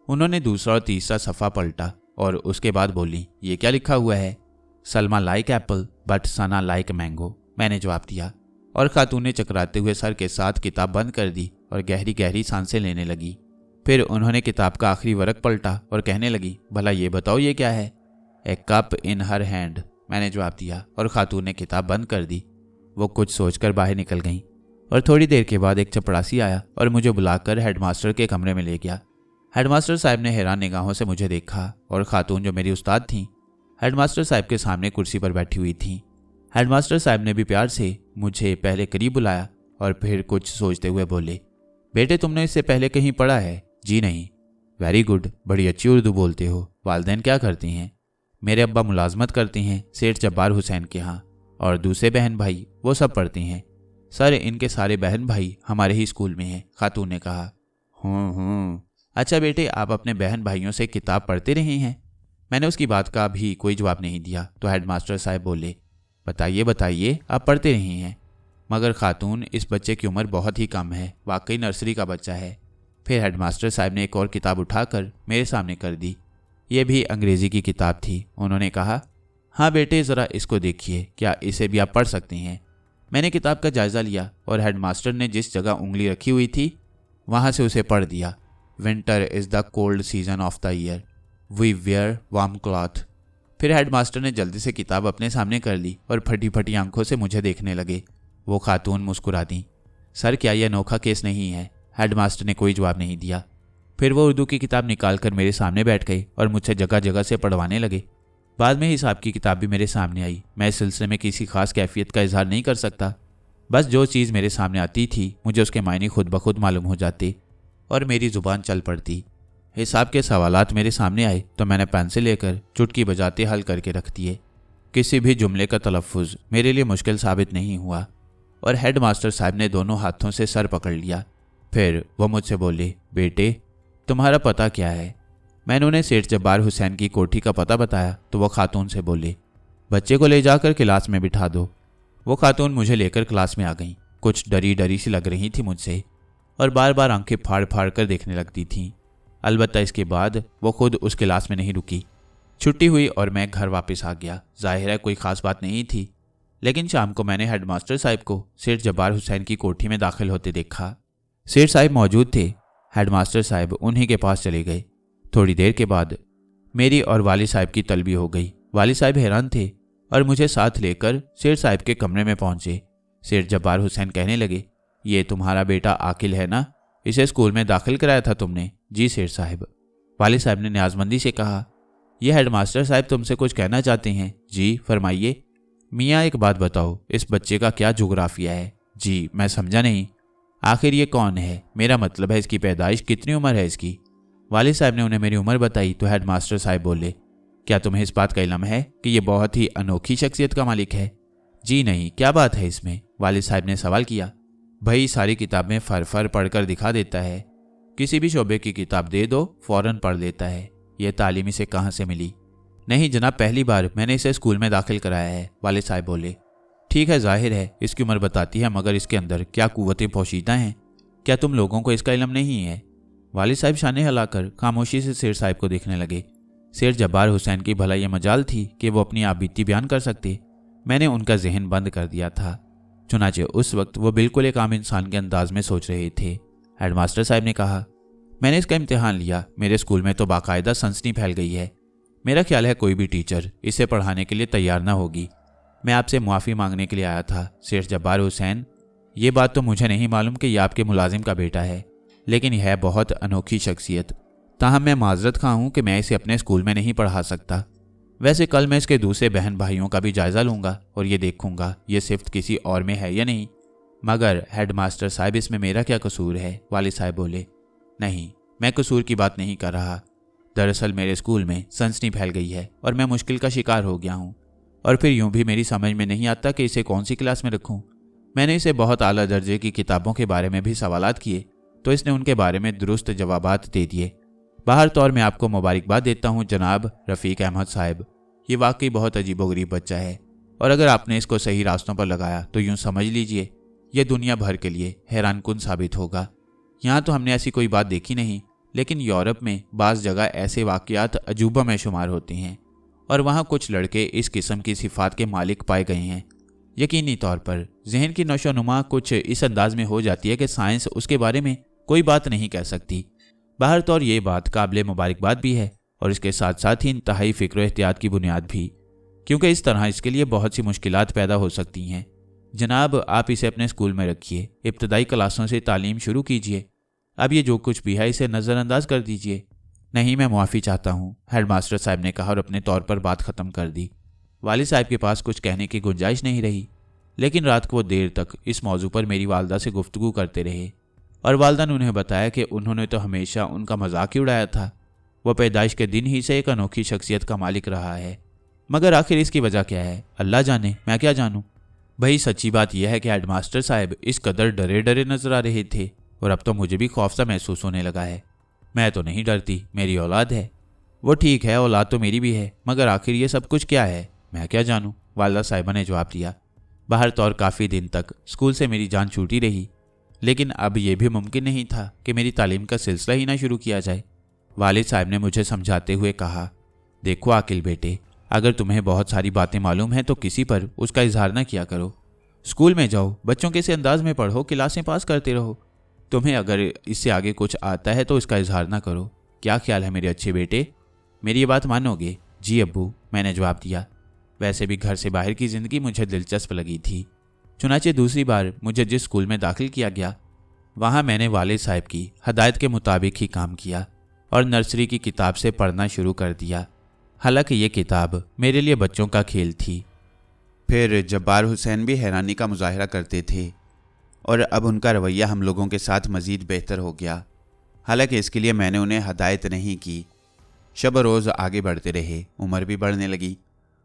उन्होंने दूसरा और तीसरा सफ़ा पलटा और उसके बाद बोली, ये क्या लिखा हुआ है? Salma like Apple but Sana like mango, मैंने जवाब दिया। और खातून ने चकराते हुए सर के साथ किताब बंद कर दी और गहरी गहरी सांसें लेने लगी। फिर उन्होंने किताब का आखिरी वर्क पलटा और कहने लगी, भला ये बताओ ये क्या है? ए कप इन हर हैंड, मैंने जवाब दिया और खातून ने किताब बंद कर दी। वो कुछ सोचकर बाहर निकल गईं और थोड़ी देर के बाद एक चपरासी आया और मुझे बुलाकर हेडमास्टर के कमरे में ले गया। हेडमास्टर साहब ने हैरान निगाहों से मुझे देखा और खातून जो मेरी उस्ताद थीं, हेडमास्टर साहब के सामने कुर्सी पर बैठी हुई थीं। हेडमास्टर साहब ने भी प्यार से मुझे पहले करीब बुलाया और फिर कुछ सोचते हुए बोले, बेटे तुमने इससे पहले कहीं पढ़ा है? जी नहीं। वेरी गुड, बड़ी अच्छी उर्दू बोलते हो। वालिदैन क्या करती हैं? मेरे अब्बा मुलाजमत करते हैं सेठ जब्बार हुसैन के यहाँ, और दूसरे बहन भाई वो सब पढ़ती हैं। सर इनके सारे बहन भाई हमारे ही स्कूल में हैं, खातून ने कहा। अच्छा बेटे, आप अपने बहन भाइयों से किताब पढ़ते रहे हैं? मैंने उसकी बात का भी कोई जवाब नहीं दिया तो हेडमास्टर साहब बोले, बताइए आप पढ़ते रहे हैं? मगर खातून, इस बच्चे की उम्र बहुत ही कम है, वाकई नर्सरी का बच्चा है। फिर हेडमास्टर साहब ने एक और किताब उठाकर मेरे सामने कर दी। यह भी अंग्रेज़ी की किताब थी। उन्होंने कहा, हाँ बेटे ज़रा इसको देखिए, क्या इसे भी आप पढ़ सकती हैं? मैंने किताब का जायज़ा लिया और हेडमास्टर ने जिस जगह उंगली रखी हुई थी वहाँ से उसे पढ़ दिया। Winter is the cold season of the year, we wear warm cloth. फिर हेडमास्टर ने जल्दी से किताब अपने सामने कर ली और फटी फटी आंखों से मुझे देखने लगे। वो खातून मुस्कुरा दी। सर क्या यह अनोखा केस नहीं है? हेडमास्टर ने कोई जवाब नहीं दिया। फिर वो उर्दू की किताब निकाल कर मेरे सामने बैठ गए और मुझसे जगह जगह से पढ़वाने लगे। बाद में हिसाब की किताब भी मेरे सामने आई। मैं इस सिलसिले में किसी खास कैफियत का इजहार नहीं कर सकता। बस जो चीज़ मेरे सामने आती थी मुझे उसके मायने खुद ब खुद मालूम हो जाते और मेरी ज़ुबान चल पड़ती। हिसाब के सवालात मेरे सामने आए तो मैंने पेंसिल लेकर चुटकी बजाते हल करके रख दिए। किसी भी जुमले का तलफ़ुज़ मेरे लिए मुश्किल साबित नहीं हुआ और हेड मास्टर साहब ने दोनों हाथों से सर पकड़ लिया। फिर वो मुझसे बोले, बेटे तुम्हारा पता क्या है? मैंने उन्हें सेठ जब्बार हुसैन की कोठी का पता बताया तो वो खातून से बोले, बच्चे को ले जाकर क्लास में बिठा दो। वो खातून मुझे लेकर क्लास में आ गई। कुछ डरी डरी सी लग रही थी मुझसे और बार बार आंखें फाड़ फाड़ कर देखने लगती थीं। अलबत्ता इसके बाद वो खुद उस क्लास में नहीं रुकी। छुट्टी हुई और मैं घर वापस आ गया। जाहिर है कोई ख़ास बात नहीं थी, लेकिन शाम को मैंने हेडमास्टर साहब को सेठ जब्बार हुसैन की कोठी में दाखिल होते देखा। सेठ साहब मौजूद थे। हेडमास्टर साहब उन्हीं के पास चले गए। थोड़ी देर के बाद मेरी और वाली साहब की तलबी हो गई। वाली साहब हैरान थे और मुझे साथ लेकर सेठ साहब के कमरे में पहुंचे। सेठ जब्बार हुसैन कहने लगे, ये तुम्हारा बेटा आकिल है ना? इसे स्कूल में दाखिल कराया था तुमने? जी सेठ साहब। वाली साहब ने न्याजमंदी से कहा, यह हेडमास्टर साहब तुमसे कुछ कहना चाहते हैं। जी फरमाइए। मियाँ एक बात बताओ, इस बच्चे का क्या जुग्राफिया है? जी मैं समझा नहीं। आखिर ये कौन है? मेरा मतलब है इसकी पैदाइश, कितनी उम्र है इसकी? वालिद साहब ने उन्हें मेरी उम्र बताई तो हेडमास्टर साहब बोले, क्या तुम्हें इस बात का इल्म है कि ये बहुत ही अनोखी शख्सियत का मालिक है? जी नहीं, क्या बात है इसमें? वालिद साहब ने सवाल किया। भाई सारी किताबें फर पढ़कर दिखा देता है। किसी भी शोबे की किताब दे दो फौरन पढ़ लेता है। यह तालीम इसे कहाँ से मिली? नहीं जनाब, पहली बार मैंने इसे स्कूल में दाखिल कराया है। वालिद साहब बोले, ठीक है, जाहिर है इसकी उम्र बताती है, मगर इसके अंदर क्या कुव्वतें पोशीदा हैं? क्या तुम लोगों को इसका इल्म नहीं है? वालिद साहब शाने हिलाकर खामोशी से सेठ साहब को देखने लगे। सेठ जब्बार हुसैन की भला ये मजाल थी कि वो अपनी आपबीती बयान कर सकते। मैंने उनका जहन बंद कर दिया था। चुनाचे उस वक्त वो बिल्कुल एक आम इंसान के अंदाज में सोच रहे थे। हेडमास्टर साहब ने कहा, मैंने इसका इम्तिहान लिया। मेरे स्कूल में तो बाकायदा सनसनी फैल गई है। मेरा ख्याल है कोई भी टीचर इसे पढ़ाने के लिए तैयार ना होगी। मैं आपसे मुआफ़ी मांगने के लिए आया था सेठ जब्बार हुसैन। ये बात तो मुझे नहीं मालूम कि यह आपके मुलाजिम का बेटा है, लेकिन यह है बहुत अनोखी शख्सियत। ताहम मैं माजरत खा हूँ कि मैं इसे अपने स्कूल में नहीं पढ़ा सकता। वैसे कल मैं इसके दूसरे बहन भाइयों का भी जायज़ा लूँगा और ये देखूँगा ये सिफ्त किसी और में है या नहीं। मगर हेडमास्टर साहब, इसमें मेरा क्या कसूर है? वालिद साहब बोले, नहीं, मैं कसूर की बात नहीं कर रहा। दरअसल मेरे स्कूल में सनसनी फैल गई है और मैं मुश्किल का शिकार हो गया हूँ, और फिर यूं भी मेरी समझ में नहीं आता कि इसे कौन सी क्लास में रखूं। मैंने इसे बहुत आला दर्जे की किताबों के बारे में भी सवालात किए तो इसने उनके बारे में दुरुस्त जवाबात दे दिए। बाहर तौर में आपको मुबारकबाद देता हूँ जनाब रफ़ीक अहमद साहब। ये वाकई बहुत अजीबोगरीब बच्चा है, और अगर आपने इसको सही रास्तों पर लगाया तो यूं समझ लीजिए ये दुनिया भर के लिए हैरानकुन साबित होगा। यहाँ तो हमने ऐसी कोई बात देखी नहीं, लेकिन यूरोप में बाज़ जगह ऐसे वाक़यात अजूबा में शुमार होते हैं, और वहाँ कुछ लड़के इस किस्म की सिफ़ात के मालिक पाए गए हैं। यकीनी तौर पर जहन की नशोनुमा कुछ इस अंदाज में हो जाती है कि साइंस उसके बारे में कोई बात नहीं कह सकती। बाहर तौर ये बात काबिल मुबारकबाद भी है, और इसके साथ साथ ही इंतहाई फ़िक्र एहतियात की बुनियाद भी, क्योंकि इस तरह इसके लिए बहुत सी मुश्किलात पैदा हो सकती हैं। जनाब आप इसे अपने स्कूल में रखिए, इब्तदाई क्लासों से तालीम शुरू कीजिए। अब ये जो कुछ भी है इसे नज़रअंदाज कर दीजिए। नहीं, मैं मुआफ़ी चाहता हूँ, हेडमास्टर साहब ने कहा और अपने तौर पर बात ख़त्म कर दी। वालिद साहब के पास कुछ कहने की गुंजाइश नहीं रही, लेकिन रात को वो देर तक इस मौजू पर मेरी वालदा से गुफ्तगू करते रहे, और वालदा ने उन्हें बताया कि उन्होंने तो हमेशा उनका मजाक ही उड़ाया था। वह पैदाइश के दिन ही से एक अनोखी शख्सियत का मालिक रहा है, मगर आखिर इसकी वजह क्या है अल्लाह जाने, मैं क्या जानूँ। भाई सच्ची बात यह है कि हेडमास्टर साहब इस कदर डरे डरे नजर आ रहे थे, और अब तो मुझे भी खौफ सा महसूस होने लगा है। मैं तो नहीं डरती, मेरी औलाद है। वो ठीक है, औलाद तो मेरी भी है, मगर आखिर ये सब कुछ क्या है, मैं क्या जानूँ, वालदा साहिबा ने जवाब दिया। बाहर तौर काफ़ी दिन तक स्कूल से मेरी जान छूटी रही, लेकिन अब यह भी मुमकिन नहीं था कि मेरी तालीम का सिलसिला ही ना शुरू किया जाए। वालिद साहब ने मुझे समझाते हुए कहा, देखो आकिल बेटे, अगर तुम्हें बहुत सारी बातें मालूम हैं तो किसी पर उसका इजहार ना किया करो। स्कूल में जाओ, बच्चों के से अंदाज में पढ़ो, क्लासें पास करते रहो। तुम्हें अगर इससे आगे कुछ आता है तो इसका इजहार ना करो। क्या ख्याल है मेरे अच्छे बेटे, मेरी ये बात मानोगे? जी अब्बू, मैंने जवाब दिया। वैसे भी घर से बाहर की ज़िंदगी मुझे दिलचस्प लगी थी। चुनाचे दूसरी बार मुझे जिस स्कूल में दाखिल किया गया, वहाँ मैंने वालिद साहब की हदायत के मुताबिक ही काम किया और नर्सरी की किताब से पढ़ना शुरू कर दिया। हालांकि ये किताब मेरे लिए बच्चों का खेल थी। फिर जब्बार हुसैन भी हैरानी का मुजाहरा करते थे, और अब उनका रवैया हम लोगों के साथ मज़ीद बेहतर हो गया। हालांकि इसके लिए मैंने उन्हें हदायत नहीं की। शब रोज़ आगे बढ़ते रहे, उम्र भी बढ़ने लगी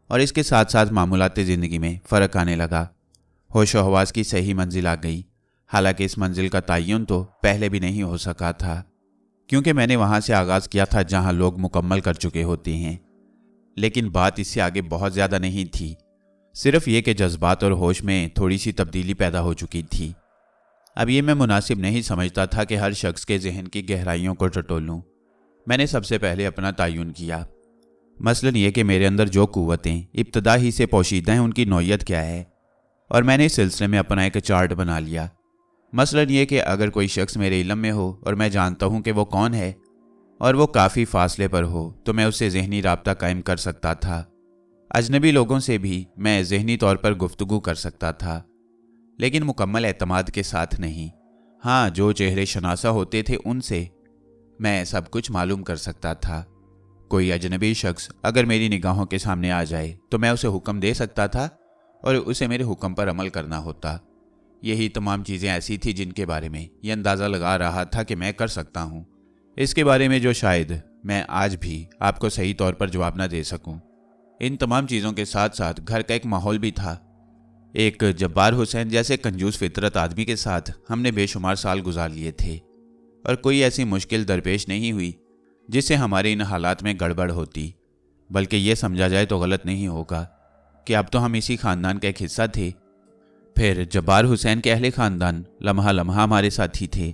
और इसके साथ साथ मामूलाती ज़िंदगी में फ़र्क आने लगा। होश व हवास की सही मंजिल आ गई। हालांकि इस मंजिल का तयन तो पहले भी नहीं हो सका था, क्योंकि मैंने वहाँ से आगाज़ किया था जहाँ लोग मुकम्मल कर चुके होते हैं। लेकिन बात इससे आगे बहुत ज़्यादा नहीं थी, सिर्फ ये कि जज्बात और होश में थोड़ी सी तब्दीली पैदा हो चुकी थी। अब ये मैं मुनासिब नहीं समझता था कि हर शख्स के जहन की गहराइयों को टटोलूं। मैंने सबसे पहले अपना तयन किया। मसलन ये कि मेरे अंदर जो क़ुव्वतें इब्तदा ही से पोशीदा हैं उनकी नौइयत क्या है, और मैंने इस सिलसिले में अपना एक चार्ट बना लिया। मसलन ये कि अगर कोई शख्स मेरे इल्म में हो और मैं जानता हूँ कि वो कौन है और वो काफ़ी फासले पर हो, तो मैं उससे ज़हनी राब्ता कायम कर सकता था। अजनबी लोगों से भी मैं ज़हनी तौर पर गुफ्तगू कर सकता था, लेकिन मुकम्मल एतमाद के साथ नहीं। हाँ, जो चेहरे शनासा होते थे उनसे मैं सब कुछ मालूम कर सकता था। कोई अजनबी शख्स अगर मेरी निगाहों के सामने आ जाए तो मैं उसे हुक्म दे सकता था और उसे मेरे हुक्म पर अमल करना होता। यही तमाम चीज़ें ऐसी थी जिनके बारे में यह अंदाज़ा लगा रहा था कि मैं कर सकता हूँ, इसके बारे में जो शायद मैं आज भी आपको सही तौर पर जवाब न दे सकूँ। इन तमाम चीज़ों के साथ साथ घर का एक माहौल भी था। एक जब्बार हुसैन जैसे कंजूस फितरत आदमी के साथ हमने बेशुमार साल गुजार लिए थे और कोई ऐसी मुश्किल दरपेश नहीं हुई जिससे हमारे इन हालात में गड़बड़ होती। बल्कि ये समझा जाए तो गलत नहीं होगा कि अब तो हम इसी ख़ानदान का एक हिस्सा थे। फिर जब्बार हुसैन के अहले ख़ानदान लम्हा लम्हा हमारे साथ ही थे।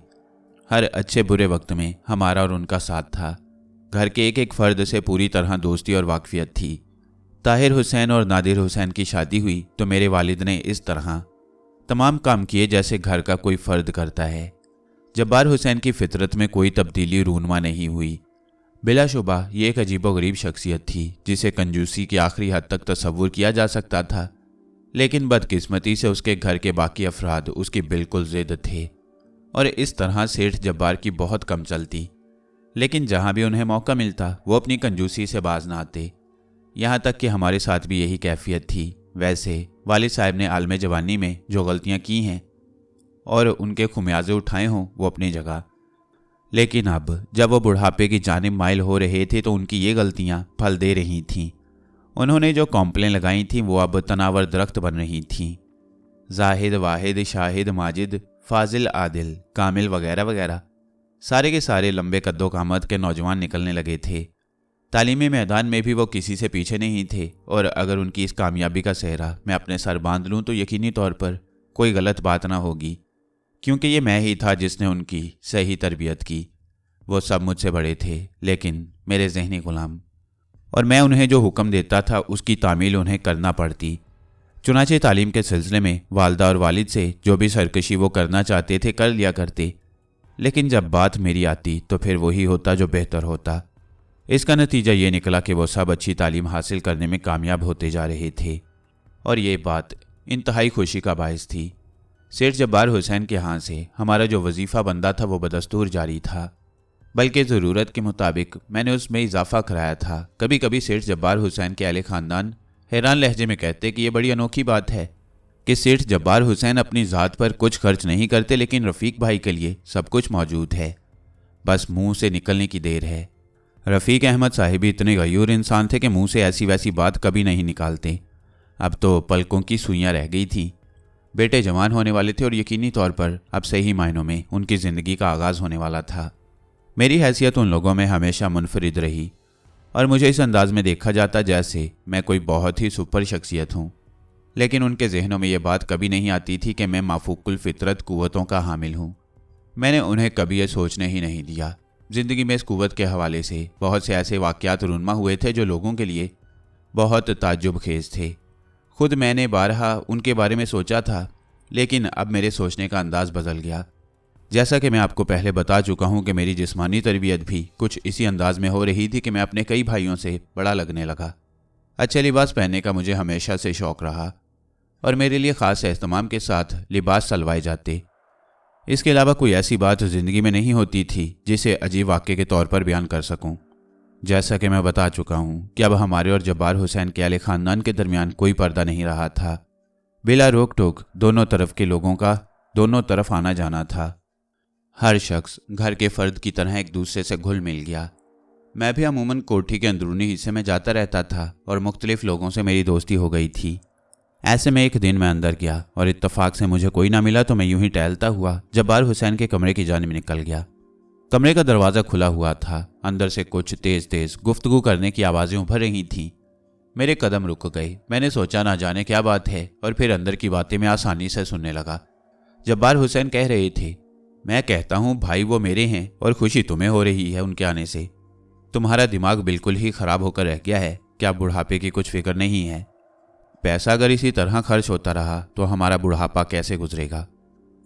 हर अच्छे बुरे वक्त में हमारा और उनका साथ था। घर के एक एक फ़र्द से पूरी तरह दोस्ती और वाकफियत थी। ताहिर हुसैन और नादिर हुसैन की शादी हुई तो मेरे वालिद ने इस तरह तमाम काम किए जैसे घर का कोई फ़र्द करता है। जब्बार हुसैन की फितरत में कोई तब्दीली रूनमा नहीं हुई। बिलाशुबा ये एक अजीबोगरीब शख्सियत थी जिसे कंजूसी की आखिरी हद तक तसव्वुर किया जा सकता था, लेकिन बदकिस्मती से उसके घर के बाकी अफराद उसकी बिल्कुल ज़िद थे और इस तरह सेठ जब्बार की बहुत कम चलती। लेकिन जहाँ भी उन्हें मौका मिलता वो अपनी कंजूसी से बाज न आते। यहाँ तक कि हमारे साथ भी यही कैफियत थी। वैसे वालिद साहब ने आलम जवानी में जो गलतियाँ की हैं और उनके खुमियाजे उठाए हों वो अपनी जगह, लेकिन अब जब वो बुढ़ापे की जानिब माइल हो रहे थे तो उनकी ये गलतियाँ फल दे रही थीं। उन्होंने जो कॉम्प्लें लगाई थीं वो अब तनावर दरख्त बन रही थीं। जाहिद, वाहिद, शाहिद, माजिद, फाजिल, आदिल, कामिल वगैरह वगैरह सारे के सारे लंबे कद्दो कामत के नौजवान निकलने लगे थे। तालीमी मैदान में भी वो किसी से पीछे नहीं थे और अगर उनकी इस कामयाबी का सेहरा मैं अपने सर बांध लूँ तो यकीनी तौर पर कोई गलत बात ना होगी, क्योंकि ये मैं ही था जिसने उनकी सही तरबियत की। वो सब मुझसे बड़े थे लेकिन मेरे जहनी गुलाम, और मैं उन्हें जो हुक्म देता था उसकी तामील उन्हें करना पड़ती। चुनाचे तालीम के सिलसिले में वालदा और वालिद से जो भी सरकशी वो करना चाहते थे कर लिया करते, लेकिन जब बात मेरी आती तो फिर वही होता जो बेहतर होता। इसका नतीजा ये निकला कि वो सब अच्छी तालीम हासिल करने में कामयाब होते जा रहे थे और ये बात इंतहाई खुशी का बायस थी। सेठ जब्बार हुसैन के यहाँ से हमारा जो वजीफ़ा बंदा था वो बदस्तूर जारी था, बल्कि ज़रूरत के मुताबिक मैंने उसमें इजाफा कराया था। कभी कभी सेठ जब्बार हुसैन के अहले ख़ानदान हैरान लहजे में कहते कि ये बड़ी अनोखी बात है कि सेठ जब्बार हुसैन अपनी ज़ात पर कुछ खर्च नहीं करते, लेकिन रफ़ीक भाई के लिए सब कुछ मौजूद है, बस मुंह से निकलने की देर है। रफ़ीक अहमद साहिब इतने गयूर इंसान थे कि मुंह से ऐसी वैसी बात कभी नहीं निकालते। अब तो पलकों की सुइयाँ रह गई थी। बेटे जवान होने वाले थे और यकीनी तौर पर अब सही मायनों में उनकी ज़िंदगी का आगाज़ होने वाला था। मेरी हैसियत उन लोगों में हमेशा मुनफरिद रही और मुझे इस अंदाज में देखा जाता जैसे मैं कोई बहुत ही सुपर शख्सियत हूँ, लेकिन उनके जहनों में ये बात कभी नहीं आती थी कि मैं माफूकुल फितरत कुव्वतों का हामिल हूँ। मैंने उन्हें कभी ये सोचने ही नहीं दिया। ज़िंदगी में इस कुव्वत के हवाले से बहुत से ऐसे वाक़यात रूनमा हुए थे जो लोगों के लिए बहुत ताज्जुब खेज थे। खुद मैंने बारहा उनके बारे में सोचा था, लेकिन अब मेरे सोचने का अंदाज़ बदल गया। जैसा कि मैं आपको पहले बता चुका हूँ कि मेरी जिस्मानी तरबियत भी कुछ इसी अंदाज में हो रही थी कि मैं अपने कई भाइयों से बड़ा लगने लगा। अच्छे लिबास पहनने का मुझे हमेशा से शौक़ रहा और मेरे लिए ख़ास एहतमाम के साथ लिबास सलवाए जाते। इसके अलावा कोई ऐसी बात ज़िंदगी में नहीं होती थी जिसे अजीब वाक़े के तौर पर बयान कर सकूं। जैसा कि मैं बता चुका हूं कि अब हमारे और जब्बार हुसैन के अहले ख़ानदान के दरमियान कोई पर्दा नहीं रहा था। बिला रोक टोक दोनों तरफ के लोगों का दोनों तरफ आना जाना था। हर शख्स घर के फर्द की तरह एक दूसरे से घुल मिल गया। मैं भी अमूमन कोठी के अंदरूनी हिस्से में जाता रहता था और मुख्तलिफ लोगों से मेरी दोस्ती हो गई थी। ऐसे में एक दिन मैं अंदर गया और इत्तफाक से मुझे कोई ना मिला तो मैं यूं ही टहलता हुआ जब्बार हुसैन के कमरे की जानिब निकल गया। कमरे का दरवाज़ा खुला हुआ था। अंदर से कुछ तेज़ तेज़ गुफ्तगू करने की आवाज़ें उभर रही थीं। मेरे कदम रुक गए। मैंने सोचा ना जाने क्या बात है और फिर अंदर की बातें मैं आसानी से सुनने लगा। जब्बार हुसैन कह रहे थे, मैं कहता हूँ भाई वो मेरे हैं और खुशी तुम्हें हो रही है उनके आने से। तुम्हारा दिमाग बिल्कुल ही ख़राब होकर रह गया है। क्या बुढ़ापे की कुछ फिक्र नहीं है? पैसा अगर इसी तरह खर्च होता रहा तो हमारा बुढ़ापा कैसे गुजरेगा?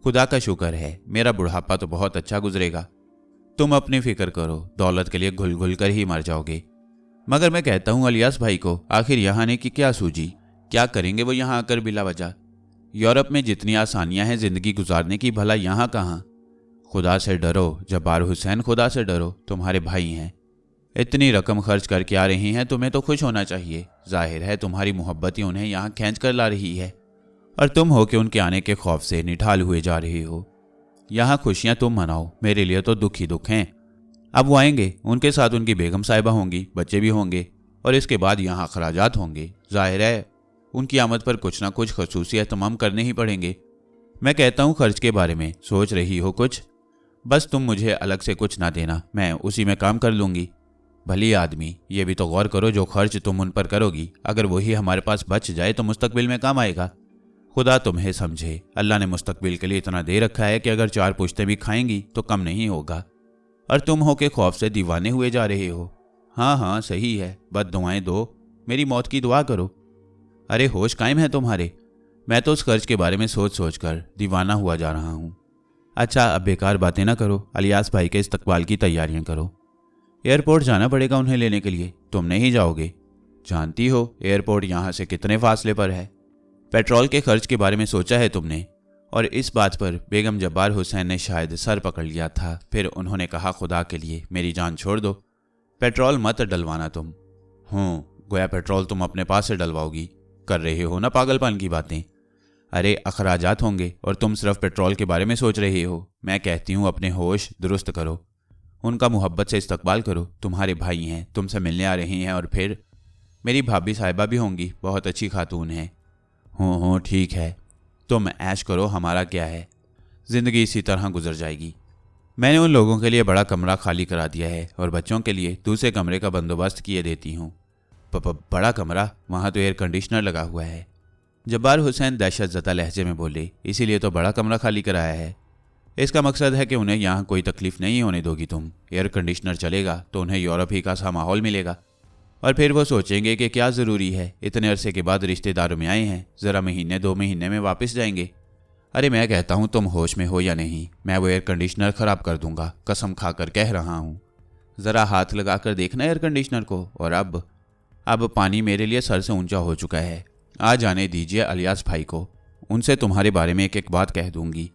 खुदा का शुक्र है मेरा बुढ़ापा तो बहुत अच्छा गुजरेगा। तुम अपनी फिक्र करो, दौलत के लिए घुल घुल कर ही मर जाओगे। मगर मैं कहता हूँ अलियास भाई को आखिर यहाँ आने की क्या सूझी? क्या करेंगे वो यहाँ आकर बिला वजह? यूरोप में जितनी आसानियाँ हैं ज़िंदगी गुजारने की, भला यहाँ कहाँ? खुदा से डरो जब्बार हुसैन, खुदा से डरो। तुम्हारे भाई हैं, इतनी रकम खर्च करके आ रही हैं, तुम्हें तो खुश होना चाहिए। जाहिर है तुम्हारी मोहब्बत ही उन्हें यहाँ खींच कर ला रही है और तुम हो कि उनके आने के खौफ से निठाल हुए जा रहे हो। यहाँ खुशियाँ तुम मनाओ, मेरे लिए तो दुख ही दुख हैं। अब वो आएंगे, उनके साथ उनकी बेगम साहिबा होंगी, बच्चे भी होंगे और इसके बाद यहाँ अखराजात होंगे। जाहिर है उनकी आमद पर कुछ ना कुछ खसूसी एहतमाम करने ही पड़ेंगे। मैं कहता हूँ खर्च के बारे में सोच रही हो कुछ? बस तुम मुझे अलग से कुछ ना देना, मैं उसी में काम कर लूँगी। भली आदमी, ये भी तो गौर करो जो खर्च तुम उन पर करोगी अगर वही हमारे पास बच जाए तो मुस्तकबिल में काम आएगा। खुदा तुम्हें समझे, अल्लाह ने मुस्तकबिल के लिए इतना दे रखा है कि अगर 4 पुश्तें भी खाएंगी तो कम नहीं होगा और तुम हो के खौफ से दीवाने हुए जा रहे हो। हाँ हाँ सही है, बद दुआएं दो, मेरी मौत की दुआ करो। अरे होश कायम है तुम्हारे? मैं तो उस खर्च के बारे में सोच सोच कर दीवाना हुआ जा रहा हूँ। अच्छा अब बेकार बातें ना करो, अलियास भाई के इस्तकबाल की तैयारियां करो। एयरपोर्ट जाना पड़ेगा उन्हें लेने के लिए, तुम नहीं जाओगे? जानती हो एयरपोर्ट यहाँ से कितने फासले पर है। पेट्रोल के खर्च के बारे में सोचा है तुमने? और इस बात पर बेगम जब्बार हुसैन ने शायद सर पकड़ लिया था। फिर उन्होंने कहा, खुदा के लिए मेरी जान छोड़ दो, पेट्रोल मत डलवाना तुम। गोया पेट्रोल तुम अपने पास से डलवाओगी? कर रहे हो ना पागलपन की बातें। अरे अखराजात होंगे और तुम सिर्फ पेट्रोल के बारे में सोच रहे हो। मैं कहती हूँ अपने होश दुरुस्त करो, उनका मोहब्बत से इस्तकबाल करो। तुम्हारे भाई हैं, तुमसे मिलने आ रहे हैं और फिर मेरी भाभी साहिबा भी होंगी, बहुत अच्छी खातून है। ठीक है, तुम ऐश करो, हमारा क्या है, ज़िंदगी इसी तरह गुजर जाएगी। मैंने उन लोगों के लिए बड़ा कमरा खाली करा दिया है और बच्चों के लिए दूसरे कमरे का बंदोबस्त किए देती हूँ। बड़ा कमरा? वहाँ तो एयर कंडीशनर लगा हुआ है। जब्बार हुसैन दहशत ज़दा लहजे में बोले, इसीलिए तो बड़ा कमरा खाली कराया है। इसका मकसद है कि उन्हें यहाँ कोई तकलीफ नहीं होने दोगी तुम। एयर कंडीशनर चलेगा तो उन्हें यूरोप ही का सा माहौल मिलेगा और फिर वो सोचेंगे कि क्या ज़रूरी है, इतने अरसे के बाद रिश्तेदारों में आए हैं, ज़रा महीने 2 महीने में वापस जाएंगे। अरे मैं कहता हूँ तुम होश में हो या नहीं, मैं वो एयर कंडीशनर ख़राब कर दूंगा, कसम खाकर कह रहा हूँ। ज़रा हाथ लगा कर देखना एयर कंडीशनर को। और अब पानी मेरे लिए सर से ऊंचा हो चुका है। आ जाने दीजिए अलियास भाई को, उनसे तुम्हारे बारे में एक एक बात कह दूंगी।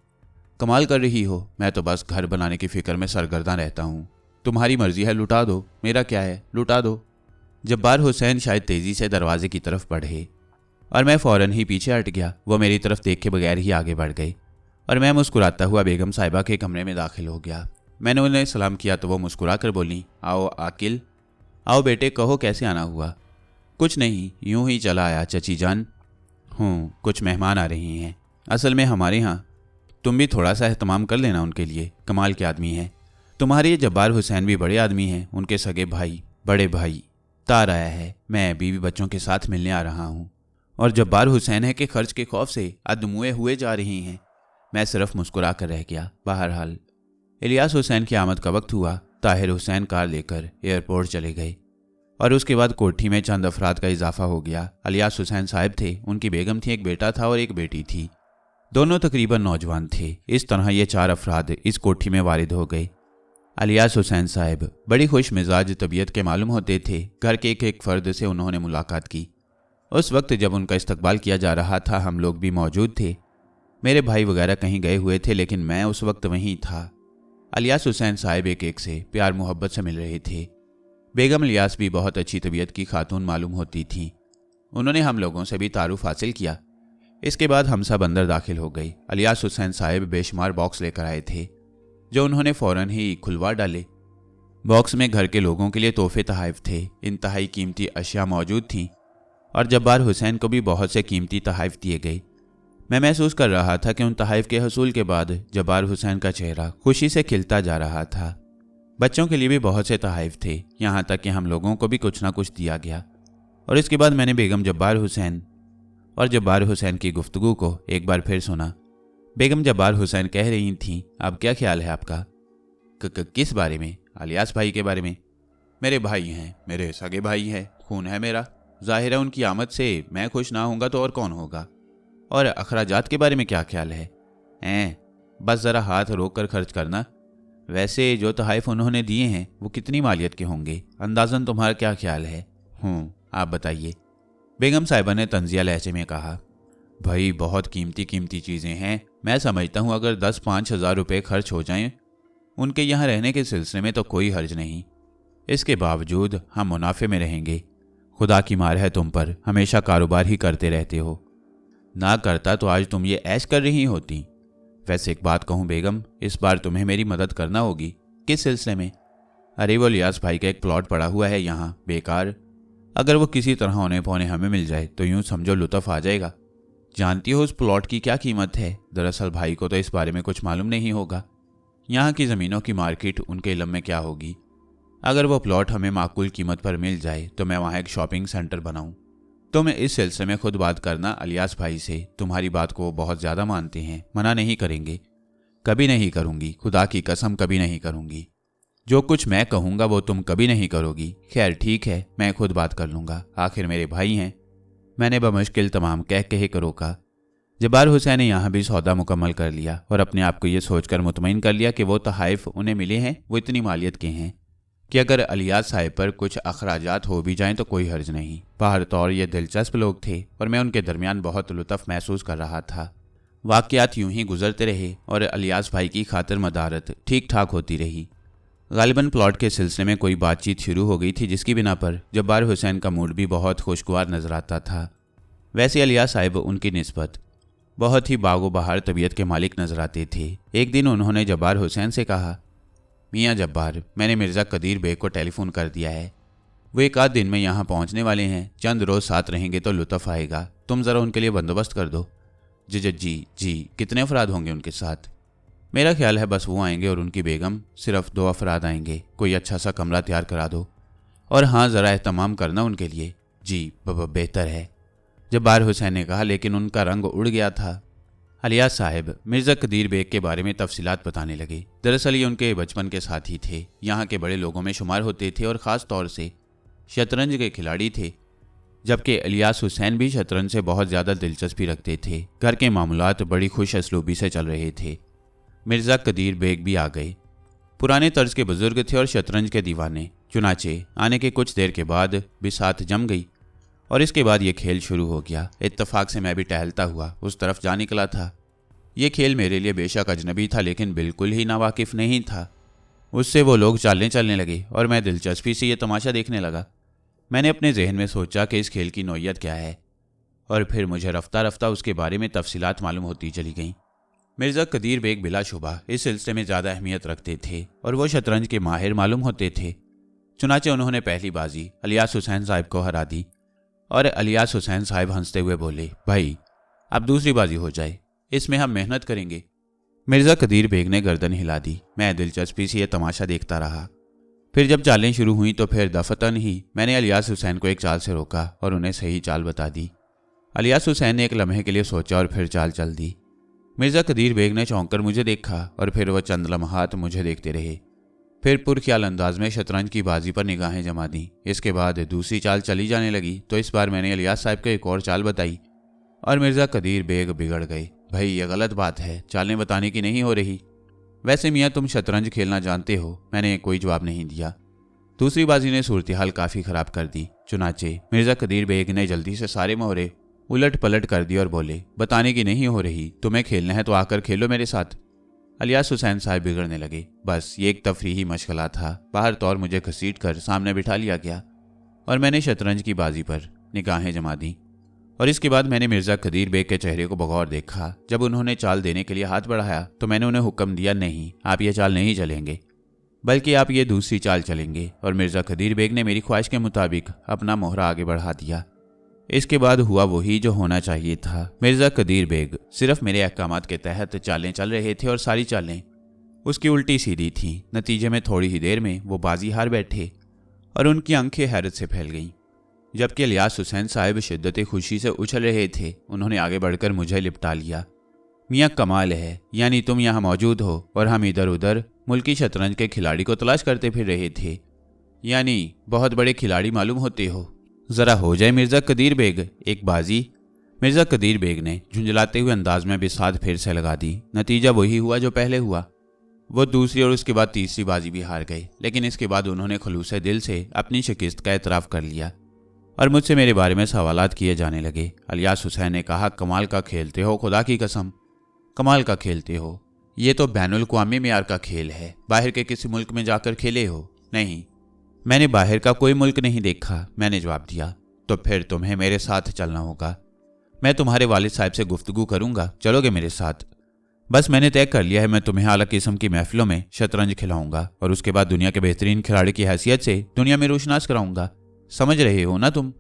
कमाल कर रही हो, मैं तो बस घर बनाने की फ़िक्र में सरगर्दा रहता हूँ। तुम्हारी मर्जी है, लुटा दो, मेरा क्या है, लुटा दो। जब्बार हुसैन शायद तेज़ी से दरवाजे की तरफ बढ़े और मैं फ़ौरन ही पीछे हट गया। वो मेरी तरफ देखे बगैर ही आगे बढ़ गई और मैं मुस्कुराता हुआ बेगम साहिबा के कमरे में दाखिल हो गया। मैंने उन्हें सलाम किया तो वो मुस्कुरा कर बोली, आओ आकिल, आओ बेटे, कहो कैसे आना हुआ? कुछ नहीं, यूं ही चला आया चची जान। कुछ मेहमान आ रहे हैं असल में हमारे यहाँ, तुम भी थोड़ा सा एहतमाम कर लेना उनके लिए, कमाल के आदमी हैं। तुम्हारे ये जब्बार हुसैन भी बड़े आदमी हैं, उनके सगे भाई, बड़े भाई तार आया है। मैं बीवी बच्चों के साथ मिलने आ रहा हूँ और जब्बार हुसैन है कि खर्च के खौफ से अदमुए हुए जा रही हैं। मैं सिर्फ मुस्कुरा कर रह गया। बहरहाल इलियास हुसैन की आमद का वक्त हुआ। ताहिर हुसैन कार लेकर एयरपोर्ट चले गए और उसके बाद कोठी में चंद अफराद का इजाफा हो गया। इलियास हुसैन साहब थे, उनकी बेगम थी, एक बेटा था और एक बेटी थी। दोनों तकरीबन नौजवान थे। इस तरह ये 4 अफराद इस कोठी में वारिद हो गए। इलियास हुसैन साहब बड़ी खुश मिजाज तबीयत के मालूम होते थे। घर के एक फ़र्द से उन्होंने मुलाकात की। उस वक्त जब उनका इस्तकबाल किया जा रहा था हम लोग भी मौजूद थे। मेरे भाई वगैरह कहीं गए हुए थे लेकिन मैं उस वक्त वहीं था। इलियास हुसैन साहब एक से प्यार मोहब्बत से मिल रहे थे। बेगम इलियास भी बहुत अच्छी तबीयत की खातून मालूम होती थी। उन्होंने हम लोगों से भी तारुफ हासिल किया। इसके बाद हम सब अंदर दाखिल हो गए। इलियास हुसैन साहब बेशुमार बॉक्स लेकर आए थे जो उन्होंने फौरन ही खुलवा डाले। बॉक्स में घर के लोगों के लिए तोहफे तोहफ़े थे, इंतहाई कीमती अशिया मौजूद थीं और जब्बार हुसैन को भी बहुत से कीमती तोहफ़े दिए गए। मैं महसूस कर रहा था कि उन तोहफ़े के हसूल के बाद जब्बार हुसैन का चेहरा खुशी से खिलता जा रहा था। बच्चों के लिए भी बहुत से तोहफ़े थे, यहाँ तक कि हम लोगों को भी कुछ ना कुछ दिया गया। और इसके बाद मैंने बेगम जब्बार हुसैन की गुफ्तगू को एक बार फिर सुना। बेगम जब्बार हुसैन कह रही थीं, अब क्या ख्याल है आपका? किस बारे में? अलियास भाई के बारे में। मेरे भाई हैं, मेरे सगे भाई हैं, खून है मेरा। जाहिर है उनकी आमद से मैं खुश ना होऊंगा तो और कौन होगा। और अखराजात के बारे में क्या ख्याल है? बस ज़रा हाथ रोक कर खर्च करना। वैसे जो तोहफ़े उन्होंने दिए हैं वो कितनी मालियत के होंगे? अंदाज़न तुम्हारा क्या ख्याल है? आप बताइए। बेगम साहिबा ने तंजिया लहजे में कहा, भाई बहुत कीमती चीज़ें हैं। मैं समझता हूँ अगर 10-5 हज़ार रुपये खर्च हो जाएं उनके यहाँ रहने के सिलसिले में तो कोई हर्ज नहीं। इसके बावजूद हम मुनाफे में रहेंगे। खुदा की मार है तुम पर, हमेशा कारोबार ही करते रहते हो। ना करता तो आज तुम ये ऐश कर रही होती। वैसे एक बात कहूँ बेगम, इस बार तुम्हें मेरी मदद करना होगी। किस सिलसिले में? अरे वो लियास भाई का एक प्लॉट पड़ा हुआ है यहाँ बेकार, अगर वो किसी तरह होने पौने हमें मिल जाए तो यूँ समझो लुत्फ आ जाएगा। जानती हो उस प्लॉट की क्या कीमत है? दरअसल भाई को तो इस बारे में कुछ मालूम नहीं होगा। यहाँ की ज़मीनों की मार्केट उनके इल्म में क्या होगी। अगर वो प्लॉट हमें माकूल कीमत पर मिल जाए तो मैं वहाँ एक शॉपिंग सेंटर बनाऊँ। तो मैं इस सिलसिले में खुद बात करना अलियास भाई से। तुम्हारी बात को बहुत ज़्यादा मानते हैं, मना नहीं करेंगे। कभी नहीं करूँगी, खुदा की कसम कभी नहीं करूँगी। जो कुछ मैं कहूँगा वो तुम कभी नहीं करोगी। खैर ठीक है, मैं खुद बात कर लूँगा, आखिर मेरे भाई हैं। मैंने बमुश्किल तमाम कह कर रोका। जब्बार हुसैन ने यहाँ भी सौदा मुकम्मल कर लिया और अपने आप को ये सोचकर मुतमईन कर लिया कि वो तोहफ़े उन्हें मिले हैं वो इतनी मालियत के हैं कि अगर अलियास साहिब पर कुछ अखराजात हो भी जाएं तो कोई हर्ज नहीं। बाहर तौर ये दिलचस्प लोग थे और मैं उनके दरमियान बहुत लुत्फ़ महसूस कर रहा था। वाक़यात यूं ही गुजरते रहे और अलियास भाई की खातिर मदारत ठीक ठाक होती रही। गालिबन प्लॉट के सिलसिले में कोई बातचीत शुरू हो गई थी जिसकी बिना पर जब्बार हुसैन का मूड भी बहुत खुशगवार नजर आता था। वैसे अलियास साहिब उनकी निस्बत बहुत ही बागो बहार तबीयत के मालिक नजर आते थे। एक दिन उन्होंने जब्बार हुसैन से कहा, मियाँ जब्बार, मैंने मिर्ज़ा कदीर बेग को टेलीफोन कर दिया है। वो एक आध दिन में यहाँ पहुँचने वाले हैं। चंद रोज़ साथ रहेंगे तो लुत्फ़ आएगा। तुम ज़रा उनके लिए बंदोबस्त कर दो। जी। कितने अफराद होंगे उनके साथ? मेरा ख्याल है बस वो आएंगे और उनकी बेगम। सिर्फ 2 अफराद आएंगे। कोई अच्छा सा कमरा तैयार करा दो। और हाँ, ज़रा एहतमाम करना उनके लिए। जी बेहतर है, जब्बार हुसैन ने कहा, लेकिन उनका रंग उड़ गया था। अलियास साहिब मिर्ज़ा कदीर बेग के बारे में तफसीलात बताने लगे। दरअसल ये उनके बचपन के साथी थे, यहाँ के बड़े लोगों में शुमार होते थे और ख़ास तौर से शतरंज के खिलाड़ी थे। जबकि अलियास हुसैन भी शतरंज से बहुत ज़्यादा दिलचस्पी रखते थे। घर के मामलात बड़ी खुश असलूबी से चल रहे थे। मिर्ज़ा कदीर बेग भी आ गए। पुराने तर्ज के बुजुर्ग थे और शतरंज के दीवाने। चुनाचे आने के कुछ देर के बाद बिसात जम गई और इसके बाद ये खेल शुरू हो गया। इत्तफाक से मैं भी टहलता हुआ उस तरफ जा निकला था। ये खेल मेरे लिए बेशक अजनबी था, लेकिन बिल्कुल ही नावाकिफ़ नहीं था। उससे वो लोग चालने चलने लगे और मैं दिलचस्पी से ये तमाशा देखने लगा। मैंने अपने जहन में सोचा कि इस खेल की नौइयत क्या है, और फिर मुझे रफ्ता रफ्ता उसके बारे में तफसीलात मालूम होती चली गईं। मिर्ज़ा कदीर बेग बिलाशुबा इस सिलसिले में ज़्यादा अहमियत रखते थे और वो शतरंज के माहिर मालूम होते थे। चुनाचे उन्होंने पहली बाजी अलियास हुसैन साहिब को हरा दी और अलियास हुसैन साहिब हंसते हुए बोले, भाई अब दूसरी बाजी हो जाए, इसमें हम मेहनत करेंगे। मिर्ज़ा कदीर बेग ने गर्दन हिला दी। मैं दिलचस्पी से यह तमाशा देखता रहा। फिर जब चालें शुरू हुई तो फिर दफतन ही मैंने अलियास हुसैन को एक चाल से रोका और उन्हें सही चाल बता दी। अलियास हुसैन ने एक लम्हे के लिए सोचा और फिर चाल चल दी। मिर्ज़ा कदीर बेग ने चौंक कर मुझे देखा और फिर वह चंद लम्हात मुझे देखते रहे। फिर पुरख्याल अंदाज में शतरंज की बाजी पर निगाहें जमा दी। इसके बाद दूसरी चाल चली जाने लगी तो इस बार मैंने अलियास साहब को एक और चाल बताई और मिर्ज़ा कदीर बेग बिगड़ गए। भाई ये गलत बात है, चालें बताने की नहीं हो रही। वैसे मियाँ तुम शतरंज खेलना जानते हो। मैंने कोई जवाब नहीं दिया। दूसरी बाजी ने सूरत हाल काफ़ी ख़राब कर दी। चुनाचे मिर्ज़ा कदीर बेग ने जल्दी से सारे मोहरे उलट पलट कर दी और बोले, बताने की नहीं हो रही, तुम्हें खेलना है तो आकर खेलो मेरे साथ। अलियास हुसैन साहब बिगड़ने लगे। बस ये एक तफरीही मशगला था। बाहर तौर मुझे घसीट कर सामने बिठा लिया गया और मैंने शतरंज की बाजी पर निगाहें जमा दी। और इसके बाद मैंने मिर्ज़ा कदीर बेग के चेहरे को बगौर देखा। जब उन्होंने चाल देने के लिए हाथ बढ़ाया तो मैंने उन्हें हुक्म दिया, नहीं, आप ये चाल नहीं चलेंगे, बल्कि आप ये दूसरी चाल चलेंगे। और मिर्ज़ा कदीर बेग ने मेरी ख्वाहिश के मुताबिक अपना मोहरा आगे बढ़ा दिया। इसके बाद हुआ वही जो होना चाहिए था। मिर्ज़ा कदीर बेग सिर्फ मेरे अहकामात के तहत चालें चल रहे थे और सारी चालें उसकी उल्टी सीधी थीं। नतीजे में थोड़ी ही देर में वो बाजी हार बैठे और उनकी आंखें हैरत से फैल गईं। जबकि इलियास हुसैन साहब शिद्दत खुशी से उछल रहे थे, उन्होंने आगे बढ़कर मुझे लिपटा लिया। मियाँ कमाल है, यानी तुम यहाँ मौजूद हो और हम इधर उधर मुल्की शतरंज के खिलाड़ी को तलाश करते फिर रहे थे, यानी बहुत बड़े खिलाड़ी मालूम होते हो। ज़रा हो जाए मिर्ज़ा कदीर बेग एक बाजी। मिर्ज़ा कदीर बेग ने झुंझलाते हुए अंदाज में बिसात फिर से लगा दी। नतीजा वही हुआ जो पहले हुआ। वो दूसरी और उसके बाद तीसरी बाजी भी हार गए, लेकिन इसके बाद उन्होंने खलूस दिल से अपनी शिकस्त का एतराफ़ कर लिया और मुझसे मेरे बारे में सवालात किए जाने लगे। इलियास हुसैन ने कहा, कमाल का खेलते हो, खुदा की कसम कमाल का खेलते हो। ये तो बैनुल क़वामी मेयार का खेल है। बाहर के किसी मुल्क में जाकर खेले हो? नहीं, मैंने बाहर का कोई मुल्क नहीं देखा, मैंने जवाब दिया। तो फिर तुम्हें मेरे साथ चलना होगा। मैं तुम्हारे वालिद साहब से गुफ्तगू करूंगा, चलोगे मेरे साथ? बस मैंने तय कर लिया है, मैं तुम्हें आला किस्म की महफिलों में शतरंज खिलाऊंगा और उसके बाद दुनिया के बेहतरीन खिलाड़ी की हैसियत से दुनिया में रोशनास कराऊंगा। समझ रहे हो ना तुम?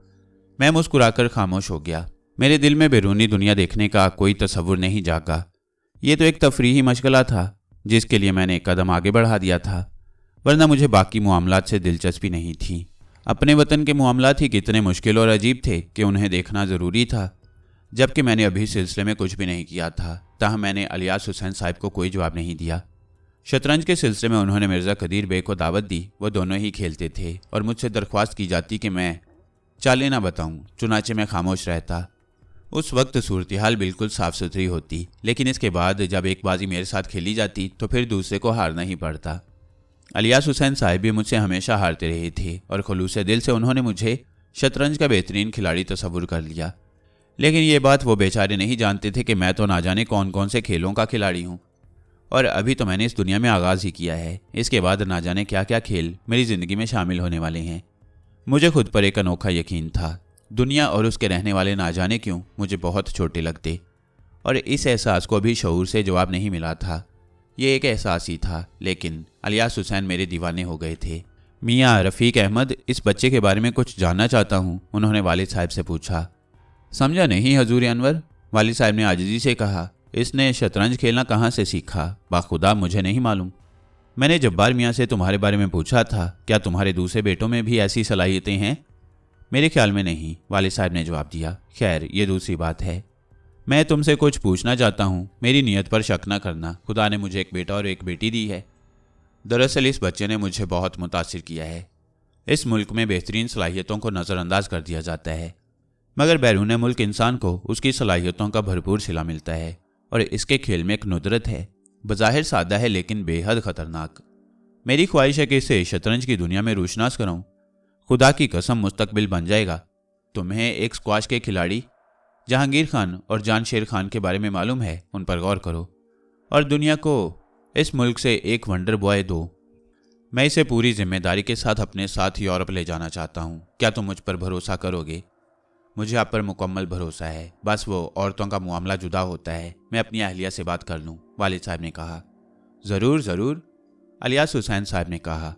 मैं मुस्कुराकर खामोश हो गया। मेरे दिल में बैरूनी दुनिया देखने का कोई तसव्वुर नहीं जागा। ये तो एक तफरीही मशगला था जिसके लिए मैंने एक कदम आगे बढ़ा दिया था, वरना मुझे बाकी मामलात से दिलचस्पी नहीं थी। अपने वतन के मामलात ही कितने मुश्किल और अजीब थे कि उन्हें देखना ज़रूरी था, जबकि मैंने अभी सिलसिले में कुछ भी नहीं किया था। ताहम मैंने इलियास हुसैन साहब को कोई जवाब नहीं दिया। शतरंज के सिलसिले में उन्होंने मिर्ज़ा कदीर बेग को दावत दी। वो दोनों ही खेलते थे और मुझसे दरख्वास्त की जाती कि मैं चालें ना बताऊं, चुनाचे मैं खामोश रहता। उस वक्त सूरत हाल बिल्कुल साफ़ सुथरी होती, लेकिन इसके बाद जब एक बाजी मेरे साथ खेली जाती तो फिर दूसरे को हारना ही पड़ता। इलियास हुसैन साहब भी मुझसे हमेशा हारते रहे थे और खलूस दिल से उन्होंने मुझे शतरंज का बेहतरीन खिलाड़ी तस्वुर कर लिया। लेकिन ये बात वो बेचारे नहीं जानते थे कि मैं तो ना जाने कौन कौन से खेलों का खिलाड़ी हूँ, और अभी तो मैंने इस दुनिया में आगाज़ ही किया है। इसके बाद ना जाने क्या क्या खेल मेरी ज़िंदगी में शामिल होने वाले हैं। मुझे खुद पर एक अनोखा यकीन था। दुनिया और उसके रहने वाले ना जाने क्यों मुझे बहुत छोटे लगते, और इस एहसास को अभी शऊर से जवाब नहीं मिला था। ये एक एहसास ही था, लेकिन इलियास हुसैन मेरे दीवाने हो गए थे। मियाँ रफ़ीक अहमद, इस बच्चे के बारे में कुछ जानना चाहता हूँ, उन्होंने वालिद साहब से पूछा। समझा नहीं हजूर अनवर, वालिद साहब ने आजिज़ी से कहा। इसने शतरंज खेलना कहाँ से सीखा? बाखुदा मुझे नहीं मालूम। मैंने जब्बार मियाँ से तुम्हारे बारे में पूछा था, क्या तुम्हारे दूसरे बेटों में भी ऐसी सलाहियतें हैं? मेरे ख्याल में नहीं, वालिद साहब ने जवाब दिया। खैर, ये दूसरी बात है। मैं तुमसे कुछ पूछना चाहता हूँ, मेरी नीयत पर शक न करना। खुदा ने मुझे एक बेटा और एक बेटी दी है। दरअसल इस बच्चे ने मुझे बहुत मुतासिर किया है। इस मुल्क में बेहतरीन सलाहियतों को नज़रअंदाज कर दिया जाता है, मगर बैरून मुल्क इंसान को उसकी सलाहियतों का भरपूर सिला मिलता है, और इसके खेल में एक नुदरत है। बज़ाहिर सादा है लेकिन बेहद ख़तरनाक। मेरी ख्वाहिश है कि इसे शतरंज की दुनिया में रोशनास कराऊं। खुदा की कसम मुस्तकबिल बन जाएगा। तुम्हें एक स्क्वाश के खिलाड़ी जहांगीर खान और जान शेर खान के बारे में मालूम है, उन पर गौर करो और दुनिया को इस मुल्क से एक वंडर बॉय दो। मैं इसे पूरी जिम्मेदारी के साथ अपने साथ यूरोप ले जाना चाहता हूँ। क्या तुम मुझ पर भरोसा करोगे? मुझे आप पर मुकम्मल भरोसा है, बस वो औरतों का मामला जुदा होता है। मैं अपनी अहलिया से बात कर लूँ, वालिद साहब ने कहा। ज़रूर ज़रूर, इलियास हुसैन साहब ने कहा।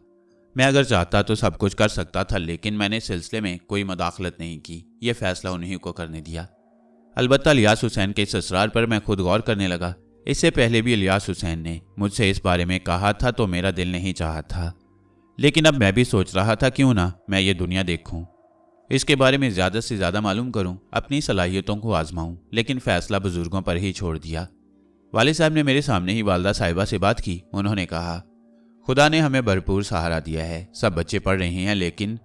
मैं अगर चाहता तो सब कुछ कर सकता था, लेकिन मैंने सिलसिले में कोई मदाखलत नहीं की। यह फैसला उन्हीं को करने दिया। अलबत्ता इलियास हुसैन के इस असरार पर मैं खुद गौर करने लगा। इससे पहले भी इलियास हुसैन ने मुझसे इस बारे में कहा था तो मेरा दिल नहीं चाहा था, लेकिन अब मैं भी सोच रहा था क्यों ना मैं ये दुनिया देखूं, इसके बारे में ज़्यादा से ज़्यादा मालूम करूं, अपनी सलाहियतों को आजमाऊं। लेकिन फ़ैसला बुजुर्गों पर ही छोड़ दिया। वालिद साहब ने मेरे सामने ही वालदा साहिबा से बात की। उन्होंने कहा, खुदा ने हमें भरपूर सहारा दिया है। सब बच्चे पढ़ रहे हैं, लेकिन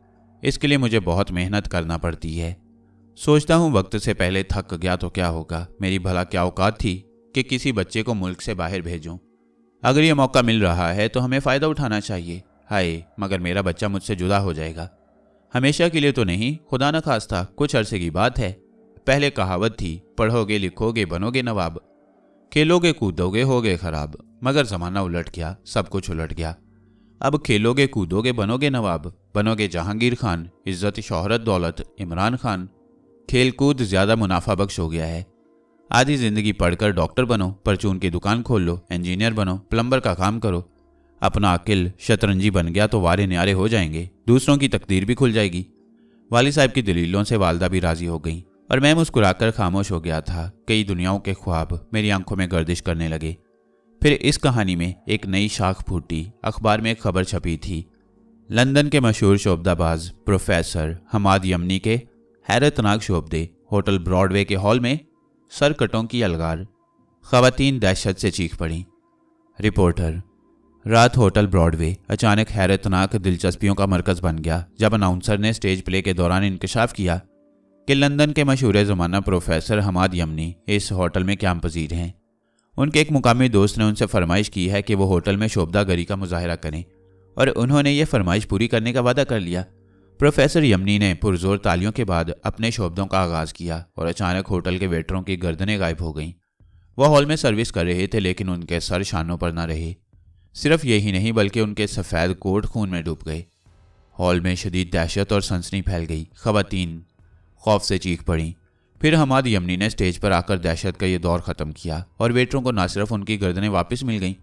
इसके लिए मुझे बहुत मेहनत करना पड़ती है। सोचता हूँ वक्त से पहले थक गया तो क्या होगा। मेरी भला क्या औकात थी कि किसी बच्चे को मुल्क से बाहर भेजूं। अगर ये मौका मिल रहा है तो हमें फ़ायदा उठाना चाहिए। हाय, मगर मेरा बच्चा मुझसे जुदा हो जाएगा। हमेशा के लिए तो नहीं, खुदा न खास्ता कुछ अरसे की बात है। पहले कहावत थी, पढ़ोगे लिखोगे बनोगे नवाब, खेलोगे कूदोगे होगे खराब। मगर ज़माना उलट गया, सब कुछ उलट गया। अब खेलोगे कूदोगे बनोगे नवाब, बनोगे जहांगीर खान, इज्जत शोहरत दौलत इमरान खान। खेल कूद ज़्यादा मुनाफा बख्श हो गया है। आधी ज़िंदगी पढ़कर डॉक्टर बनो, परचून की दुकान खोल लो, इंजीनियर बनो, प्लम्बर का काम करो। अपना अकिल शतरंजी बन गया तो वारे न्यारे हो जाएंगे, दूसरों की तकदीर भी खुल जाएगी। वाली साहब की दलीलों से वालदा भी राजी हो गई और मैं मुस्कुराकर खामोश हो गया था। कई दुनियाओं के ख्वाब मेरी आंखों में गर्दिश करने लगे। फिर इस कहानी में एक नई शाख फूटी। अखबार में एक खबर छपी थी, लंदन के मशहूर शोबदाबाज प्रोफेसर हमाद यमनी के हैरतनाक शोबदे, होटल ब्रॉडवे के हॉल में सरकटों की अलगार, खवातीन दहशत से चीख पड़ी। रिपोर्टर, रात होटल ब्रॉडवे अचानक हैरतनाक दिलचस्पियों का मरकज बन गया जब अनाउंसर ने स्टेज प्ले के दौरान इंकशाफ किया कि लंदन के मशहूर ज़माना प्रोफेसर हमाद यमनी इस होटल में क़याम पजीर हैं। उनके एक मुकामी दोस्त ने उनसे फरमाइश की है कि वो होटल में शोबदागरी का मुजाहरा करें और उन्होंने ये फरमाइश पूरी करने का वादा कर लिया। प्रोफेसर यमनी ने पुरजोर तालियों के बाद अपने शोबदों का आगाज़ किया और अचानक होटल के वेटरों की गर्दनें गायब हो गईं। वह हॉल में सर्विस कर रहे थे लेकिन उनके सर शानों पर न रहे। सिर्फ यही नहीं बल्कि उनके सफ़ेद कोट खून में डूब गए। हॉल में शदीद दहशत और सनसनी फैल गई। खवातीन खौफ से चीख पड़ीं। फिर हमाद यमनी ने स्टेज पर आकर दहशत का ये दौर ख़त्म किया और वेटरों को न सिर्फ उनकी गर्दनें वापस मिल गईं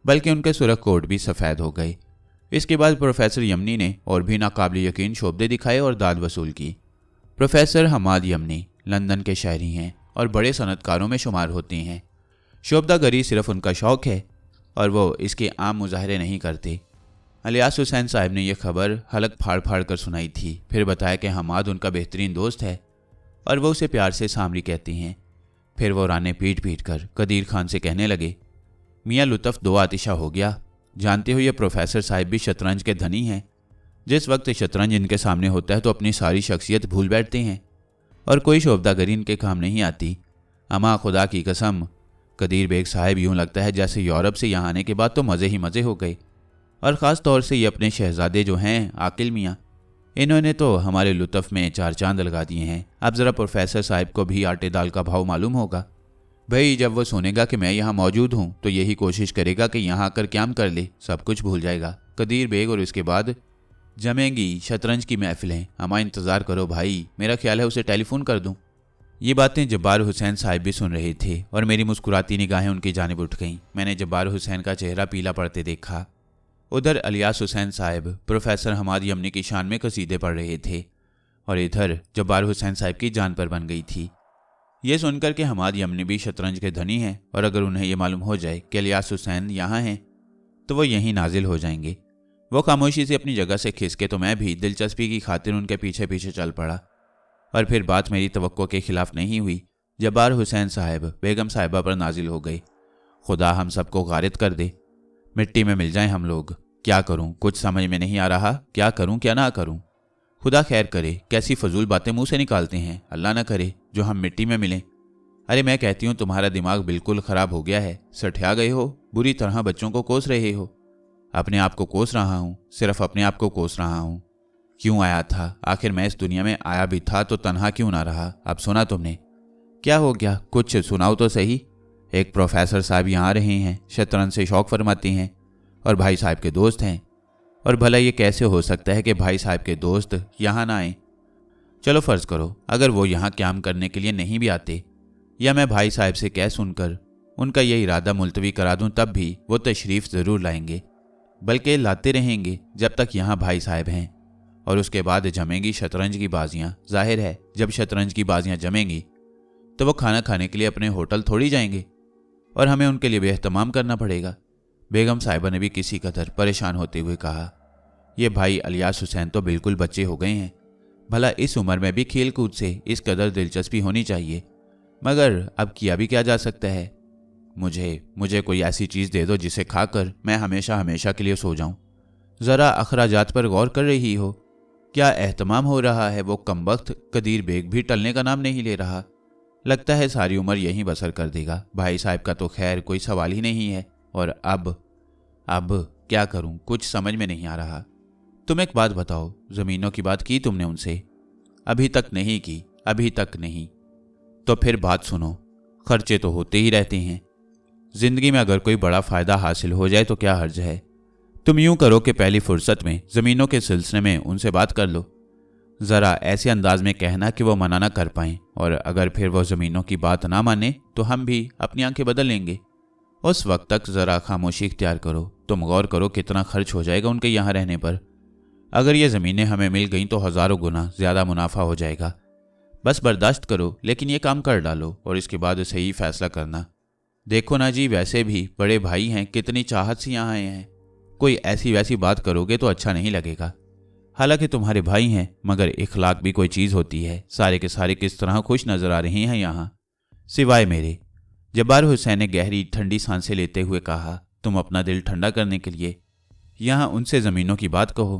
बल्कि उनके सुरख कोट भी सफ़ेद हो गए। इसके बाद प्रोफेसर यमनी ने और भी नाकाबिल यकीन शोबदे दिखाए और दाद वसूल की। प्रोफेसर हमाद यमनी लंदन के शहरी हैं और बड़े सनतकारों में शुमार होते हैं। शोबदागरी सिर्फ उनका शौक़ है और वो इसके आम मुजाहरे नहीं करते। इलियास हुसैन साहब ने यह खबर हलक फाड़ फाड़ कर सुनाई थी। फिर बताया कि हमाद उनका बेहतरीन दोस्त है और वो उसे प्यार से सामरी कहती हैं। फिर वो राने पीट पीट कर कदीर खान से कहने लगे, मियाँ लुत्फ़ दो आतिशा हो गया। जानते हो ये प्रोफेसर साहब भी शतरंज के धनी हैं। जिस वक्त शतरंज इनके सामने होता है तो अपनी सारी शख्सियत भूल बैठते हैं और कोई शोबदागरी इनके काम नहीं आती। अमा खुदा की कसम, कदीर बेग साहब यूँ लगता है जैसे यूरोप से यहाँ आने के बाद तो मज़े ही मज़े हो गए। और ख़ास तौर से ये अपने शहज़ादे जो हैं आकिल मियाँ, इन्होंने तो हमारे लुत्फ़ में चार चांद लगा दिए हैं। अब ज़रा प्रोफेसर साहब को भी आटे दाल का भाव मालूम होगा। भाई जब वो सुनेगा कि मैं यहाँ मौजूद हूँ तो यही कोशिश करेगा कि यहाँ आकर क़याम कर ले, सब कुछ भूल जाएगा कदीर बेग। और इसके बाद जमेंगी शतरंज की महफिलें। अमा इंतज़ार करो भाई, मेरा ख्याल है उसे टेलीफोन कर दूँ। ये बातें जब्बार हुसैन साहब भी सुन रहे थे और मेरी मुस्कुराती निगाहें उनकी जानिब उठ गईं। मैंने जब्बार हुसैन का चेहरा पीला पड़ते देखा। उधर इलियास हुसैन साहब प्रोफेसर हमाद यमनी की शान में कसीदे पढ़ रहे थे और इधर जब्बार हुसैन साहब की जान पर बन गई थी। ये सुनकर कि हमाद यमनी भी शतरंज के धनी हैं और अगर उन्हें यह मालूम हो जाए कि इलियास हुसैन यहाँ हैं तो वो यहीं नाजिल हो जाएंगे। वो खामोशी से अपनी जगह से खिसके तो मैं भी दिलचस्पी की खातिर उनके पीछे पीछे चल पड़ा। और फिर बात मेरी तवक्को के खिलाफ नहीं हुई। जब्बार हुसैन साहब बेगम साहिबा पर नाजिल हो गई। खुदा हम सबको गारित कर दे, मिट्टी में मिल जाएं हम लोग। क्या करूं, कुछ समझ में नहीं आ रहा, क्या करूं क्या ना करूं। खुदा खैर करे, कैसी फजूल बातें मुंह से निकालते हैं। अल्लाह ना करे जो हम मिट्टी में मिलें। अरे मैं कहती हूँ तुम्हारा दिमाग बिल्कुल ख़राब हो गया है, सठिया गए हो, बुरी तरह बच्चों को कोस रहे हो। अपने आप को कोस रहा हूँ, सिर्फ अपने आप को कोस रहा हूँ। क्यों आया था, आखिर मैं इस दुनिया में आया भी था तो तन्हा क्यों ना रहा। अब सुना तुमने, क्या हो गया, कुछ सुनाओ तो सही। एक प्रोफेसर साहब यहाँ आ रहे हैं, शतरंज से शौक़ फरमाते हैं और भाई साहब के दोस्त हैं। और भला ये कैसे हो सकता है कि भाई साहब के दोस्त यहाँ ना आए। चलो फ़र्ज़ करो अगर वो यहाँ क़याम करने के लिए नहीं भी आते या मैं भाई साहब से कह सुनकर उनका ये इरादा मुलतवी करा दूँ तब भी वो तशरीफ़ ज़रूर लाएंगे, बल्कि लाते रहेंगे जब तक यहाँ भाई साहब हैं। और उसके बाद जमेंगी शतरंज की बाजियाँ। जाहिर है जब शतरंज की बाजियाँ जमेंगी तो वो खाना खाने के लिए अपने होटल थोड़ी जाएंगे और हमें उनके लिए भी एहतमाम करना पड़ेगा। बेगम साहिबा ने भी किसी कदर परेशान होते हुए कहा, ये भाई इलियास हुसैन तो बिल्कुल बच्चे हो गए हैं। भला इस उम्र में भी खेल कूद से इस कदर दिलचस्पी होनी चाहिए, मगर अब किया भी क्या जा सकता है। मुझे कोई ऐसी चीज़ दे दो जिसे खाकर मैं हमेशा हमेशा के लिए सो जाऊं। ज़रा अखराजात पर गौर कर रही हो, क्या एहतमाम हो रहा है। वो कमबख्त कदीर बेग भी टलने का नाम नहीं ले रहा। लगता है सारी उम्र यहीं बसर कर देगा। भाई साहब का तो खैर कोई सवाल ही नहीं है। और अब क्या करूं, कुछ समझ में नहीं आ रहा। तुम एक बात बताओ, ज़मीनों की बात की तुमने उनसे? अभी तक नहीं की, अभी तक नहीं। तो फिर बात सुनो, खर्चे तो होते ही रहते हैं। ज़िंदगी में अगर कोई बड़ा फ़ायदा हासिल हो जाए तो क्या हर्ज है। तुम यूं करो कि पहली फुर्सत में ज़मीनों के सिलसिले में उनसे बात कर लो। ذرا ایسے انداز میں کہنا کہ وہ منع نہ کر پائیں، اور اگر پھر وہ زمینوں کی بات نہ مانے تو ہم بھی اپنی آنکھیں بدل لیں گے۔ اس وقت تک ذرا خاموشی اختیار کرو۔ تم غور کرو کتنا خرچ ہو جائے گا ان کے یہاں رہنے پر۔ اگر یہ زمینیں ہمیں مل گئیں تو ہزاروں گنا زیادہ منافع ہو جائے گا۔ بس برداشت کرو، لیکن یہ کام کر ڈالو اور اس کے بعد صحیح فیصلہ کرنا۔ دیکھو نا جی، ویسے بھی بڑے بھائی ہیں، کتنی چاہت سے یہاں آئے ہیں۔ کوئی ایسی ویسی بات کرو گے تو اچھا نہیں لگے گا۔ حالانکہ تمہارے بھائی ہیں، مگر اخلاق بھی کوئی چیز ہوتی ہے۔ سارے کے سارے کس طرح خوش نظر آ رہے ہیں یہاں، سوائے میرے۔ جبار حسین نے گہری ٹھنڈی سانسیں لیتے ہوئے کہا، تم اپنا دل ٹھنڈا کرنے کے لیے یہاں ان سے زمینوں کی بات کہو۔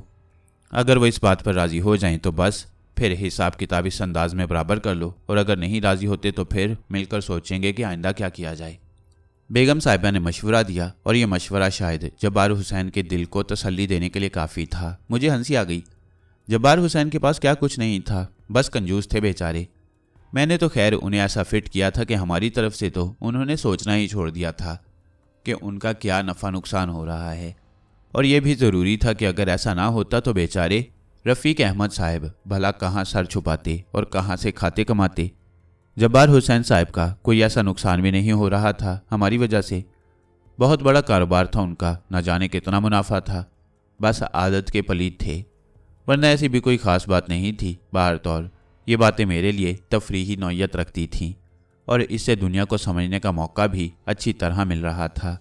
اگر وہ اس بات پر راضی ہو جائیں تو بس پھر حساب کتاب اس انداز میں برابر کر لو، اور اگر نہیں راضی ہوتے تو پھر مل کر سوچیں گے کہ آئندہ کیا کیا جائے۔ بیگم صاحبہ نے مشورہ دیا، اور یہ مشورہ شاید جبار حسین کے دل کو تسلی دینے کے لیے کافی تھا۔ مجھے ہنسی آ گئی۔ جبار حسین کے پاس کیا کچھ نہیں تھا، بس کنجوس تھے بیچارے۔ میں نے تو خیر انہیں ایسا فٹ کیا تھا کہ ہماری طرف سے تو انہوں نے سوچنا ہی چھوڑ دیا تھا کہ ان کا کیا نفع نقصان ہو رہا ہے، اور یہ بھی ضروری تھا کہ اگر ایسا نہ ہوتا تو بیچارے رفیق احمد صاحب بھلا کہاں سر چھپاتے اور کہاں سے کھاتے کماتے۔ جبار حسین صاحب کا کوئی ایسا نقصان بھی نہیں ہو رہا تھا ہماری وجہ سے۔ بہت بڑا کاروبار تھا ان کا، نہ جانے کتنا منافع تھا، بس عادت کے پلید تھے، ورنہ ایسی بھی کوئی خاص بات نہیں تھی۔ بہر طور یہ باتیں میرے لیے تفریحی نوعیت رکھتی تھیں، اور اس سے دنیا کو سمجھنے کا موقع بھی اچھی طرح مل رہا تھا۔